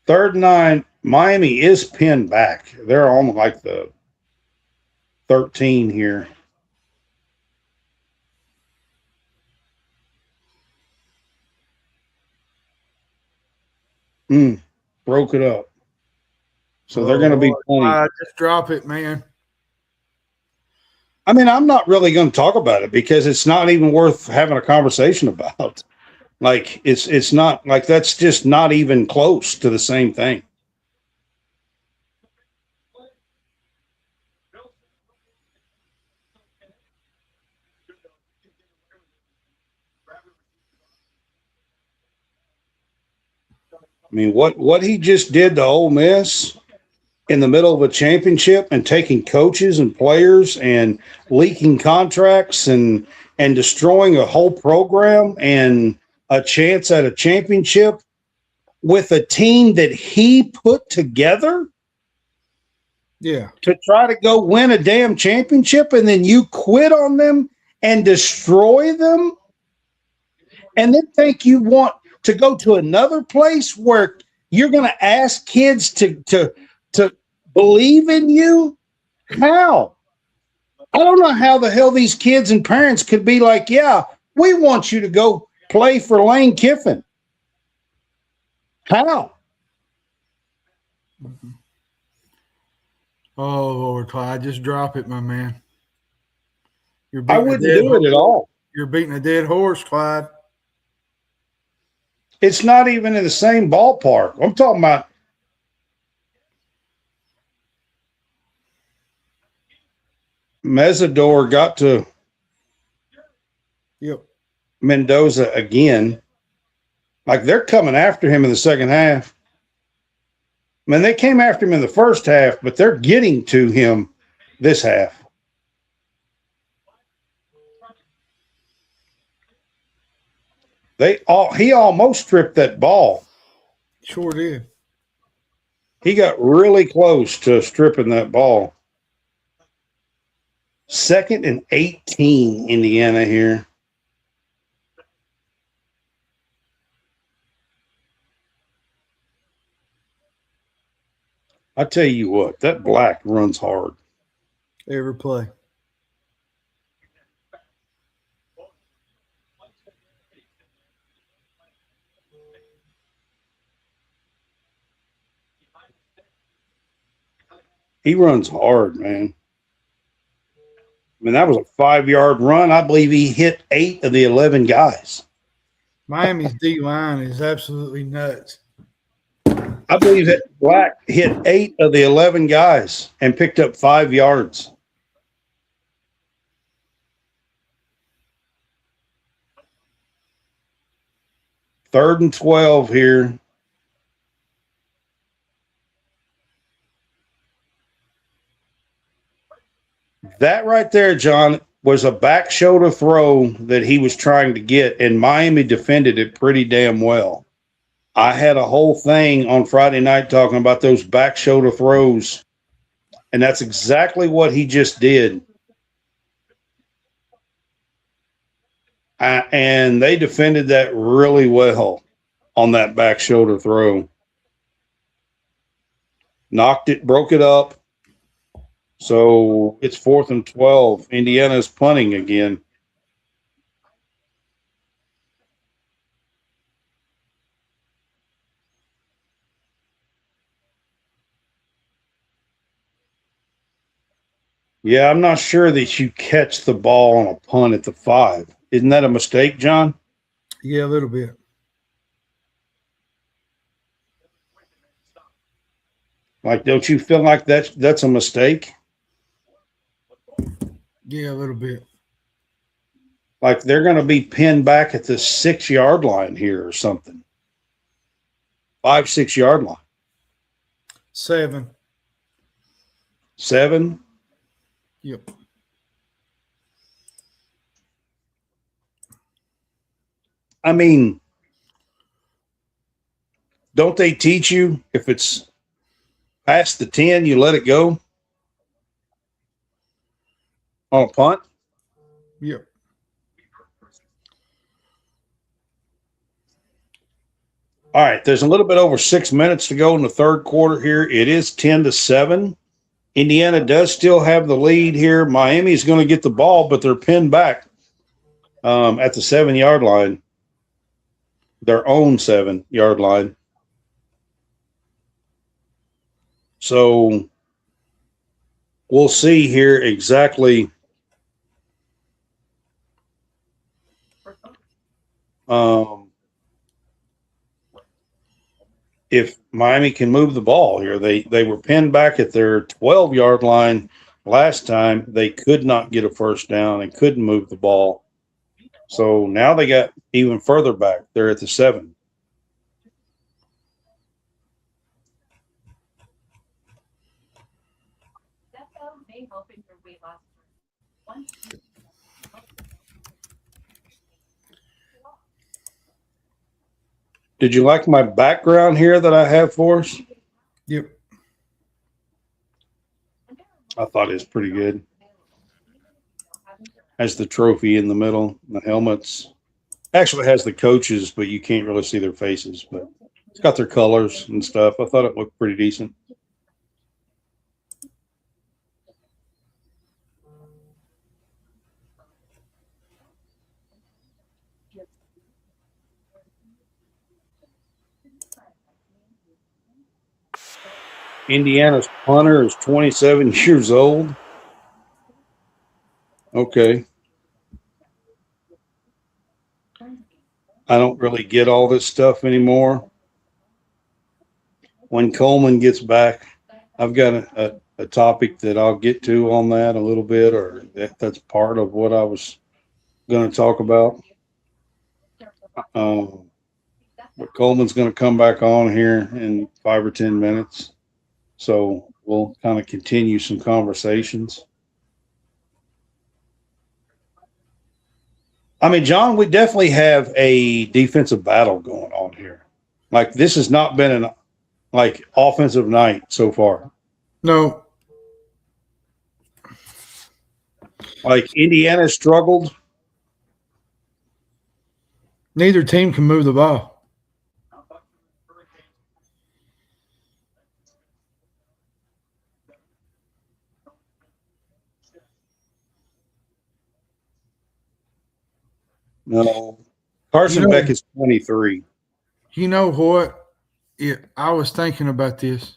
Third and 9, Miami is pinned back. They're on like the 13 here. Broke it up. So they're going to be playing. Just drop it, man. I mean, I'm not really going to talk about it because it's not even worth having a conversation about. Like, it's not like that's just not even close to the same thing. I mean, what he just did to Ole Miss in the middle of a championship and taking coaches and players and leaking contracts and destroying a whole program and a chance at a championship, with a team that he put together Yeah. to try to go win a damn championship, and then you quit on them and destroy them, and then think you want to go to another place where you're going to ask kids to believe in you? How? I don't know how the hell these kids and parents could be like, yeah, we want you to go play for Lane Kiffin. How? Oh, Lord, Clyde, just drop it, my man. I wouldn't do it at all. You're beating a dead horse, Clyde. It's not even in the same ballpark. I'm talking about Mesidor got to Mendoza again. Like, they're coming after him in the second half. I mean, they came after him in the first half, but they're getting to him this half. He almost stripped that ball. Sure did. He got really close to stripping that ball. 2nd and 18, Indiana here. I tell you what, that Black runs hard. Every play. He runs hard, man. I mean, that was a 5-yard run. I believe he hit 8 of the 11 guys. Miami's D-line is absolutely nuts. I believe that Black hit 8 of the 11 guys and picked up 5 yards. Third and 12 here. That right there, John, was a back shoulder throw that he was trying to get, and Miami defended it pretty damn well. I had a whole thing on Friday night talking about those back shoulder throws, and that's exactly what he just did. And they defended that really well on that back shoulder throw. Knocked it, broke it up. So it's 4th and 12. Indiana's punting again. Yeah, I'm not sure that you catch the ball on a punt at the 5. Isn't that a mistake, John? Yeah, a little bit. Like, don't you feel like that's a mistake? Yeah, a little bit. Like, they're going to be pinned back at the 6-yard line here or something. 5-6 yard line. 7. 7. Yep. I mean, don't they teach you if it's past the 10, you let it go on a punt? Yep. All right, there's a little bit over 6 minutes to go in the third quarter here. It is 10-7. Indiana does still have the lead here. Miami's going to get the ball, but they're pinned back at the 7-yard line, their own 7-yard line. So we'll see here exactly if Miami can move the ball here. They were pinned back at their 12-yard line last time. They could not get a first down and couldn't move the ball. So now they got even further back. They're at the 7. Did you like my background here that I have for us? Yep. I thought it was pretty good. Has the trophy in the middle, the helmets. Actually, it has the coaches, but you can't really see their faces. But it's got their colors and stuff. I thought it looked pretty decent. Indiana's punter is 27 years old. Okay. I don't really get all this stuff anymore. When Coleman gets back, I've got a topic that I'll get to on that a little bit, or that's part of what I was going to talk about. But Coleman's going to come back on here in 5 or 10 minutes. So we'll kind of continue some conversations. I mean, John, we definitely have a defensive battle going on here. Like, this has not been an offensive night so far. No. Like, Indiana struggled. Neither team can move the ball. No. Carson Beck is 23. You know what? I was thinking about this.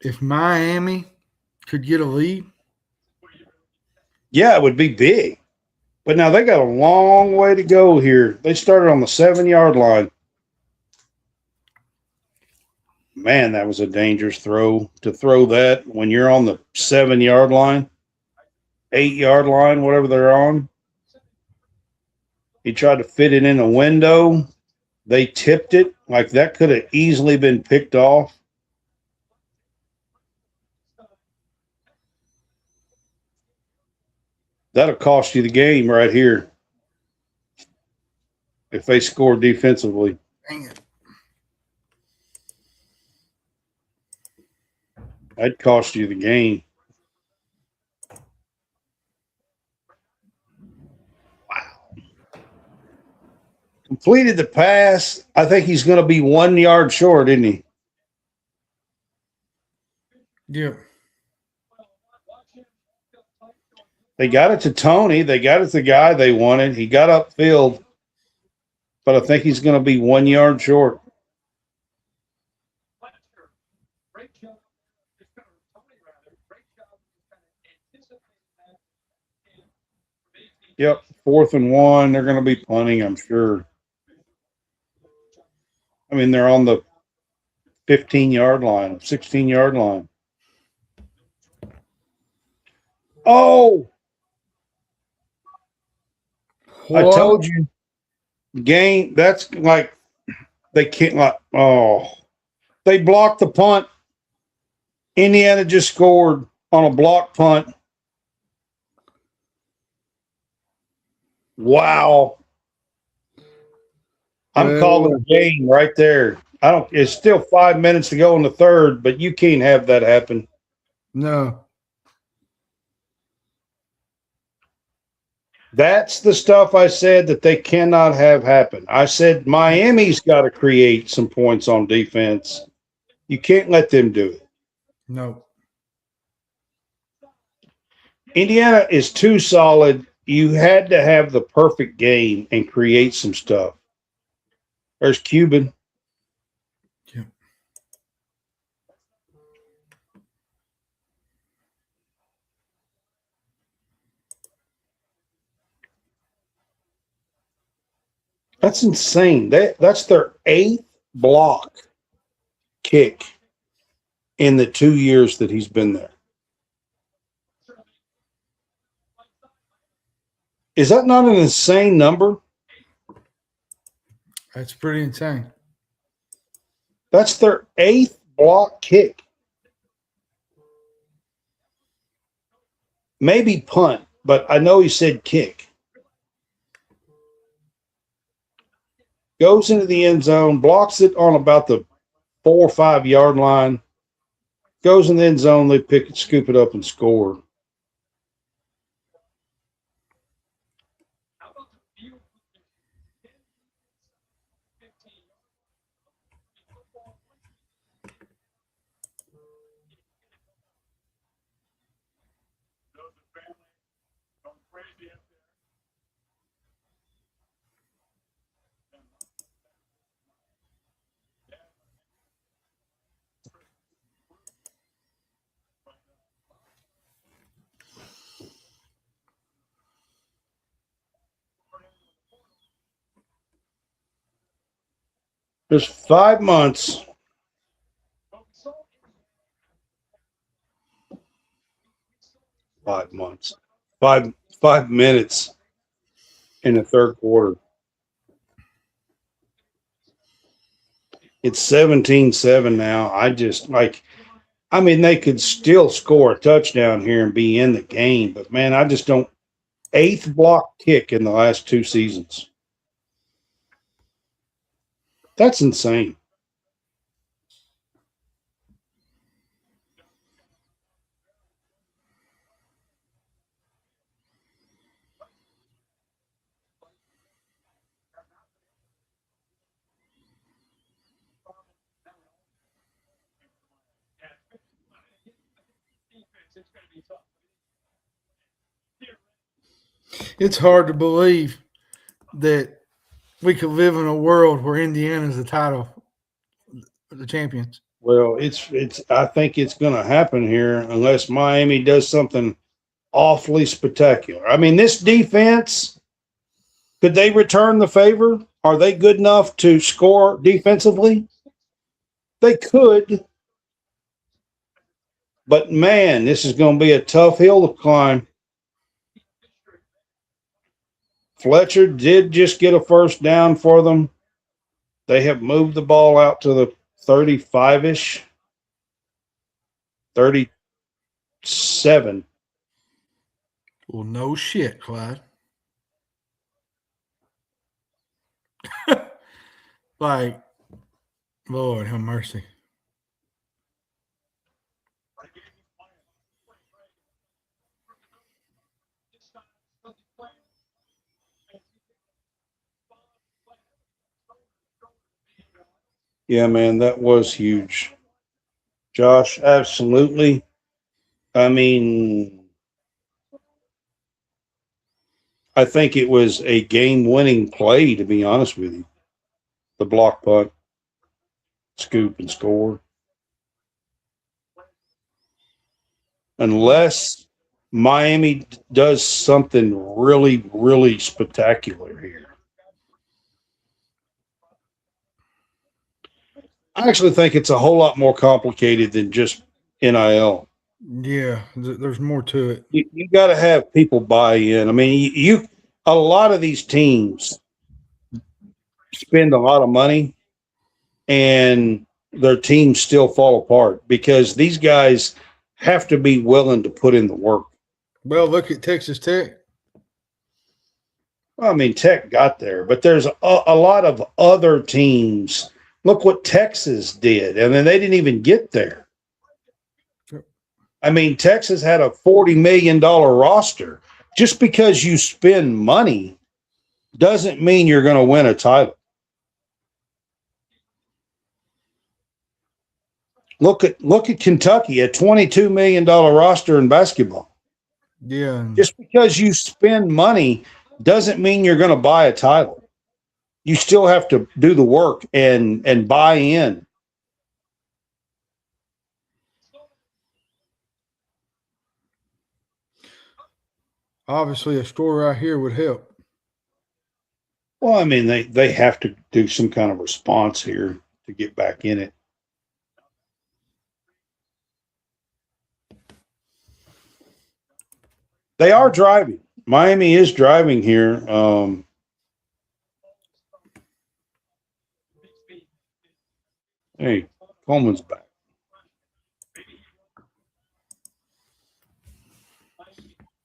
If Miami could get a lead. Yeah, it would be big. But now they got a long way to go here. They started on the 7-yard line. Man, that was a dangerous throw to throw that when you're on the 7-yard line, 8-yard line, whatever they're on. He tried to fit it in a window. They tipped it. Like, that could have easily been picked off. That'll cost you the game right here if they score defensively. Dang it. That'd cost you the game. Wow. Completed the pass. I think he's going to be 1 yard short, isn't he? Yeah. They got it to Tony. They got it to the guy they wanted. He got upfield, but I think he's going to be 1 yard short. Yep, 4th and 1. They're going to be punting, I'm sure. I mean, they're on the 15-yard line, 16-yard line. Oh! What? I told you. Game, that's like, they can't, they blocked the punt. Indiana just scored on a block punt. Wow. I'm calling a game right there. It's still 5 minutes to go in the third, but you can't have that happen. No. That's the stuff I said that they cannot have happen. I said Miami's got to create some points on defense. You can't let them do it. No. Indiana is too solid. You had to have the perfect game and create some stuff. There's Cuban. Yeah. That's insane. That's their 8th block kick in the 2 years that he's been there. Is that not an insane number? That's pretty insane. That's their 8th block kick. maybe punt, but I know he said kick. Goes into the end zone, blocks it on about the 4 or 5 yard line, goes in the end zone, they pick it, scoop it up, and score. There's 5 months. Five minutes in the third quarter. It's 17-7 now. They could still score a touchdown here and be in the game, but man, I just don't. 8th block kick in the last 2 seasons. That's insane. It's hard to believe that we could live in a world where Indiana's the title, the champions. Well, it's. I think it's going to happen here unless Miami does something awfully spectacular. I mean, this defense, could they return the favor? Are they good enough to score defensively? They could. But man, this is going to be a tough hill to climb. Fletcher did just get a first down for them. They have moved the ball out to the 35-ish, 37. Well, no shit, Clyde. Like, Lord have mercy. Yeah, man, that was huge. Josh, absolutely. I mean, I think it was a game-winning play, to be honest with you. The block punt, scoop, and score. Unless Miami does something really, really spectacular here. I actually think it's a whole lot more complicated than just NIL. Yeah, there's more to it. You got to have people buy in. I mean, a lot of these teams spend a lot of money and their teams still fall apart because these guys have to be willing to put in the work. Well, look at Texas Tech. Well, I mean, Tech got there, but there's a lot of other teams. Look what Texas did, and then they didn't even get there. I mean, Texas had a $40 million roster. Just because you spend money doesn't mean you're going to win a title. Look at Kentucky, a $22 million roster in basketball. Yeah. Just because you spend money doesn't mean you're going to buy a title. You still have to do the work and buy in. Obviously, a store right here would help. Well, I mean, they have to do some kind of response here to get back in it. They are driving. Miami is driving here. Hey, Coleman's back.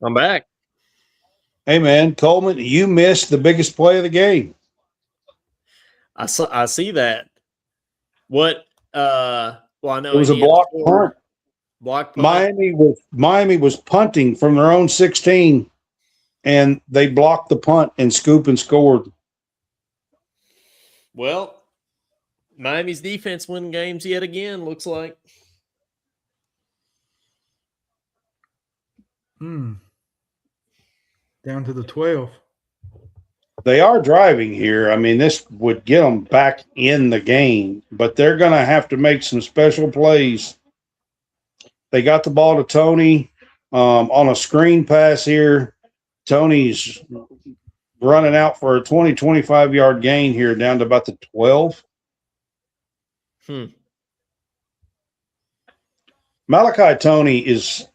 I'm back. Hey, man, Coleman, you missed the biggest play of the game. I see that. What? Well, I know It was a Indiana blocked scored. punt. Blocked punt. Miami was punting from their own 16, and they blocked the punt and Scoop and scored. Well, Miami's defense win games yet again, looks like. Down to the 12. They are driving here. I mean, this would get them back in the game, but they're going to have to make some special plays. They got the ball to Tony on a screen pass here. Tony's running out for a 20, 25-yard gain here down to about the 12. Malachi Tony is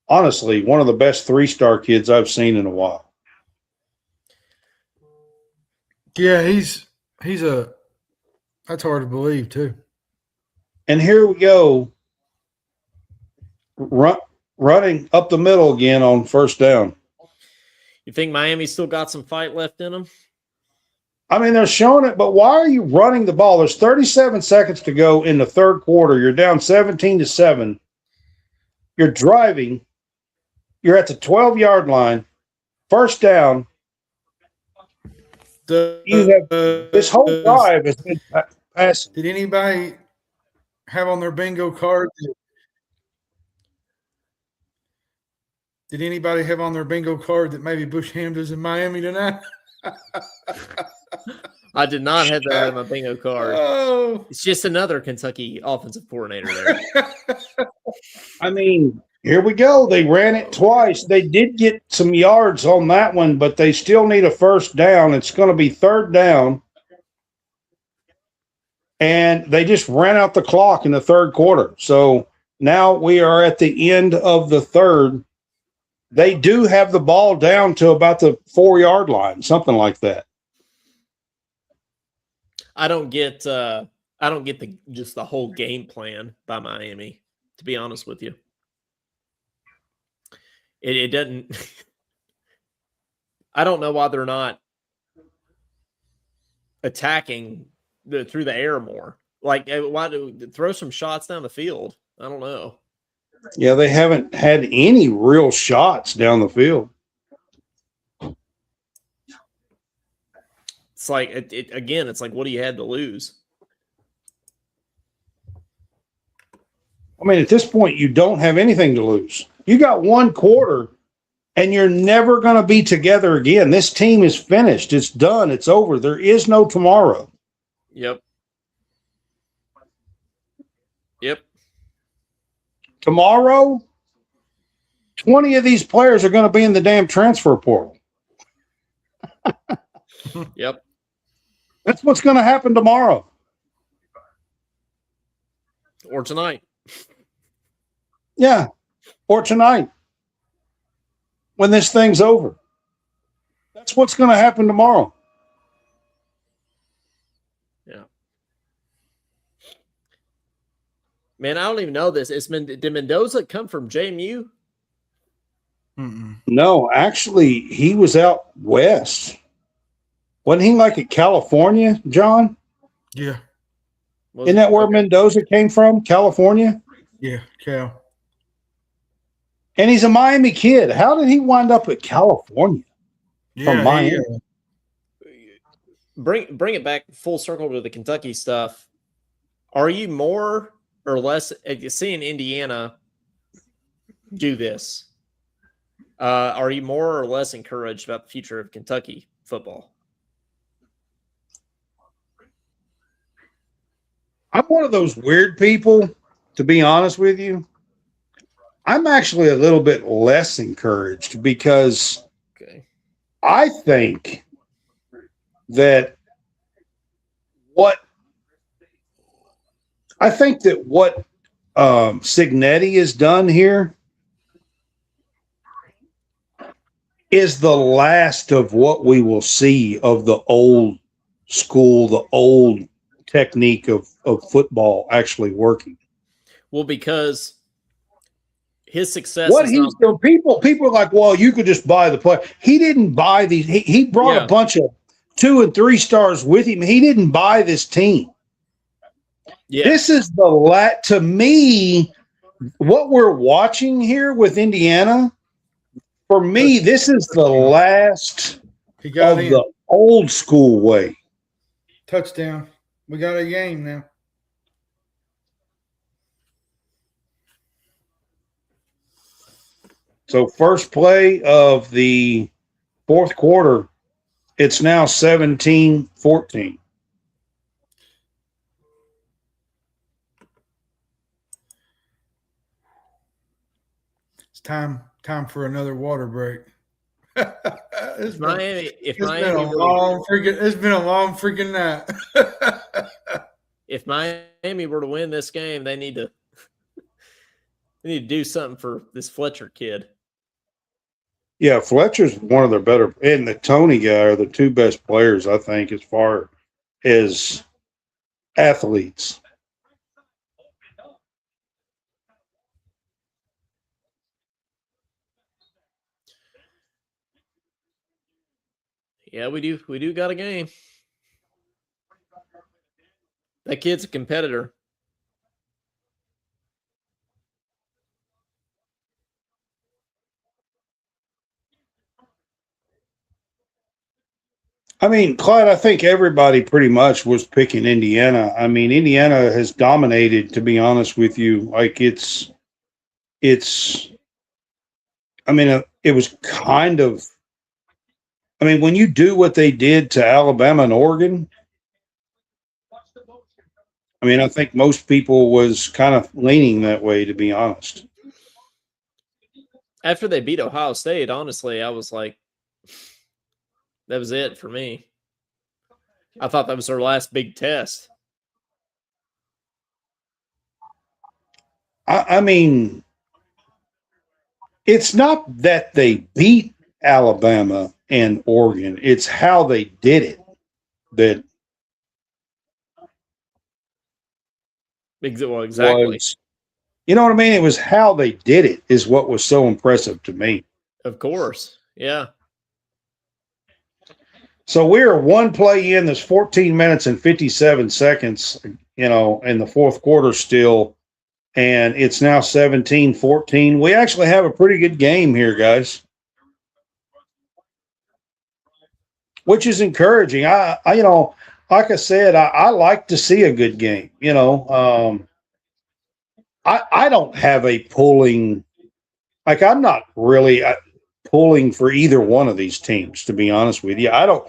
honestly one of the best 3-star kids I've seen in a while. Yeah, he's that's hard to believe too. And here we go, running up the middle again on first down. You think Miami's still got some fight left in them? I mean, they're showing it, but why are you running the ball? There's 37 seconds to go in the third quarter. You're down 17-7. You're driving. You're at the 12-yard line. First down. This whole drive has been passed. Did anybody have on their bingo card? Did anybody have on their bingo card that maybe Bush Hamda's in Miami tonight? I did not have that on my bingo card. Oh. It's just another Kentucky offensive coordinator there. I mean, here we go. They ran it twice. They did get some yards on that one, but they still need a first down. It's going to be third down. And they just ran out the clock in the third quarter. So now we are at the end of the third. They do have the ball down to about the 4-yard line, something like that. I don't get just the whole game plan by Miami, to be honest with you. It doesn't. I don't know why they're not attacking through the air more. Like, why throw some shots down the field? I don't know. Yeah, they haven't had any real shots down the field. It's like again. It's like, what do you have to lose? I mean, at this point, you don't have anything to lose. You got one quarter, and you're never going to be together again. This team is finished. It's done. It's over. There is no tomorrow. Yep. Tomorrow, 20 of these players are going to be in the damn transfer portal. Yep. That's what's going to happen tomorrow. Or tonight. Yeah. Or tonight. When this thing's over. That's what's going to happen tomorrow. Yeah. Man, I don't even know this. Did Mendoza come from JMU? No, actually, he was out west. Wasn't he like at California, John? Yeah. Isn't that where Mendoza came from? California? Yeah, Cal. And he's a Miami kid. How did he wind up at California? From Miami? Bring it back full circle to the Kentucky stuff. Are you more or less seeing Indiana do this? Are you more or less encouraged about the future of Kentucky football? I'm one of those weird people, to be honest with you. I'm actually a little bit less encouraged because I think that what Signetti has done here is the last of what we will see of the old school, the old technique of football actually working. Well, because his success What is he's not. doing, people are like, well, you could just buy the play. He didn't buy these. He brought Yeah. a bunch of 2 and 3 stars with him. He didn't buy this team. Yeah. This is to me, what we're watching here with Indiana. For me, this is the last He got of in. the old school way. Touchdown. We got a game now. So first play of the fourth quarter, it's now 17-14. It's time for another water break. If Miami it's been a long freaking night. If Miami were to win this game, they need to do something for this Fletcher kid. Yeah, Fletcher's one of their better, and the Tony guy are the two best players, I think, as far as athletes. Yeah, we do got a game. That kid's a competitor. I mean, Clyde, I think everybody pretty much was picking Indiana. I mean, Indiana has dominated, to be honest with you. Like I mean, it was kind of, I mean, when you do what they did to Alabama and Oregon, I mean, I think most people was kind of leaning that way, to be honest. After they beat Ohio State, honestly, I was like, that was it for me. I thought that was their last big test. I mean, it's not that they beat Alabama and Oregon. It's how they did it that Well, exactly. was, you know what I mean? It was how they did it is what was so impressive to me. Of course. Yeah. So we're one play in. There's 14 minutes and 57 seconds, in the fourth quarter still. And it's now 17-14. We actually have a pretty good game here, guys, which is encouraging. I like I said, I like to see a good game. I don't have a pulling, like I'm not really pulling for either one of these teams, to be honest with you. I don't.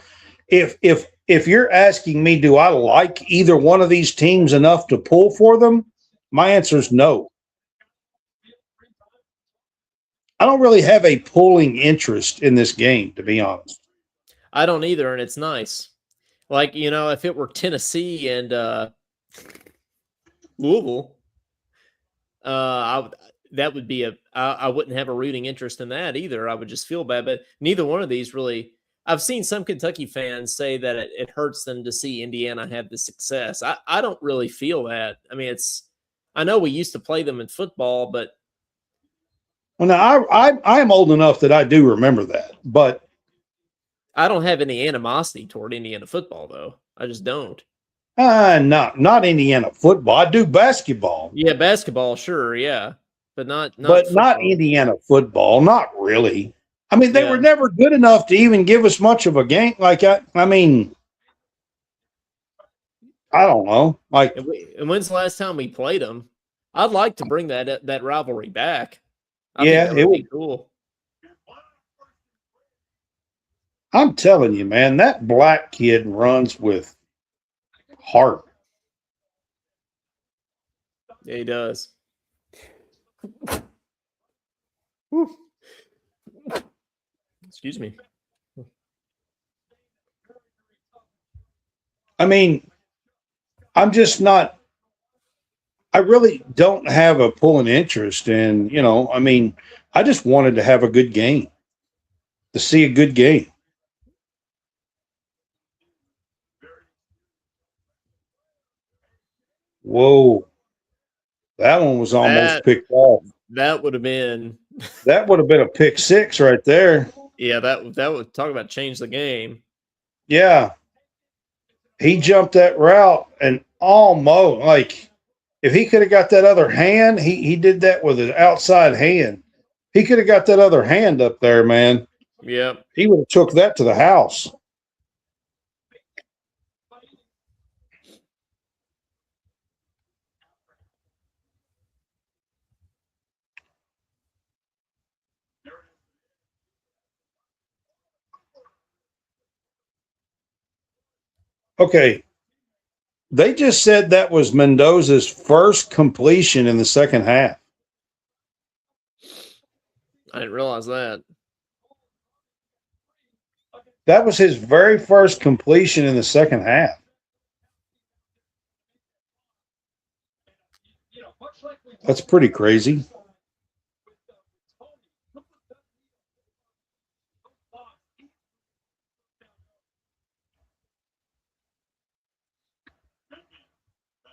If you're asking me, do I like either one of these teams enough to pull for them? My answer is no. I don't really have a pulling interest in this game, to be honest. I don't either, and it's nice. Like, if it were Tennessee and Louisville, that would be I wouldn't have a rooting interest in that either. I would just feel bad, but neither one of these really. I've seen some Kentucky fans say that it hurts them to see Indiana have the success. I don't really feel that. I mean, I know we used to play them in football, but well, now I am old enough that I do remember that, but I don't have any animosity toward Indiana football, though. I just don't. Not Indiana football. I do basketball. Yeah, basketball, sure, yeah, but not Indiana football. Not really. I mean, they were never good enough to even give us much of a game. Like I mean, I don't know. Like, and when's the last time we played them? I'd like to bring that rivalry back. I think that would be cool. I'm telling you, man, that black kid runs with heart. Yeah, he does. Excuse me. I mean, I'm just not. I really don't have a pulling interest in, I mean, I just wanted to have a good game, to see a good game. Whoa. That one was almost picked off. That would have been a pick six right there. yeah, that would talk about change the game. Yeah. He jumped that route and almost, like, if he could have got that other hand, he did that with his outside hand. He could have got that other hand up there, man. Yep. He would have took that to the house. Okay. They just said that was Mendoza's first completion in the second half. I didn't realize that. That was his very first completion in the second half. That's pretty crazy.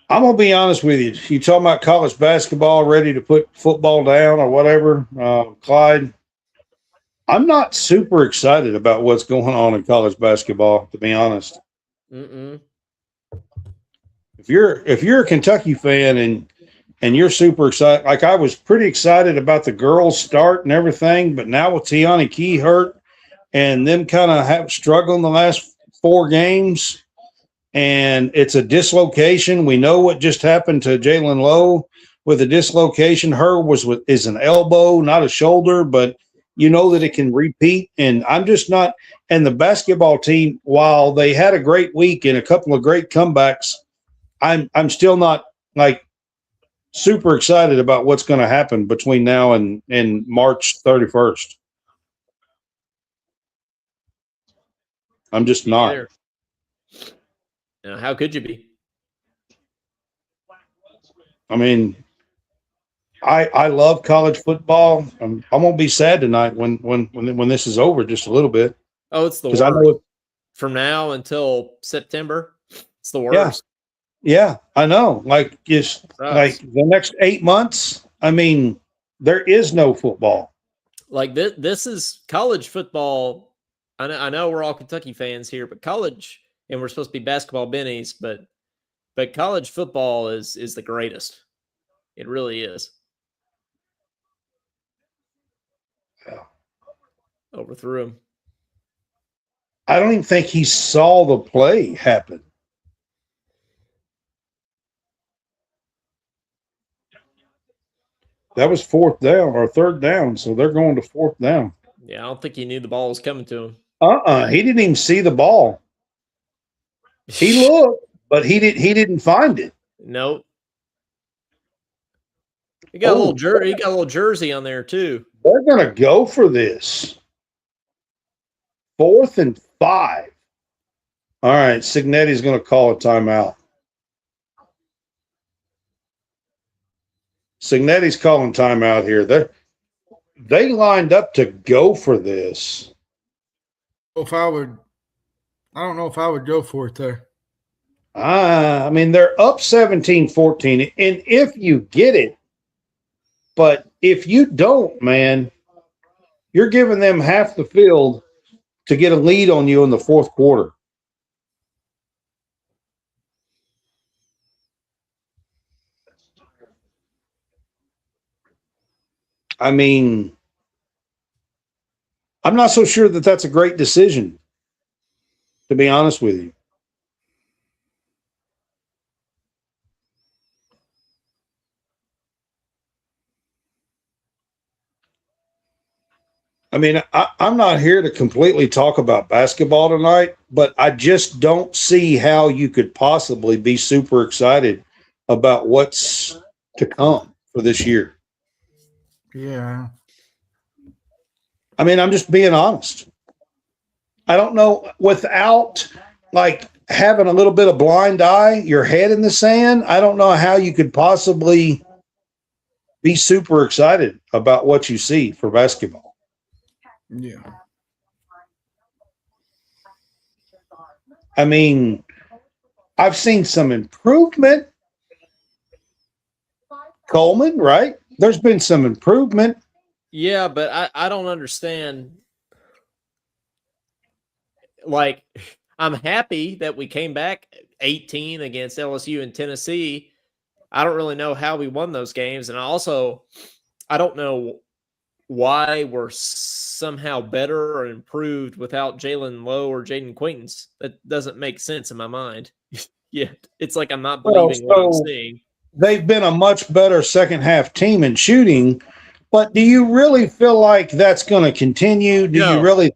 I'm going to be honest with you. You talking about college basketball, ready to put football down or whatever, Clyde? I'm not super excited about what's going on in college basketball, to be honest. Mm-mm. If you're a Kentucky fan and you're super excited, like I was pretty excited about the girls' start and everything, but now with Tiani Key hurt and them kind of have struggled in the last 4 games, and it's a dislocation. We know what just happened to Jalen Lowe with a dislocation. Her is an elbow, not a shoulder, but you know that it can repeat. And I'm just not. And the basketball team, while they had a great week and a couple of great comebacks, I'm still not like super excited about what's going to happen between now and March 31st. I'm just not. Either. Now, how could you be? I mean, I love college football. I'm gonna be sad tonight when this is over just a little bit. Oh, it's the worst. I know from now until September. It's the worst. Yeah, I know. Like it's like the next 8 months. I mean, there is no football. Like this is college football. I know we're all Kentucky fans here, but college, and we're supposed to be basketball bennies, but college football is the greatest. It really is. Yeah. Overthrew him. I don't even think he saw the play happen. That was 4th down or 3rd down, so they're going to 4th down. Yeah, I don't think he knew the ball was coming to him. He didn't even see the ball. He looked, but he didn't find it. Nope. He got a little jersey. He got a little jersey on there too. They're gonna go for this. 4th and 5. All right, Signetti's gonna call a timeout. Signetti's calling timeout here. They lined up to go for this. I don't know if I would go for it there. I mean, they're up 17-14, and if you get it, but if you don't, man, you're giving them half the field to get a lead on you in the 4th quarter. I mean, I'm not so sure that that's a great decision, to be honest with you. I mean, I'm not here to completely talk about basketball tonight, but I just don't see how you could possibly be super excited about what's to come for this year. Yeah. I mean, I'm just being honest. I don't know, without like having a little bit of blind eye, your head in the sand, I don't know how you could possibly be super excited about what you see for basketball. Yeah. I mean, I've seen some improvement. Coleman, right? there's been some improvement. Yeah, but I don't understand. Like, I'm happy that we came back 18 against LSU and Tennessee. I don't really know how we won those games. And I don't know why we're somehow better or improved without Jalen Lowe or Jaden Quaintance. That doesn't make sense in my mind. Yeah, it's like I'm not believing what I'm seeing. They've been a much better second half team in shooting, but do you really feel like that's going to continue? Do you really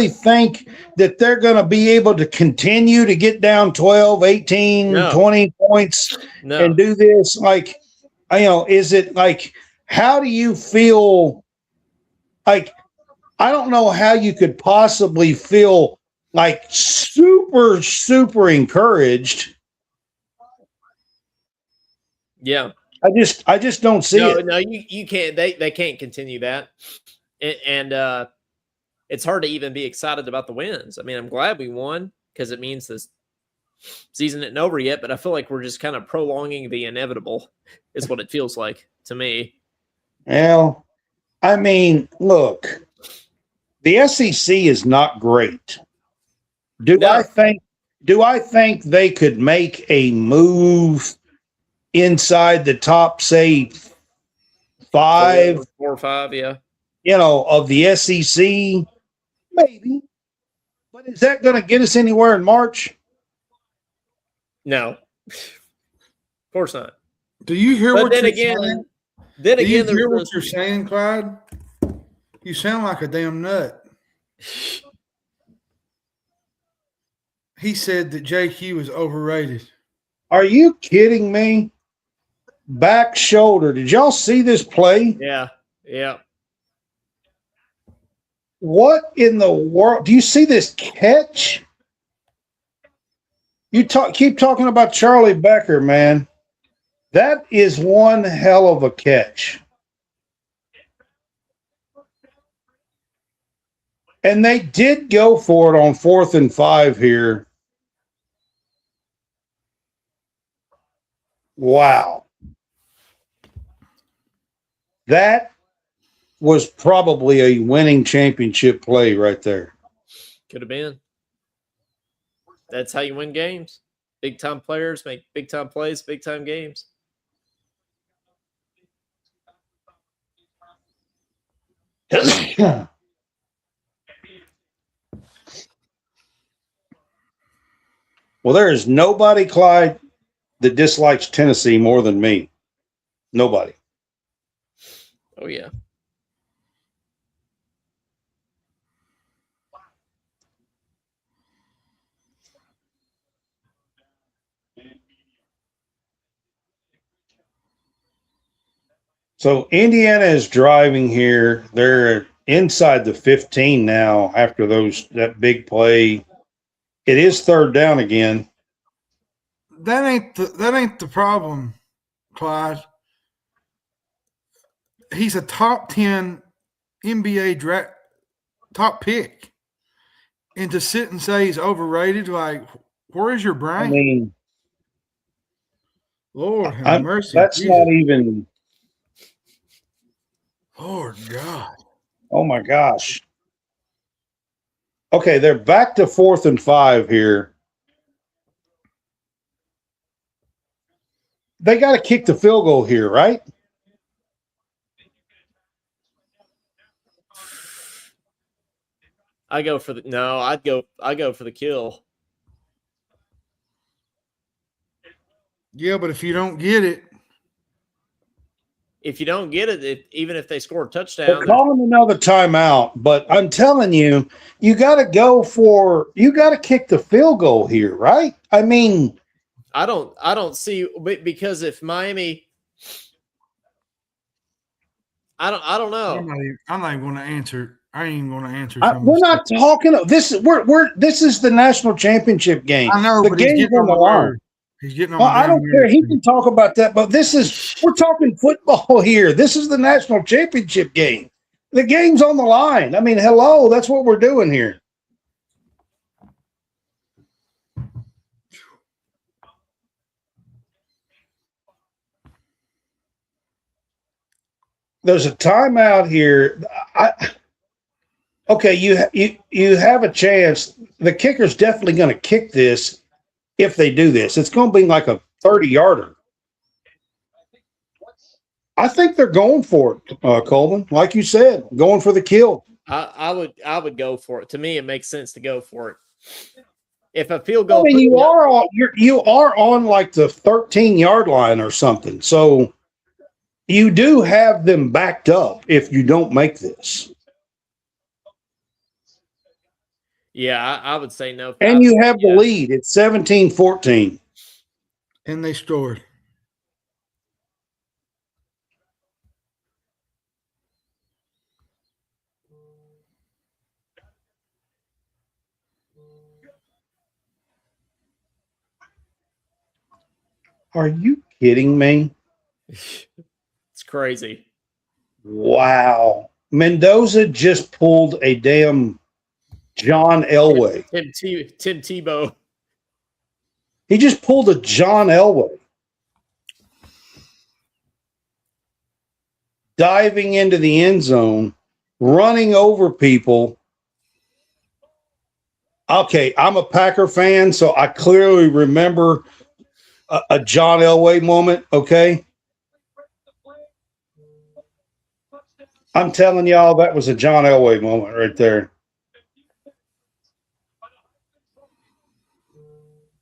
think that they're going to be able to continue to get down 12, 18, 20 points and do this? Like, is it like, how do you feel? Like, I don't know how you could possibly feel like super, super encouraged. Yeah. I just don't see it. No, you can't. They can't continue that, and it's hard to even be excited about the wins. I mean, I'm glad we won because it means this season isn't over yet. But I feel like we're just kind of prolonging the inevitable, is what it feels like to me. Well, I mean, look, the SEC is not great. Do I think they could make a move inside the top, say, 4 or 5, yeah. Of the SEC? Maybe. But is that going to get us anywhere in March? No. Of course not. Do you hear but what then you're again, saying? Then Do again, you hear what you're saying, Clyde? You sound like a damn nut. He said that JQ is overrated. Are you kidding me? Back shoulder. Did y'all see this play? Yeah. Yeah. What in the world? Do you see this catch? Keep talking about Charlie Becker, man. That is one hell of a catch. And they did go for it on 4th and 5 here. Wow. That was probably a winning championship play right there. Could have been. That's how you win games. Big time players make big time plays, big time games. Well, there is nobody, Clyde, that dislikes Tennessee more than me. Nobody. Oh, yeah. So Indiana is driving here. They're inside the 15 now after that big play. It is 3rd down again. That ain't the problem, Clyde. He's a top 10 NBA draft top pick. And to sit and say he's overrated, like, where is your brain? I mean, Lord have mercy. That's Jesus. not even. Lord God. Oh my gosh. Okay, they're back to 4th and 5 here. They got to kick the field goal here, right? I go for the kill. Yeah, but if you don't get it. Even if they score a touchdown. They're calling another timeout, but I'm telling you, you got to kick the field goal here, right? I mean, I don't see, because if Miami, I don't know. I'm not even going to answer. I ain't even going to answer. We're not talking. This is the national championship game. I know, the but game's on the line. He's getting on. Well, I don't care. He can talk about that, but we're talking football here. This is the national championship game. The game's on the line. I mean, hello, that's what we're doing here. there's a timeout here. Okay, you have a chance. The kicker's definitely going to kick this if they do this. It's going to be like a 30-yarder. I think they're going for it, Coleman. Like you said, going for the kill. I would go for it. To me, it makes sense to go for it. If a field goal, I mean, you are on like the 13-yard line or something. So you do have them backed up if you don't make this. Yeah, I would say no. And you have the lead. It's 17-14. And they scored. Are you kidding me? It's crazy. Wow. Mendoza just pulled a damn John Elway. Tim Tebow. He just pulled a John Elway. Diving into the end zone, running over people. Okay, I'm a Packer fan, so I clearly remember a John Elway moment, okay? I'm telling y'all, that was a John Elway moment right there.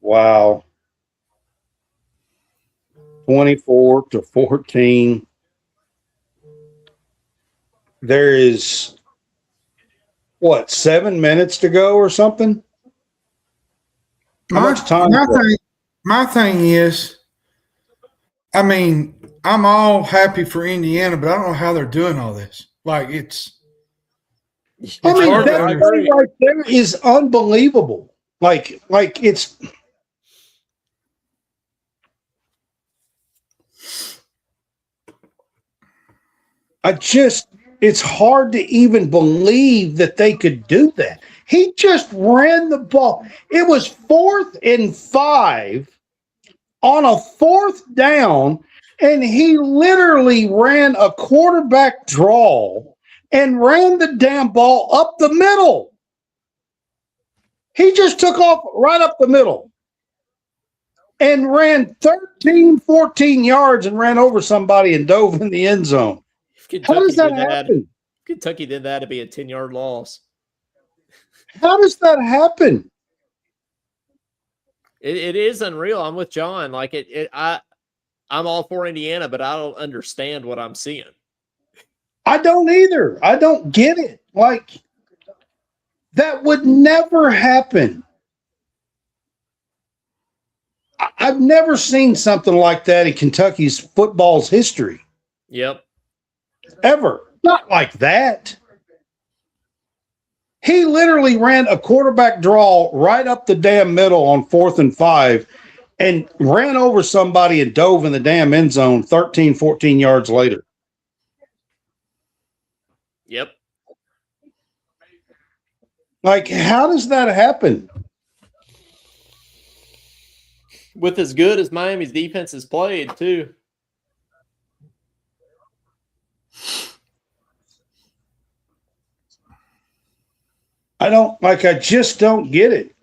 Wow. 24-14. There is, 7 minutes to go or something? How much time? My thing is, I mean, I'm all happy for Indiana, but I don't know how they're doing all this. Like, I mean, that play right there is unbelievable. Like it's. It's hard to even believe that they could do that. He just ran the ball. It was 4th and 5 on a 4th down, and he literally ran a quarterback draw and ran the damn ball up the middle. He just took off right up the middle and ran 13, 14 yards and ran over somebody and dove in the end zone. How does that happen? Kentucky did that to be a 10-yard loss. How does that happen? It is unreal. I'm with John. Like I'm all for Indiana, but I don't understand what I'm seeing. I don't either. I don't get it. Like, that would never happen. I've never seen something like that in Kentucky's football's history. Yep. Ever. Not like that. He literally ran a quarterback draw right up the damn middle on 4th and 5 and ran over somebody and dove in the damn end zone 13, 14 yards later. Yep. Like, how does that happen? With as good as Miami's defense has played, too. I just don't get it.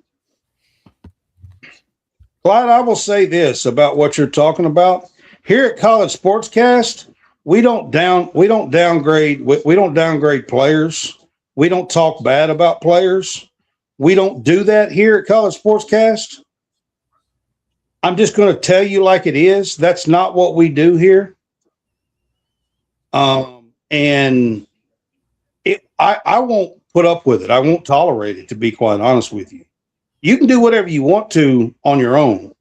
Clyde, I will say this about what you're talking about. Here at College SportsCast, we don't downgrade players. We don't talk bad about players. We don't do that here at College SportsCast. I'm just going to tell you like it is. That's not what we do here. And I won't put up with it. I won't tolerate it, to be quite honest with you. You can do whatever you want to on your own.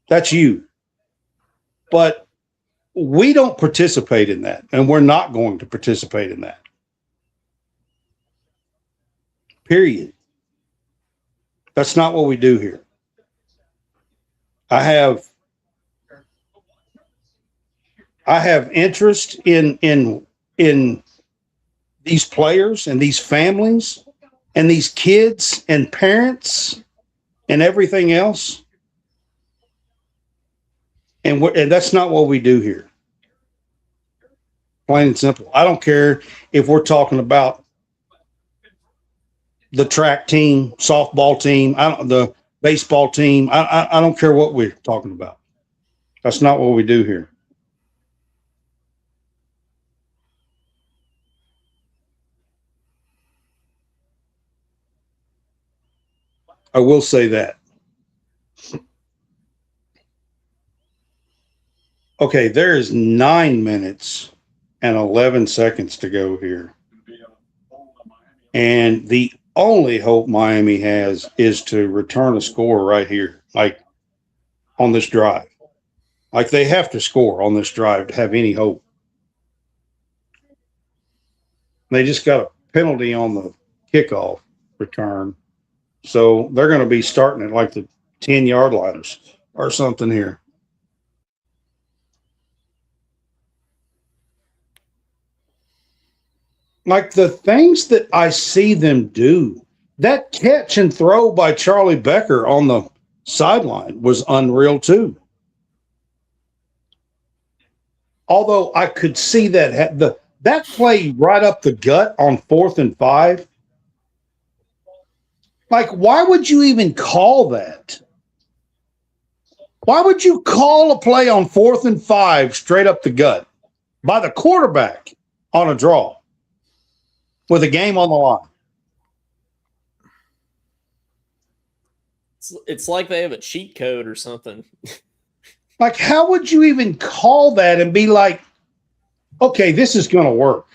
That's you. But we don't participate in that, and we're not going to participate in that. Period. That's not what we do here. I have interest in these players and these families and these kids and parents and everything else. And that's not what we do here. Plain and simple. I don't care if we're talking about the track team, softball team, the baseball team. I don't care what we're talking about. That's not what we do here. I will say that. Okay, there is 9 minutes and 11 seconds to go here. And the only hope Miami has is to return a score right here, like on this drive. Like they have to score on this drive to have any hope. They just got a penalty on the kickoff return. So they're going to be starting at like the 10-yard line or something here. Like the things that I see them do, that catch and throw by Charlie Becker on the sideline was unreal too. Although I could see that that play right up the gut on 4th and 5. Like, why would you even call that? Why would you call a play on 4th and 5 straight up the gut by the quarterback on a draw with a game on the line? It's like they have a cheat code or something. Like, how would you even call that and be like, okay, this is going to work?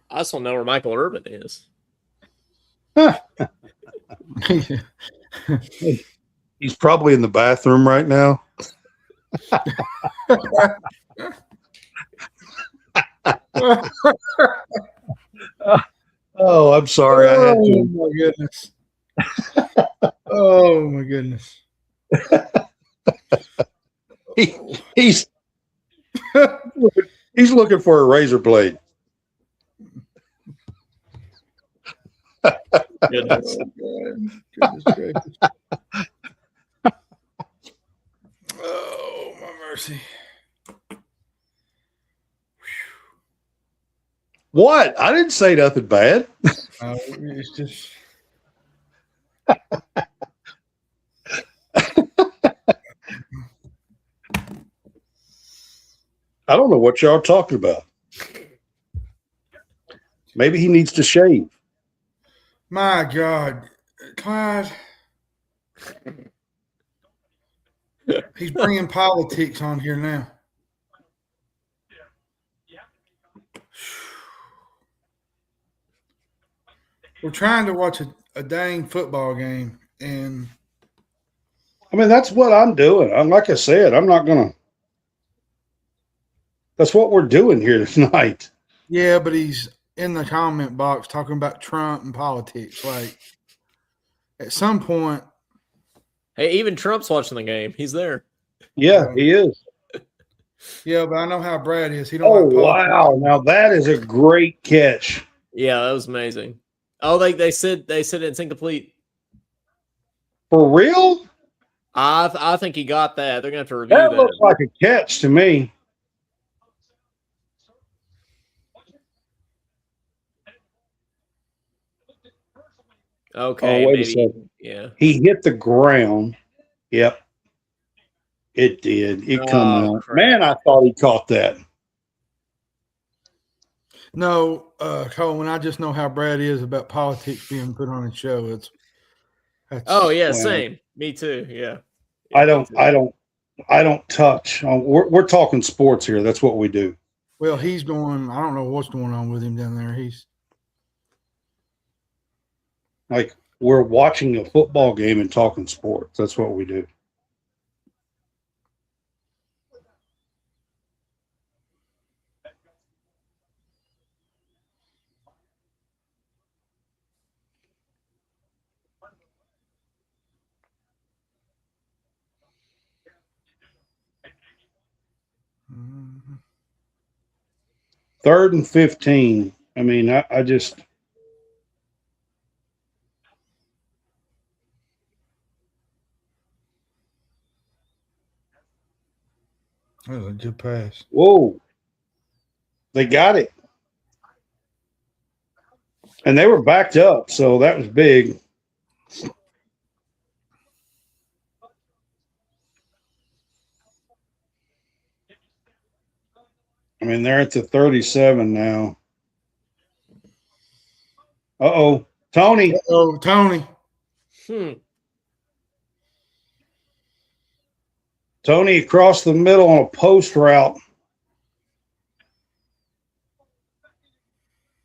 I just don't know where Michael Irvin is. He's probably in the bathroom right now. Oh, I'm sorry. I had to. Oh, my goodness. Oh, my goodness. He's looking for a razor blade. Goodness. Goodness gracious. Oh, my mercy. What? I didn't say nothing bad. It's just. I don't know what y'all are talking about. Maybe he needs to shave. My God. Clyde. He's bringing politics on here now. We're trying to watch a dang football game, and I mean, that's what I'm doing. Like I said, I'm not going to. That's what we're doing here tonight. yeah, but he's in the comment box talking about Trump and politics. Like, at some point, Hey, even Trump's watching the game. He's there. Yeah, he is. yeah, but I know how Brad is. He don't Oh, like politics. wow. Now that is a great catch. Yeah, that was amazing. Oh, they said it's incomplete. For real? I think he got that. They're gonna have to review That that. looks like a catch to me. Okay, Oh, wait a maybe. second. Yeah. He hit the ground. Yep. It did. It come out. crap. Man, I thought he caught that. No, Coleman, I just know how Brad is about politics being put on his show. Oh yeah, Wow. same. Me too. Yeah. I don't touch. We're talking sports here. That's what we do. Well, he's going. I don't know what's going on with him down there. He's Like we're watching a football game and talking sports. That's what we do. Mhm. 3rd and 15. I mean, I just That was a good pass. Whoa. They got it. And they were backed up, so that was big. I mean, they're at the 37 now. Uh-oh. Tony. Oh, Tony. Tony across the middle on a post route.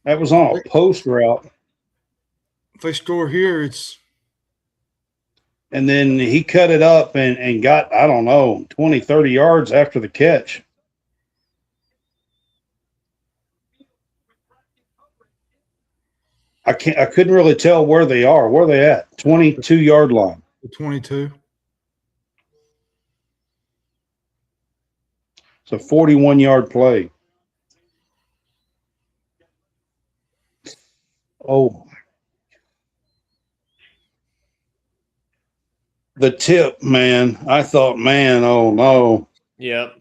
That was on a post route. If they score here, it's – And then he cut it up and got, I don't know, 20, 30 yards after the catch. I couldn't really tell where they are. Where are they at? 22-yard line. 22. It's a 41-yard play. Oh. The tip, man. I thought, man, oh, no. Yep.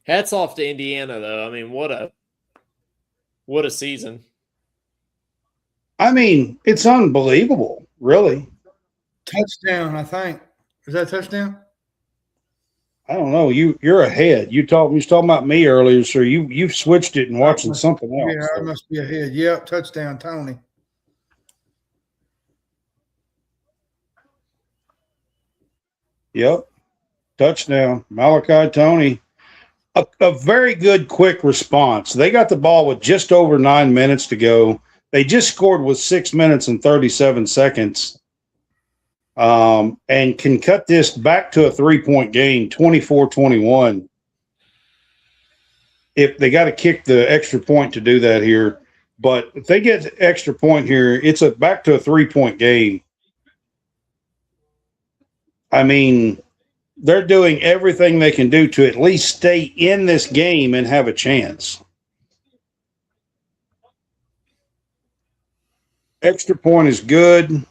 Hats off to Indiana, though. I mean, what a season. I mean, it's unbelievable, really. Touchdown, I think. Is that a touchdown? I don't know. You're ahead. You was talking about me earlier, so you've switched it and watching something else. Yeah, I must be ahead. Yep, touchdown, Tony. Yep. Touchdown. Malachi Tony. A very good quick response. They got the ball with just over 9 minutes to go. They just scored with 6 minutes and 37 seconds. And can cut this back to a 3-point game, 24-21. If they got to kick the extra point to do that here, but if they get the extra point here, it's back to a 3-point game. I mean, they're doing everything they can do to at least stay in this game and have a chance. Extra point is good.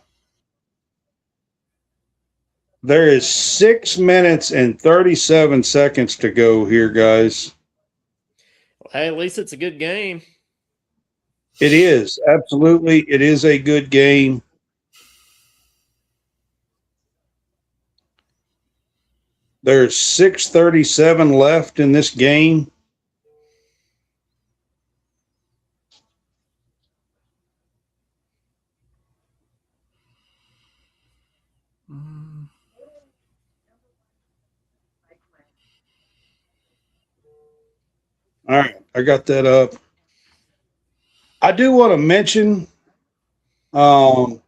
There is 6 minutes and 37 seconds to go here, guys. Hey, at least it's a good game. It is. Absolutely. It is a good game. There's 6:37 left in this game. All right, I got that up. I do want to mention, I'll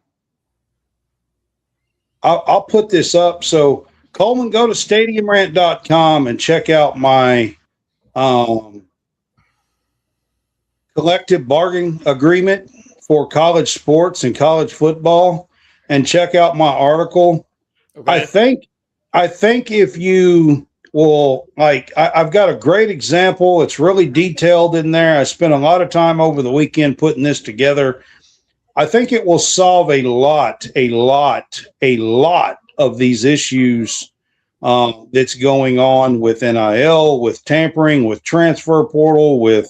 put this up. So, Coleman, go to stadiumrant.com and check out my collective bargaining agreement for college sports and college football, and check out my article. Okay. I think if you will, like, I've got a great example. It's really detailed in there. I spent a lot of time over the weekend putting this together. I think it will solve a lot of these issues that's going on with NIL, with tampering, with transfer portal, with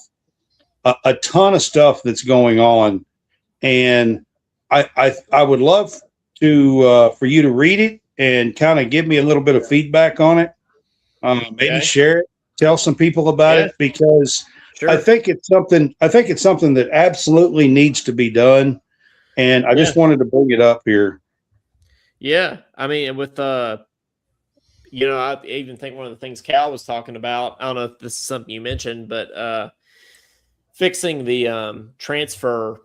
a ton of stuff that's going on. And I would love to for you to read it and kind of give me a little bit of feedback on it. Maybe share it, tell some people about it, because I think it's something that absolutely needs to be done. And I just wanted to bring it up here. Yeah. I mean, with I even think one of the things Cal was talking about, I don't know if this is something you mentioned, but fixing the transfer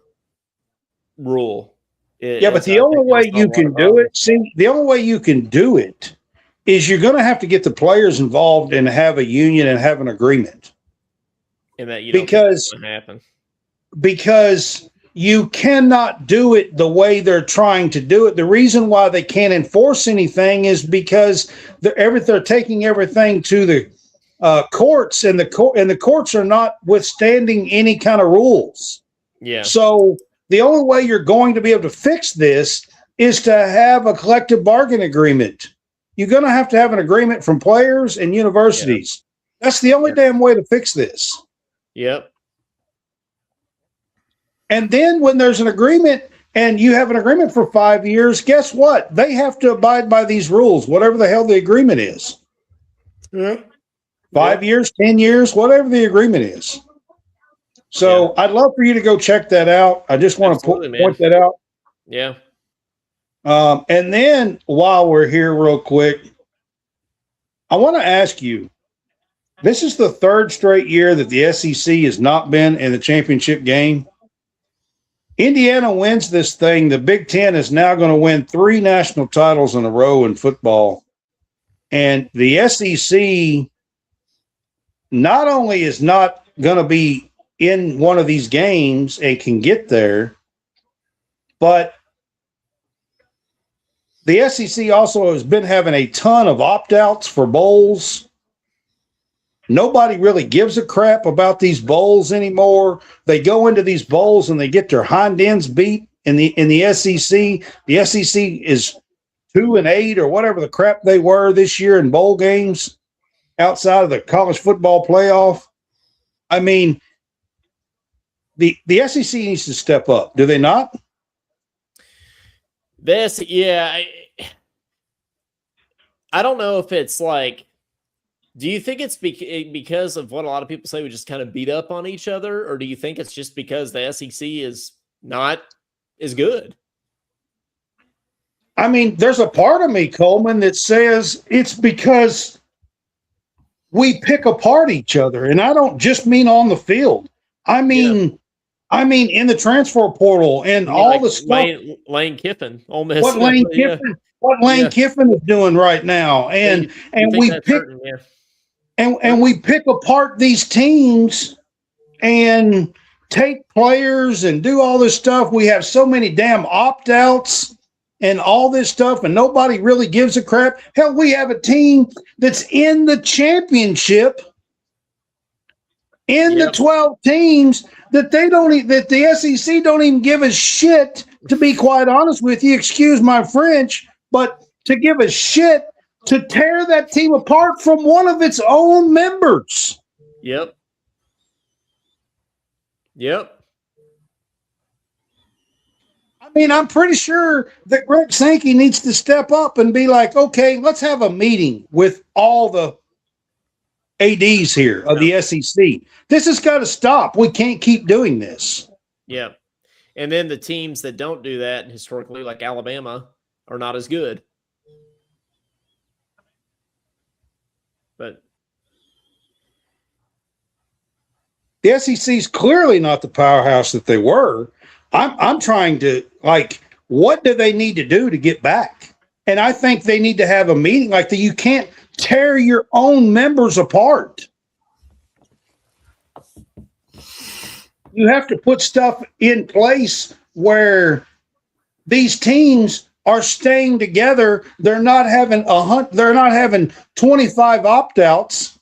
rule. But the only way you can do it, the only way you can do it is you're going to have to get the players involved and have a union and have an agreement. And that you don't think that's going to happen. Because you cannot do it the way they're trying to do it. The reason why they can't enforce anything is because they're taking everything to the courts, and the courts are not withstanding any kind of rules. Yeah. So the only way you're going to be able to fix this is to have a collective bargain agreement. You're going to have an agreement from players and universities. Yeah. That's the only damn way to fix this. Yep. And then when there's an agreement and you have an agreement for 5 years, guess what? They have to abide by these rules, whatever the hell the agreement is. Yeah. 5 years, 10 years, whatever the agreement is. So I'd love for you to go check that out. I just want to point that out. Yeah. And then while we're here real quick, I want to ask you, this is the third straight year that the SEC has not been in the championship game. Indiana wins this thing. The Big Ten is now going to win 3 national titles in a row in football. And the SEC not only is not going to be in one of these games and can get there, but the SEC also has been having a ton of opt-outs for bowls. Nobody really gives a crap about these bowls anymore. They go into these bowls and they get their hind ends beat in the SEC. The SEC is 2-8 or whatever the crap they were this year in bowl games outside of the college football playoff. I mean, the SEC needs to step up. Do they not? I don't know if it's like, do you think it's because of what a lot of people say we just kind of beat up on each other, or do you think it's just because the SEC is not as good? I mean, there's a part of me, Coleman, that says it's because we pick apart each other, and I don't just mean on the field. I mean in the transfer portal and all like the stuff. Lane Kiffin, Ole Miss. What Lane Kiffin is doing right now, and we pick. And we pick apart these teams and take players and do all this stuff. We have so many damn opt-outs and all this stuff, and nobody really gives a crap. Hell, we have a team that's in the championship in the 12 teams that that the SEC don't even give a shit, to be quite honest with you. Excuse my French, but to give a shit to tear that team apart from one of its own members. Yep. I mean, I'm pretty sure that Greg Sankey needs to step up and be like, okay, let's have a meeting with all the ADs here of the SEC. This has got to stop. We can't keep doing this. Yeah. And then the teams that don't do that historically, like Alabama, are not as good. But the SEC is clearly not the powerhouse that they were. I'm trying to, like, what do they need to do to get back? And I think they need to have a meeting like that. You can't tear your own members apart. You have to put stuff in place where these teams are staying together. They're not having they're not having 25 opt-outs.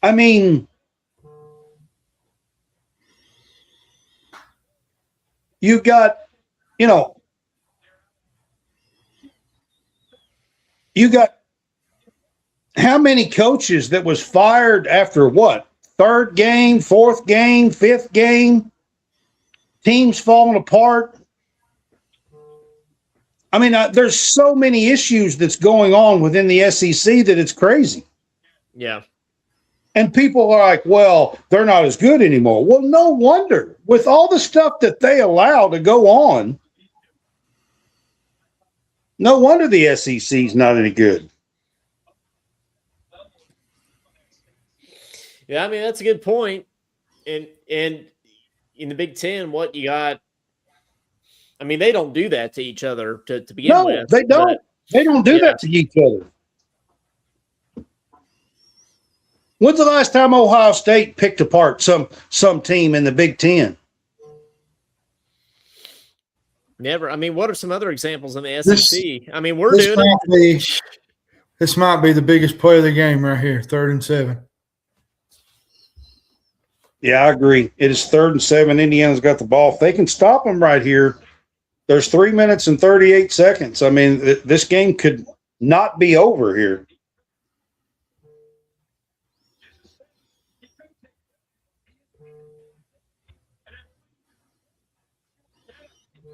I mean, you got how many coaches that was fired after what? 3rd game, 4th game, 5th game, teams falling apart. I mean, there's so many issues that's going on within the SEC that it's crazy. Yeah. And people are like, well, they're not as good anymore. Well, no wonder. With all the stuff that they allow to go on, no wonder the SEC is not any good. Yeah, I mean, that's a good point. And in the Big Ten, what you got, I mean, they don't do that to each other to begin with. No, they don't. They don't do that to each other. When's the last time Ohio State picked apart some team in the Big Ten? Never. I mean, what are some other examples in the SEC? I mean, we're doing it. This might be the biggest play of the game right here, 3rd and 7. Yeah, I agree. It is 3rd and 7. Indiana's got the ball. If they can stop them right here, there's 3 minutes and 38 seconds. I mean, this game could not be over here.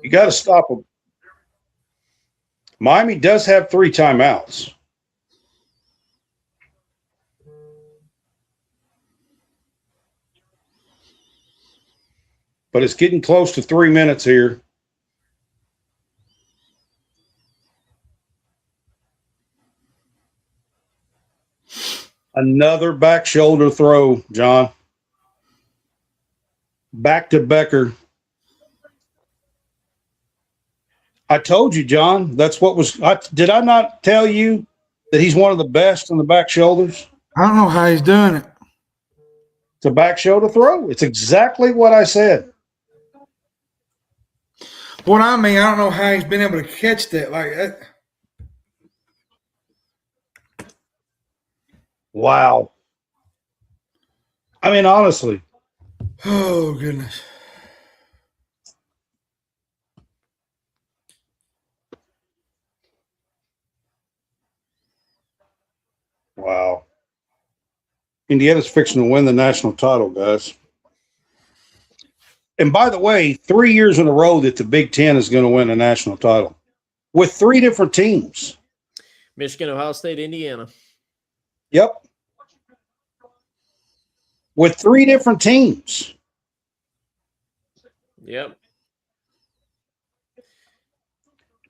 You got to stop them. Miami does have 3 timeouts. But it's getting close to 3 minutes here. Another back shoulder throw, John. Back to Becker. I told you, John, that's what was – did I not tell you that he's one of the best on the back shoulders? I don't know how he's doing it. It's a back shoulder throw. It's exactly what I said. What I mean, I don't know how he's been able to catch that like that. Wow. I mean, honestly. Oh, goodness. Wow. Indiana's fixing to win the national title, guys. And by the way, 3 years in a row that the Big Ten is going to win a national title with 3 different teams. Michigan, Ohio State, Indiana. Yep. With 3 different teams. Yep.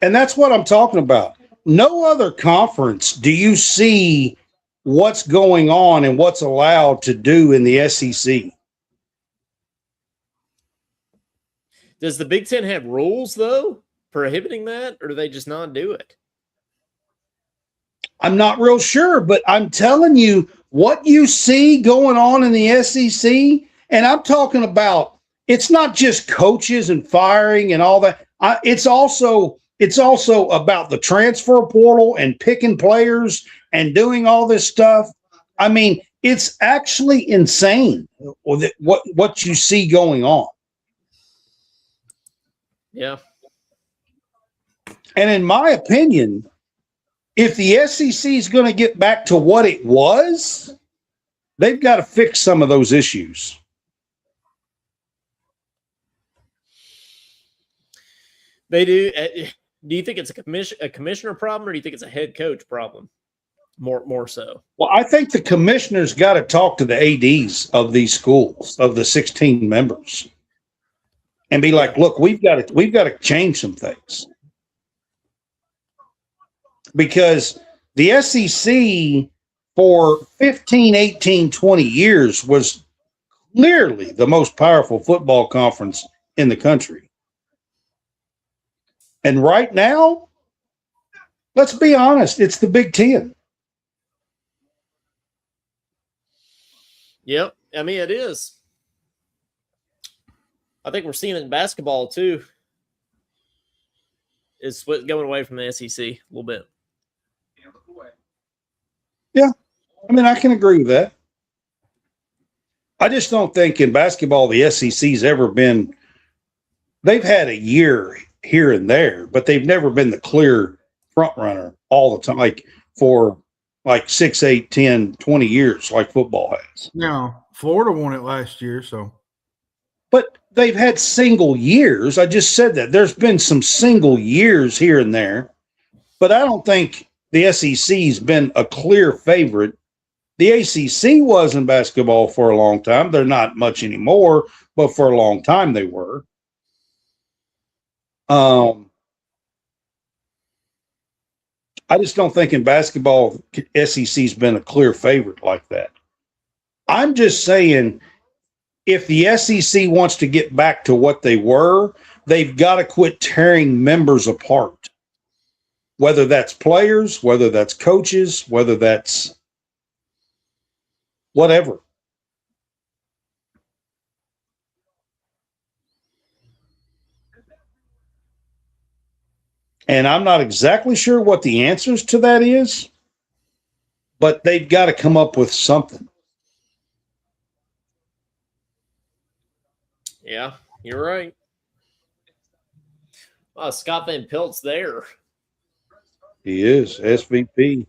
And that's what I'm talking about. No other conference do you see what's going on and what's allowed to do in the SEC. Does the Big Ten have rules, though, prohibiting that, or do they just not do it? I'm not real sure, but I'm telling you what you see going on in the SEC, and I'm talking about it's not just coaches and firing and all that. It's also about the transfer portal and picking players and doing all this stuff. I mean, it's actually insane what you see going on. Yeah. And in my opinion, if the SEC is going to get back to what it was, they've got to fix some of those issues. They do. Do you think it's a commissioner problem, or do you think it's a head coach problem? More so. Well, I think the commissioner's got to talk to the ADs of these schools, of the 16 members, and be like, look, we've got to change some things. Because the SEC for 15, 18, 20 years was clearly the most powerful football conference in the country. And right now, let's be honest, it's the Big Ten. Yep. I mean, it is. I think we're seeing it in basketball, too. It's going away from the SEC a little bit. Yeah. I mean, I can agree with that. I just don't think in basketball the SEC's ever been – they've had a year here and there, but they've never been the clear front runner all the time, like for like 6, 8, 10, 20 years like football has. No, Florida won it last year, so. But they've had single years. I just said that. There's been some single years here and there, but I don't think the SEC's been a clear favorite. The ACC was in basketball for a long time. They're not much anymore, but for a long time they were. I just don't think in basketball SEC's been a clear favorite like that. I'm just saying if the SEC wants to get back to what they were, they've got to quit tearing members apart. Whether that's players, whether that's coaches, whether that's whatever. And I'm not exactly sure what the answers to that is, but they've got to come up with something. Yeah, you're right. Oh, Scott Van Pelt's there. He is SVP.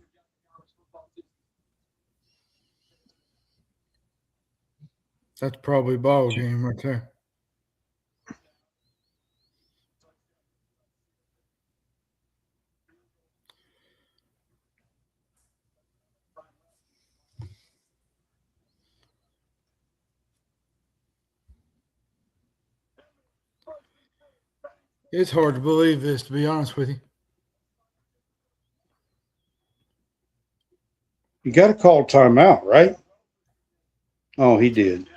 That's probably a ball game right there. It's hard to believe this, to be honest with you. You got to call timeout, right? Oh, he did.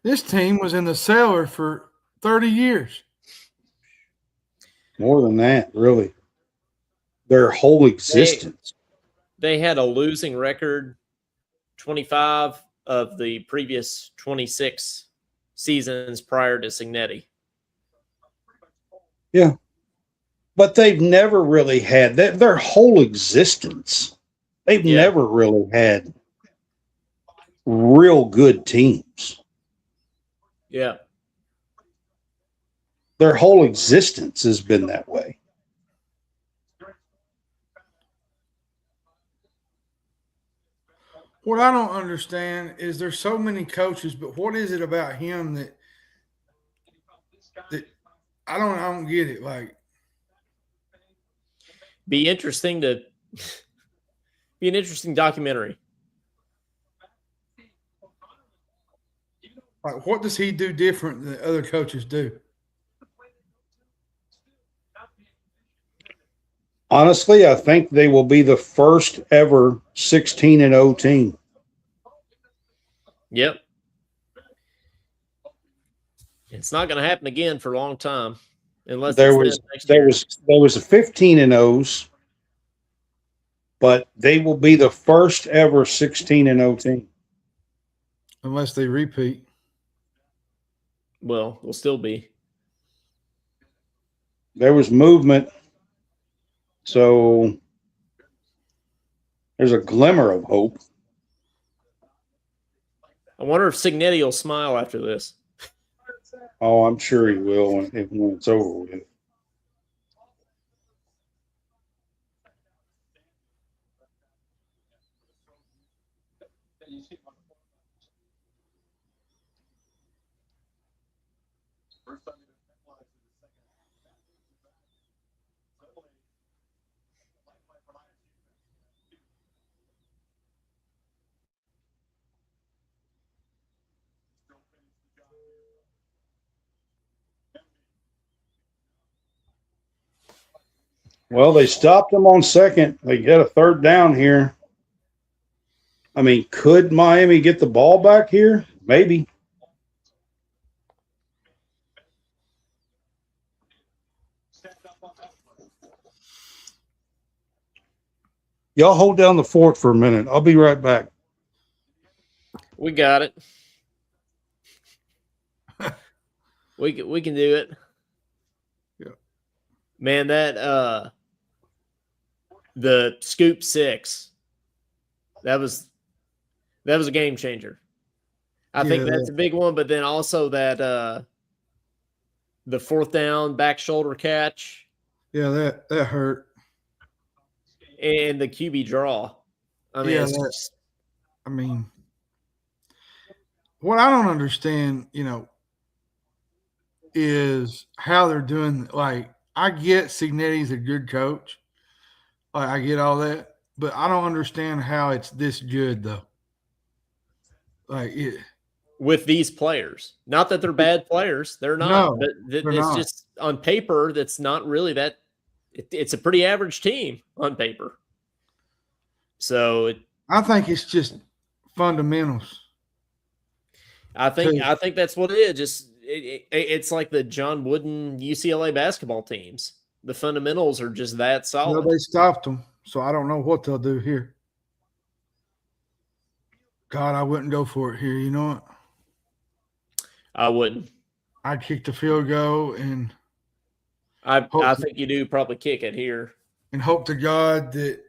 This team was in the cellar for 30 years. More than that, really. Their whole existence. They had a losing record 25 of the previous 26 seasons prior to Signetti. Yeah. But they've never really had that. Their whole existence. They've never really had real good teams. Yeah. Their whole existence has been that way. What I don't understand is there's so many coaches, but what is it about him that I don't get it. Like, be an interesting documentary. Like, what does he do different than other coaches do? Honestly, I think they will be the first ever 16-0 team. Yep. It's not going to happen again for a long time, unless there was a 15-0s, but they will be the first ever 16-0 team. Unless they repeat. Well, we'll still be. There was movement, so there's a glimmer of hope. I wonder if Signetti will smile after this. Oh, I'm sure he will when it's over with. Well, they stopped him on second. They get a third down here. I mean, could Miami get the ball back here? Maybe. Y'all hold down the fort for a minute. I'll be right back. We got it. We can do it. Yeah. Man, that the scoop 6. That was a game changer. I think that's a big one, but then also that the fourth down back shoulder catch. Yeah, that hurt. And the QB draw. I mean, what I don't understand, is how they're doing. Like, I get Signetti's a good coach. Like, I get all that, but I don't understand how it's this good though. Like, with these players, not that they're bad players, they're not. No, but it's not. Just on paper, that's not really that. It's a pretty average team on paper. So I think it's just fundamentals. I think that's what it is. Just it's like the John Wooden UCLA basketball teams. The fundamentals are just that solid. Well, they stopped them, so I don't know what they'll do here. God, I wouldn't go for it here. You know what? I wouldn't. I'd kick the field goal, and I think you do probably kick it here. And hope to God that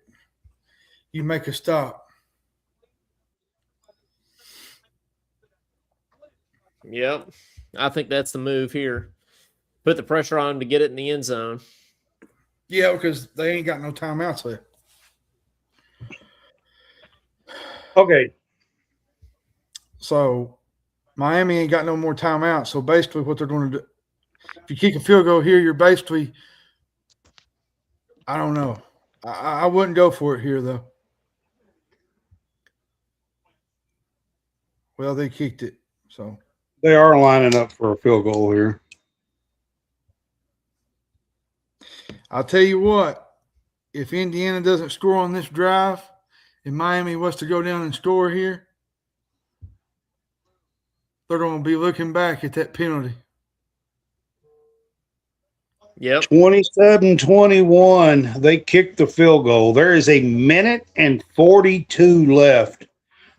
you make a stop. Yep. I think that's the move here. Put the pressure on him to get it in the end zone. Yeah, because they ain't got no timeouts left. Okay. So Miami ain't got no more timeouts. So basically what they're going to do, if you kick a field goal here, you're basically, I don't know. I wouldn't go for it here, though. Well, they kicked it. So They are lining up for a field goal here. I'll tell you what, if Indiana doesn't score on this drive and Miami was to go down and score here, they're going to be looking back at that penalty. Yep. 27-21. They kicked the field goal. There is 1:42 left.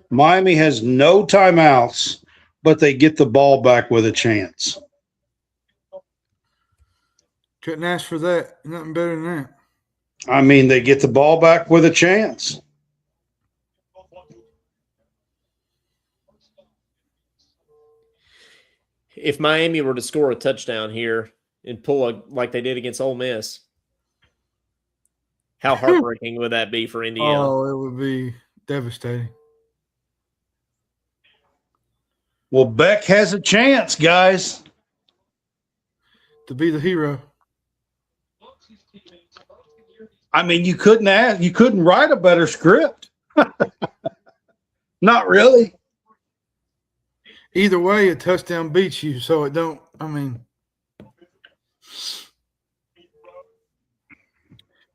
Miami has no timeouts, but they get the ball back with a chance. Couldn't ask for that. Nothing better than that. I mean, they get the ball back with a chance. If Miami were to score a touchdown here and pull like they did against Ole Miss, how heartbreaking would that be for Indiana? Oh, it would be devastating. Well, Beck has a chance, guys. To be the hero. I mean, you couldn't write a better script. Not really. Either way, a touchdown beats you, so it don't. I mean,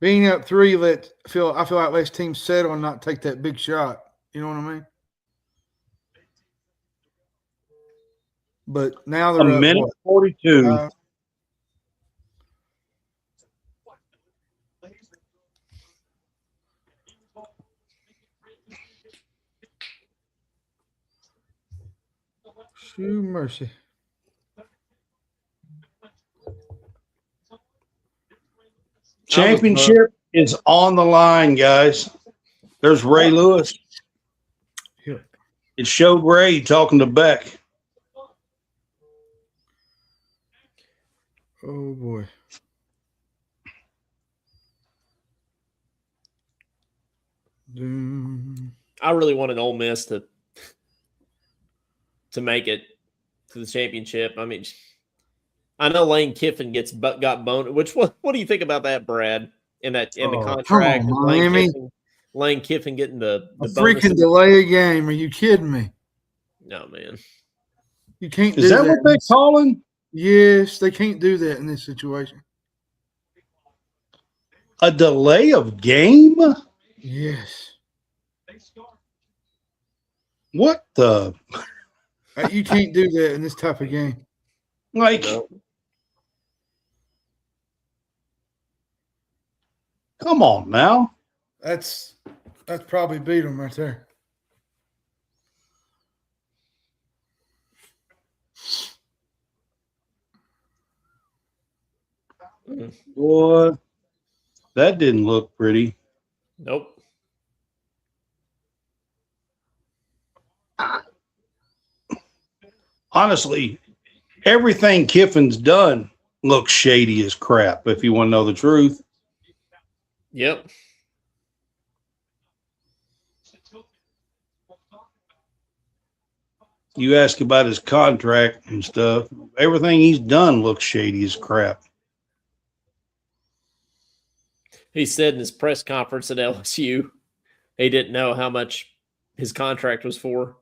being up 3, I feel like less teams settle and not take that big shot. You know what I mean? But now they're 1:42. Shoo mercy. Championship is on the line, guys. There's Ray Lewis. Yep. It showed Ray talking to Beck. Oh, boy. I really wanted Ole Miss to make it to the championship. I mean, I know Lane Kiffin got boned. What do you think about that, Brad? In the contract, Lane Kiffin getting the freaking delay a game. Are you kidding me? No, man. You can't. Is that what they calling? Yes, they can't do that in this situation. A delay of game? Yes. What the? You can't do that in this type of game. Like, come on now. That's probably beat them right there. Boy, that didn't look pretty. Nope. Honestly, everything Kiffin's done looks shady as crap, if you want to know the truth. Yep. You ask about his contract and stuff. Everything he's done looks shady as crap. He said in his press conference at LSU, he didn't know how much his contract was for.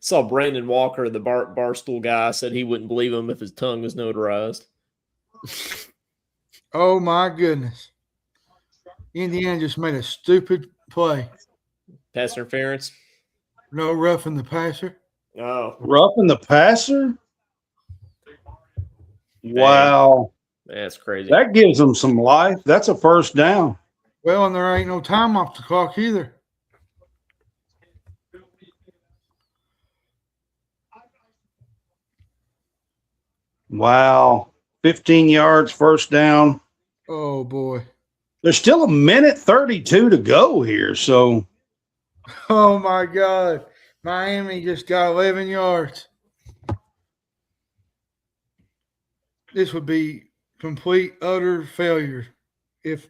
Saw Brandon Walker, the Barstool guy, said he wouldn't believe him if his tongue was notarized. Oh, my goodness. Indiana just made a stupid play. Pass interference? No roughing the passer. Oh. Roughing the passer? Wow. That's crazy. That gives them some life. That's a first down. Well, and there ain't no time off the clock either. Wow. 15 yards, first down. Oh, boy. There's still 1:32 to go here, so Oh, my God. Miami just got 11 yards. This would be complete, utter failure if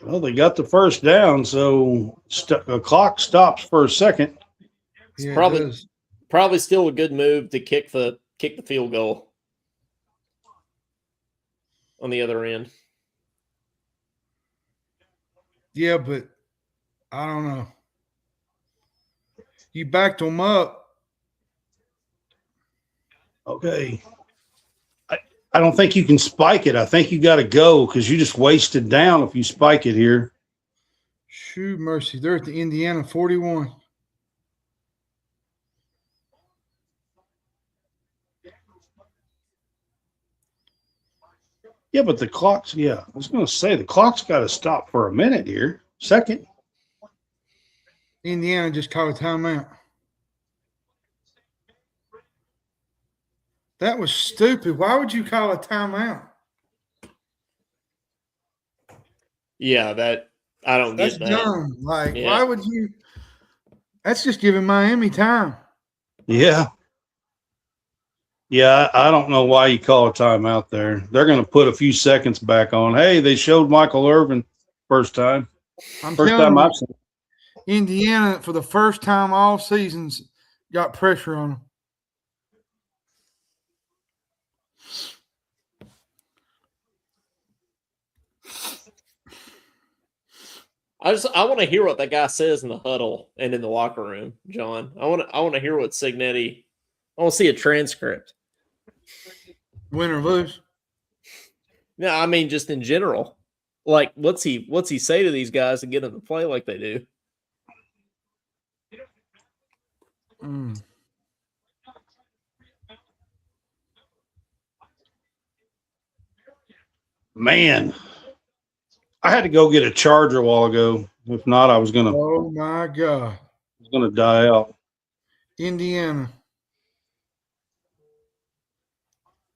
Well, they got the first down, so the clock stops for a second. yeah, probably- it does. Probably still a good move to kick the field goal on the other end. Yeah, but I don't know. You backed them up. Okay. I don't think you can spike it. I think you got to go because you just wasted down if you spike it here. Shoot mercy. They're at the Indiana 41. Yeah, but the clock's, I was going to say the clock's got to stop for a minute here. Second. Indiana just called a timeout. That was stupid. Why would you call a timeout? Yeah, that I don't That's get that. dumb. Like, Yeah. why would you? That's just giving Miami time. Yeah. Yeah, I don't know why you call a timeout there. They're going to put a few seconds back on. Hey, they showed Michael Irvin first time. I'm First telling time you, I've seen it. Indiana, for the first time all seasons, got pressure on them. I want to hear what that guy says in the huddle and in the locker room, John. I want to hear what Signetti. I want to see a transcript. Win or lose. No, I mean just in general. Like, what's he say to these guys to get them to play like they do? Man, I had to go get a charger a while ago. If not, I was gonna Oh my God. die out. Indiana.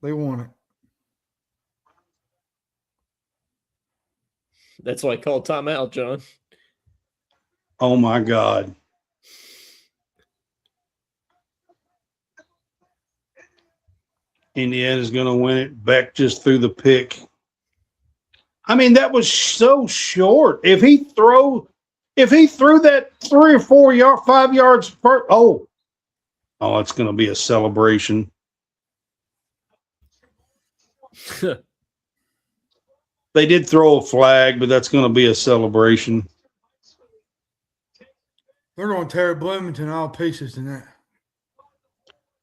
They won it. That's why I call timeout, John. Oh my God. Indiana's gonna win it. Beck just threw the pick. I mean, that was so short. If he threw that 3 or 4 yard, 5 yards per, it's going to be a celebration. They did throw a flag, but that's going to be a celebration. They're going to tear Bloomington all pieces tonight.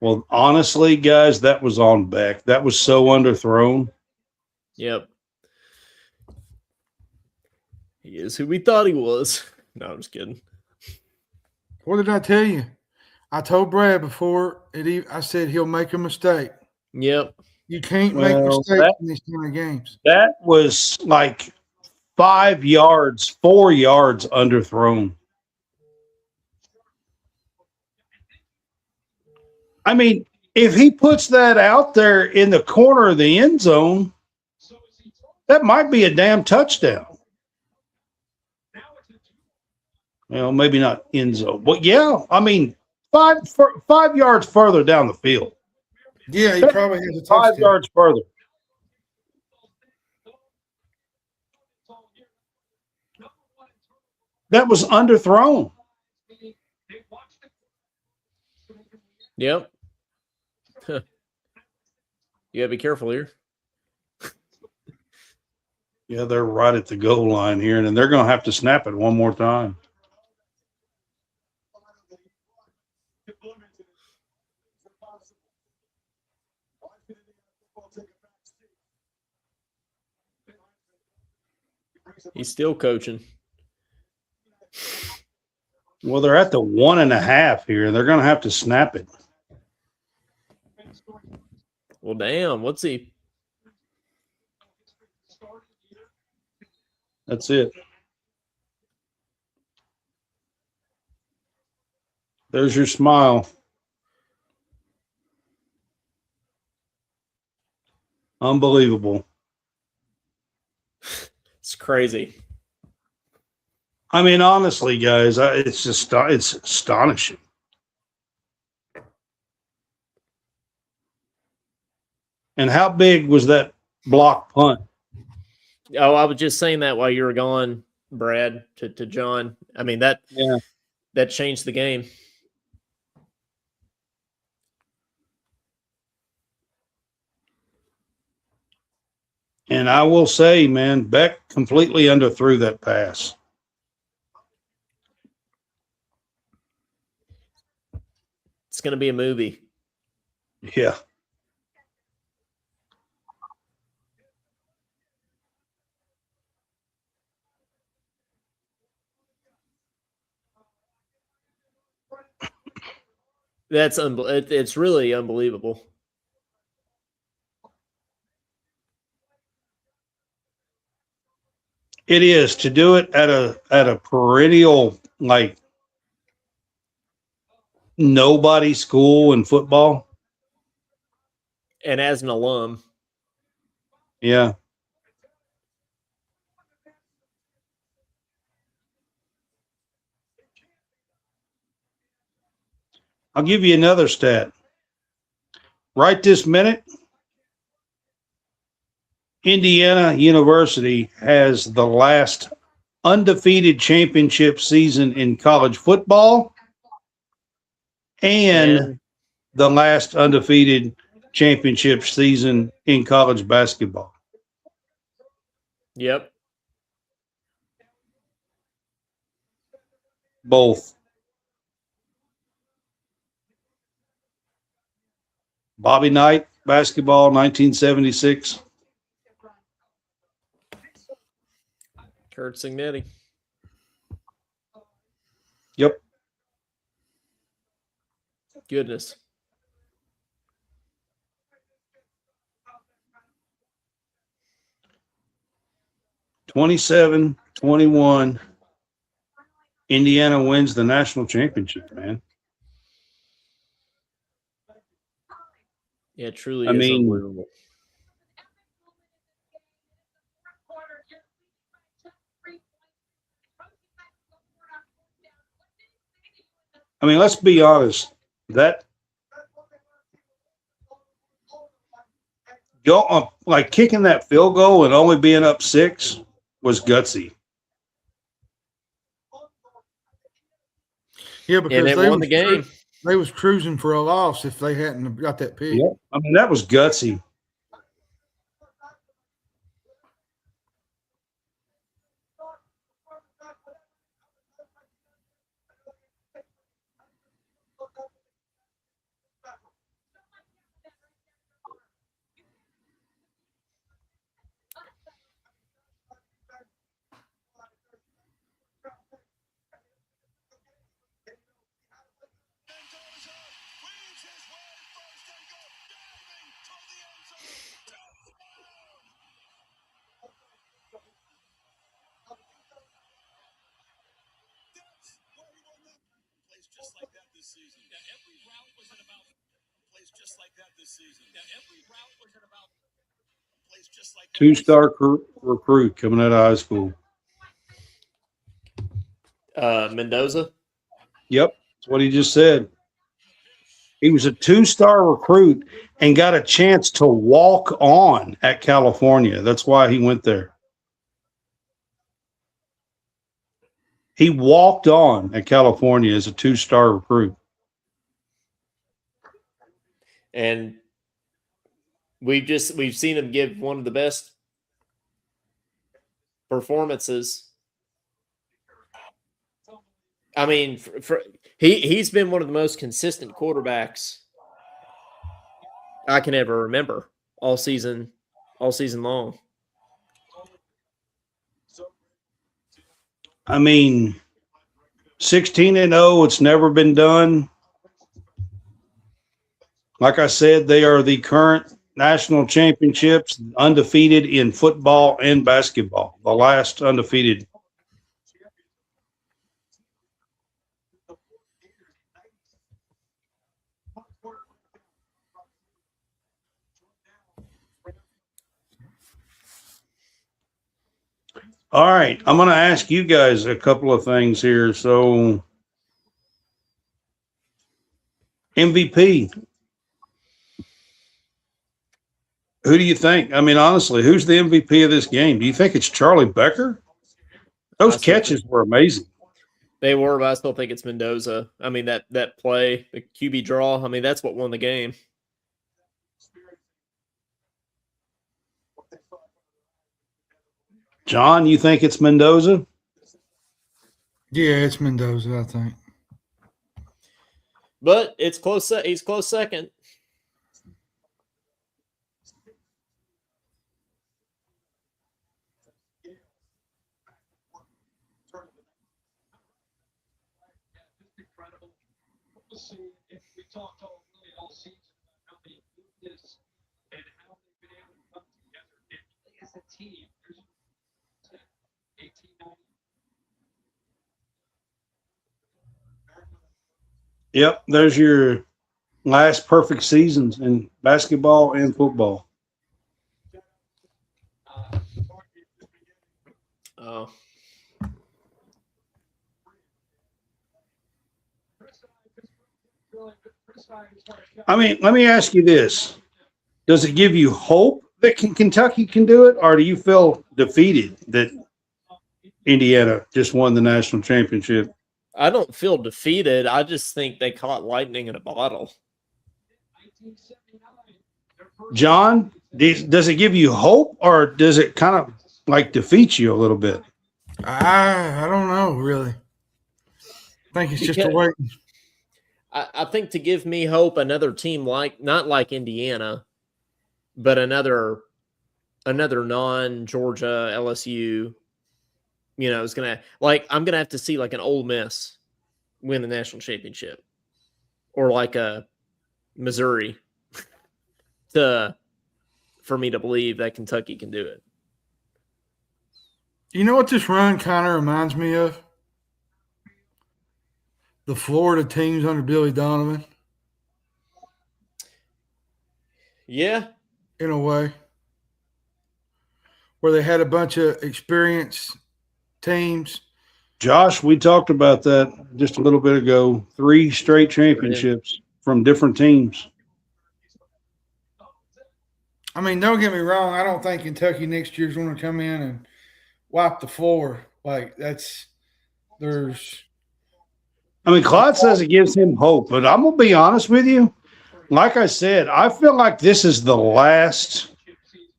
Well, honestly, guys, that was on Beck. That was so underthrown. Yep. He is who we thought he was. No, I'm just kidding. What did I tell you? I told Brad before I said he'll make a mistake. Yep. You can't make mistakes in these kind of games. That was like 5 yards, 4 yards underthrown. I mean, if he puts that out there in the corner of the end zone, that might be a damn touchdown. Well, maybe not end zone, but yeah, I mean, 5 yards further down the field. Yeah, he probably has a touchdown. 5 yards further. That was underthrown. Yep. You gotta be careful here. Yeah, they're right at the goal line here, and then they're going to have to snap it one more time. He's still coaching. Well, they're at the 1.5 here. They're going to have to snap it. Well, damn. What's he? That's it. There's your smile. Unbelievable. It's crazy. I mean, honestly, guys, it's astonishing. And how big was that block punt? Oh, I was just saying that while you were gone, Brad, to John. I mean, that changed the game. And I will say, man, Beck completely underthrew that pass. It's going to be a movie. Yeah. It's really unbelievable. It is to do it at a perennial like nobody school in football. And as an alum. Yeah. I'll give you another stat. Right this minute, Indiana University has the last undefeated championship season in college football and the last undefeated championship season in college basketball. Yep. Both. Bobby Knight, basketball, 1976. Kurt Signetti. Yep. Goodness. (27-21). Indiana wins the national championship, man. Yeah, it truly I is mean, unbelievable. I mean, let's be honest. That like kicking that field goal and only being up 6 was gutsy. Yeah, because they won the game. They was cruising for a loss if they hadn't got that pick. Yep. I mean, that was gutsy. Two-star recruit coming out of high school. Mendoza. Yep, that's what he just said. He was a 2-star recruit and got a chance to walk on at California. That's why he went there. He walked on at California as a 2-star recruit. And we've seen him give one of the best performances. I mean, he's been one of the most consistent quarterbacks I can ever remember all season long. I mean, 16-0, it's never been done. Like I said, they are the current national championships, undefeated in football and basketball, the last undefeated. All right, I'm going to ask you guys a couple of things here. So, MVP. Who do you think? I mean, honestly, who's the MVP of this game? Do you think it's Charlie Becker? Those catches were amazing. They were, but I still think it's Mendoza. I mean, that play, the QB draw, I mean, that's what won the game. John, you think it's Mendoza? Yeah, it's Mendoza, I think. But it's close. He's close second. Yep, there's your last perfect seasons in basketball and football. Oh. I mean, let me ask you this. Does it give you hope that Kentucky can do it, or do you feel defeated that Indiana just won the national championship? I don't feel defeated. I just think they caught lightning in a bottle. John, does it give you hope, or does it kind of like defeat you a little bit? I don't know, really. I think it's just a wait. I think to give me hope, another team not like Indiana, but another non-Georgia LSU, is gonna I'm gonna have to see like an Ole Miss win the national championship, or like a Missouri, for me to believe that Kentucky can do it. You know what this run kind of reminds me of? The Florida teams under Billy Donovan. Yeah. In a way. Where they had a bunch of experienced teams. Josh, we talked about that just a little bit ago. 3 straight championships from different teams. I mean, don't get me wrong. I don't think Kentucky next year is going to come in and wipe the floor. Claude says it gives him hope, but I'm going to be honest with you. Like I said, I feel like this is the last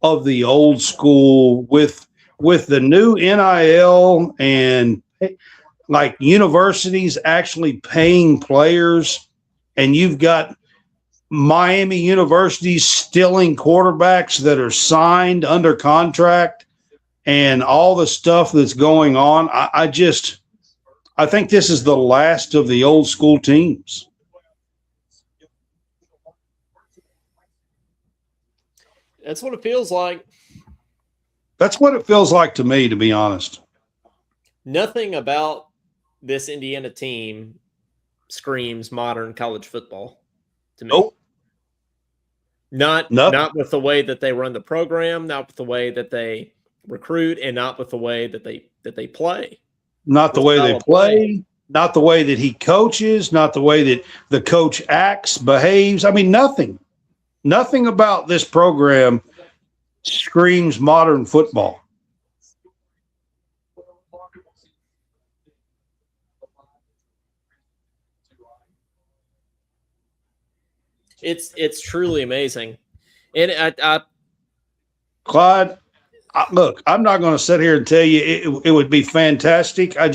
of the old school with the new NIL and like universities actually paying players, and you've got Miami University stealing quarterbacks that are signed under contract and all the stuff that's going on. I think this is the last of the old school teams. That's what it feels like. That's what it feels like to me, to be honest. Nothing about this Indiana team screams modern college football to me. Nope. Not with the way that they run the program, not with the way that they recruit, and not with the way that they play. Not the way they play, not the way that he coaches, not the way that the coach acts, behaves. I mean, nothing about this program screams modern football. It's truly amazing. And Clyde, look, I'm not going to sit here and tell you it would be fantastic. I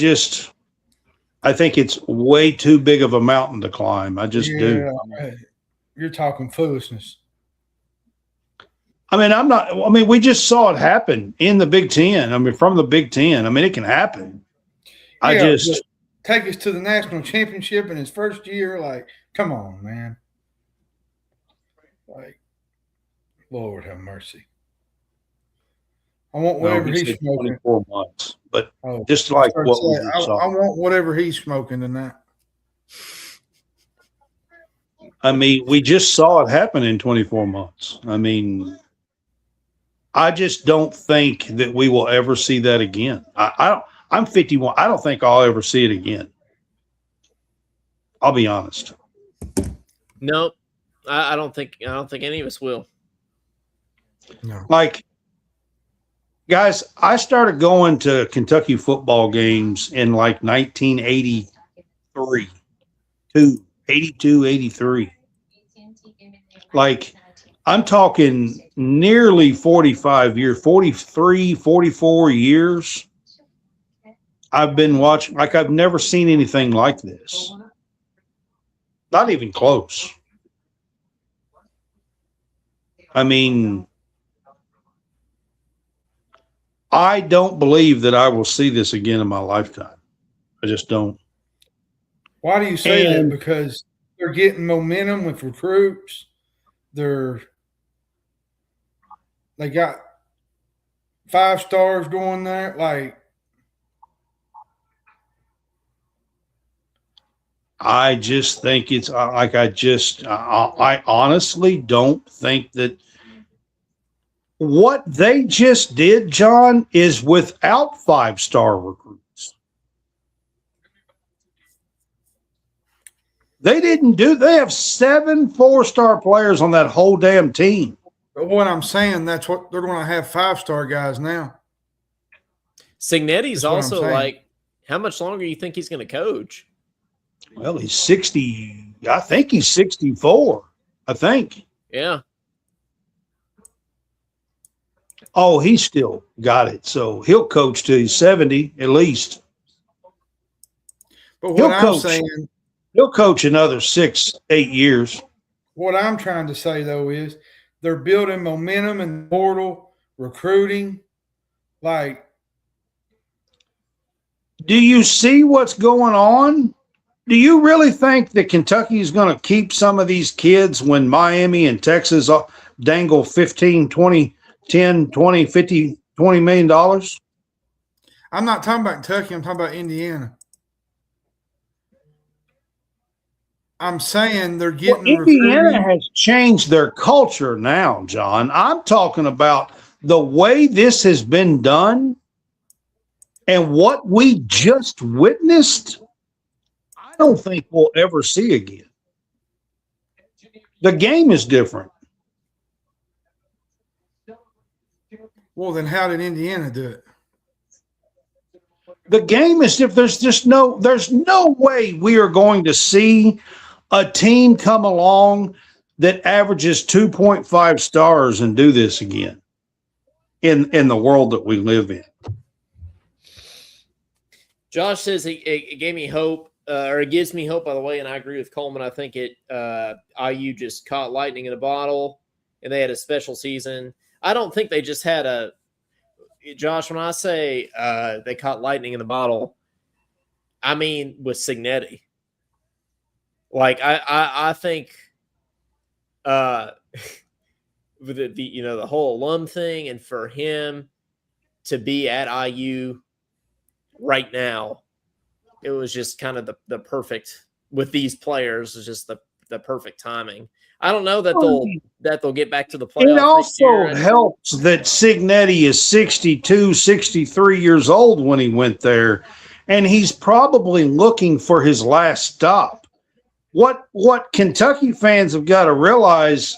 think it's way too big of a mountain to climb. I just do. You're talking foolishness. We just saw it happen in the Big Ten. From the Big Ten. It can happen. Take us to the national championship in his first year. Come on, man. Lord have mercy. I want whatever he's smoking. 24 months, but just like what we saw. I want whatever he's smoking tonight. We just saw it happen in 24 months. I just don't think that we will ever see that again. I don't. I'm 51. I don't think I'll ever see it again. I'll be honest. Nope. I don't think any of us will. No. Like, guys, I started going to Kentucky football games in like 1983, 82, 83. Like, I'm talking nearly 45 years, 43, 44 years. I've been watching, like, I've never seen anything like this. Not even close. I mean, I don't believe that I will see this again in my lifetime. I just don't. Why do you say that? Because they're getting momentum with recruits. They got 5 stars going there. Like, I just think it's like I honestly don't think that what they just did, John, is without 5-star recruits. They have 7 4-star players on that whole damn team. But what I'm saying, that's what they're going to have 5-star guys now. Signetti's also like, how much longer do you think he's going to coach? Well, he's 60. I think he's 64. I think. Yeah. Oh, he's still got it. So he'll coach till he's 70 at least. But what I'm saying, he'll coach another 6-8 years. What I'm trying to say, though, is they're building momentum in the portal, recruiting. Like, do you see what's going on? Do you really think that Kentucky is going to keep some of these kids when Miami and Texas dangle 15, 20, 10, 20, 50, $20 million? I'm not talking about Kentucky. I'm talking about Indiana. I'm saying they're getting Indiana has changed their culture now, John. I'm talking about the way this has been done and what we just witnessed. I don't think we'll ever see again. The game is different. Well, then how did Indiana do it? The game is different. There's no way we are going to see a team come along that averages 2.5 stars and do this again in the world that we live in. Josh says it gave me hope, or it gives me hope, by the way, and I agree with Coleman. I think IU just caught lightning in a bottle, and they had a special season. I don't think they just had Josh, when I say they caught lightning in the bottle, I mean with Signetti. Like, I think with the whole alum thing, and for him to be at IU right now, it was just kind of the perfect, with these players, is just the perfect timing. I don't know that they'll get back to the playoffs. It also helps that Signetti is 62, 63 years old when he went there, and he's probably looking for his last stop. What Kentucky fans have got to realize,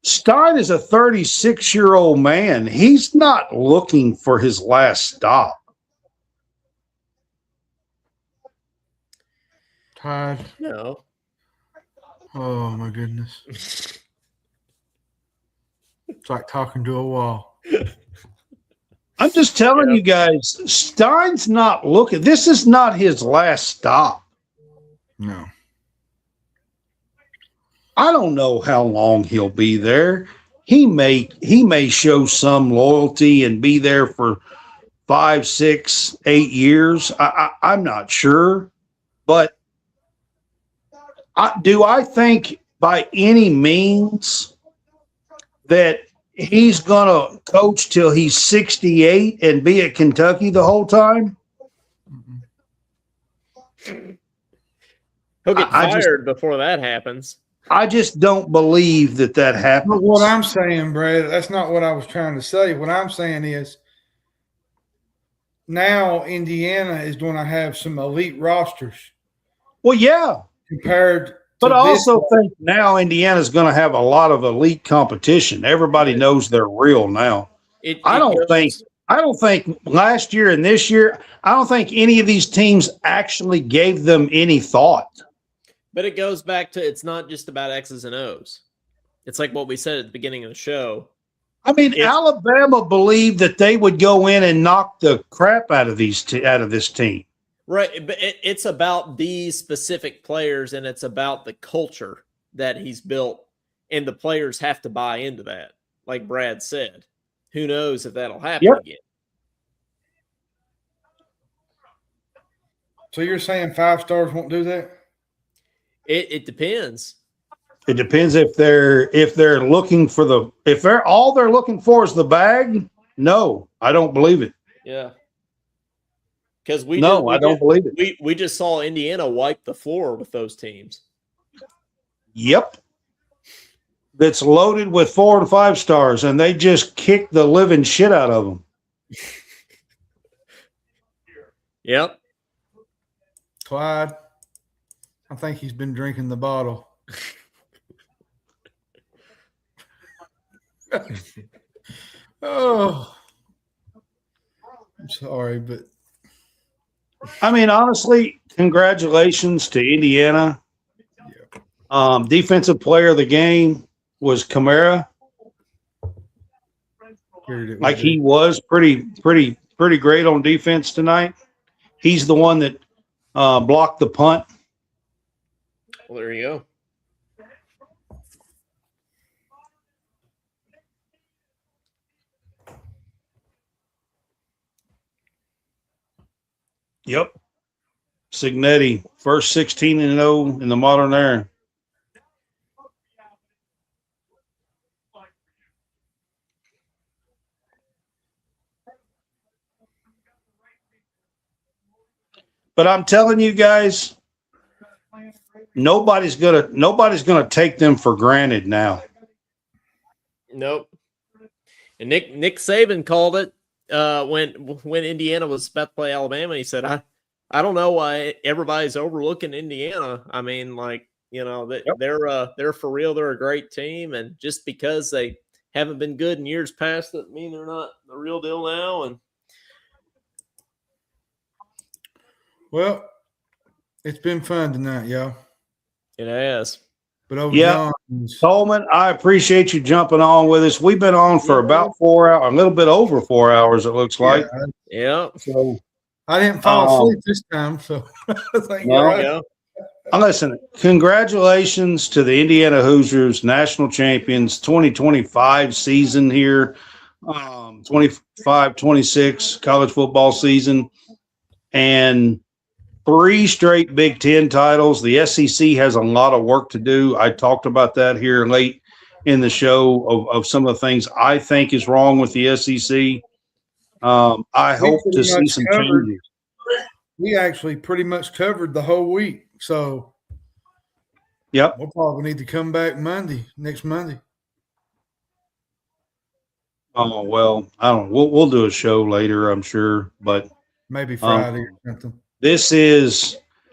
Stein is a 36-year-old man. He's not looking for his last stop. Tired. No. Oh, my goodness. It's like talking to a wall. I'm just telling you guys, Stein's not looking. This is not his last stop. No. I don't know how long he'll be there. He may show some loyalty and be there for 5, 6, 8 years. I'm not sure, but do I think by any means that he's going to coach till he's 68 and be at Kentucky the whole time? He'll get fired before that happens. I just don't believe that happens. But what I'm saying, Brad, that's not what I was trying to say. What I'm saying is now Indiana is going to have some elite rosters. Well, yeah. Compared to but I also this think now Indiana's going to have a lot of elite competition. Everybody knows they're real now. I don't think last year and this year, I don't think any of these teams actually gave them any thought. But it goes back to, it's not just about X's and O's. It's like what we said at the beginning of the show. I mean, Alabama believed that they would go in and knock the crap out of this team. Right, but it's about these specific players, and it's about the culture that he's built, and the players have to buy into that. Like Brad said, who knows if that'll happen again. So you're saying 5 stars won't do that? It depends. It depends if they're looking for if they're all they're looking for is the bag. No, I don't believe it. Yeah. Because I don't believe it. We just saw Indiana wipe the floor with those teams. Yep. That's loaded with 4 and 5 stars, and they just kick the living shit out of them. Yep. Clyde, I think he's been drinking the bottle. Oh, I'm sorry, but I mean, honestly, congratulations to Indiana. Defensive player of the game was Kamara. Like he was pretty great on defense tonight. He's the one that blocked the punt. Well, there you go. Yep. Signetti, first 16-0 in the modern era. But I'm telling you guys, nobody's gonna take them for granted now. Nope. And Nick Saban called it when Indiana was about to play Alabama. He said, I don't know why everybody's overlooking Indiana. I mean, like, you know, they're for real. They're a great team, and just because they haven't been good in years past doesn't mean they're not the real deal now. And well, it's been fun tonight, y'all. It has. But Coleman, I appreciate you jumping on with us. We've been on for about 4 hours, a little bit over 4 hours, it looks like. Yeah. So I didn't fall asleep this time, so thank you. Listen, congratulations to the Indiana Hoosiers, national champions, 2025 season here, 25-26 college football season, and 3 straight Big Ten titles. The SEC has a lot of work to do. I talked about that here late in the show of some of the things I think is wrong with the SEC. I hope to see some changes. We actually pretty much covered the whole week. So, yep, we'll probably need to come back next Monday. Oh, well, I don't know. We'll do a show later, I'm sure, but maybe Friday or something.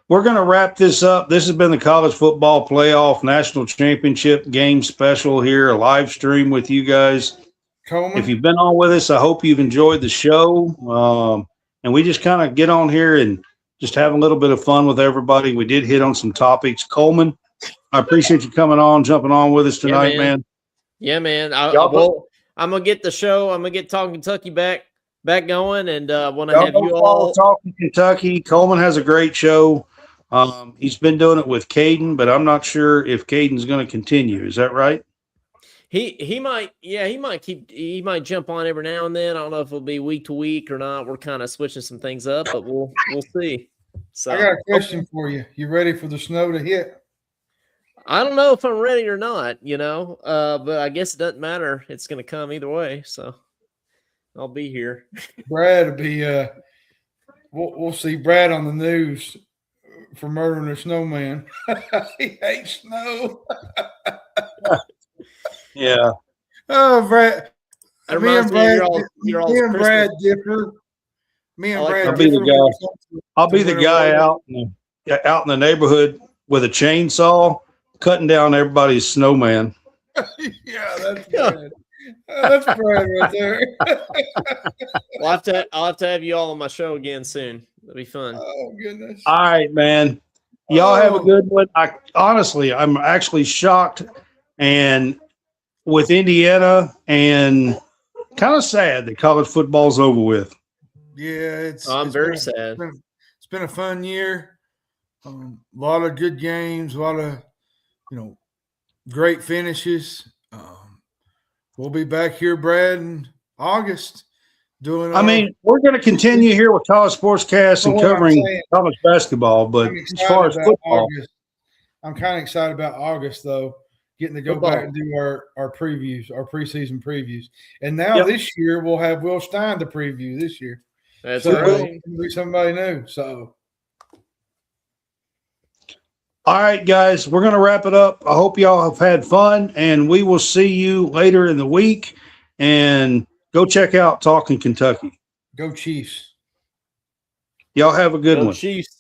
We're going to wrap this up. This has been the College Football Playoff National Championship Game Special here, a live stream with you guys. Coleman? If you've been on with us, I hope you've enjoyed the show. And we just kind of get on here and just have a little bit of fun with everybody. We did hit on some topics. Coleman, I appreciate you jumping on with us tonight, man. Yeah, man. I'm going to get the show. I'm going to get Talking Kentucky back going, and want to have you all Talking Kentucky. Coleman has a great show. He's been doing it with Caden, but I'm not sure if Caden's going to continue. Is that right? He might jump on every now and then. I don't know if it'll be week to week or not. We're kind of switching some things up, but we'll see. So I got a question for you. You ready for the snow to hit? I don't know if I'm ready or not, but I guess it doesn't matter. It's going to come either way, so I'll be here. Brad will be we'll see Brad on the news for murdering a snowman. He hates snow. Yeah. Oh, Brad. That Me and reminds me of Brad, your all's me and Christmas. Brad differ. Me and I like Brad I'll be the differ. guy. I'll be the guy out in the neighborhood with a chainsaw cutting down everybody's snowman. Yeah, that's Brad. That's Brad right there. I'll have to have you all on my show again soon. That'll be fun. Oh goodness. All right, man. Y'all have a good one. I'm actually shocked and with Indiana and kind of sad that college football's over with. Yeah, I'm very sad. It's been a fun year. A lot of good games, a lot of great finishes. We'll be back here, Brad, in August doing. We're going to continue here with College SportsCast and covering college basketball, but as far as football, I'm kind of excited about August though, getting to go back and do our previews, our preseason previews. And now this year we'll have Will Stein to preview this year. That's right. It'll be somebody new. So. All right, guys, we're going to wrap it up. I hope y'all have had fun, and we will see you later in the week. And go check out Talking Kentucky. Go Chiefs. Y'all have a good one. Chiefs.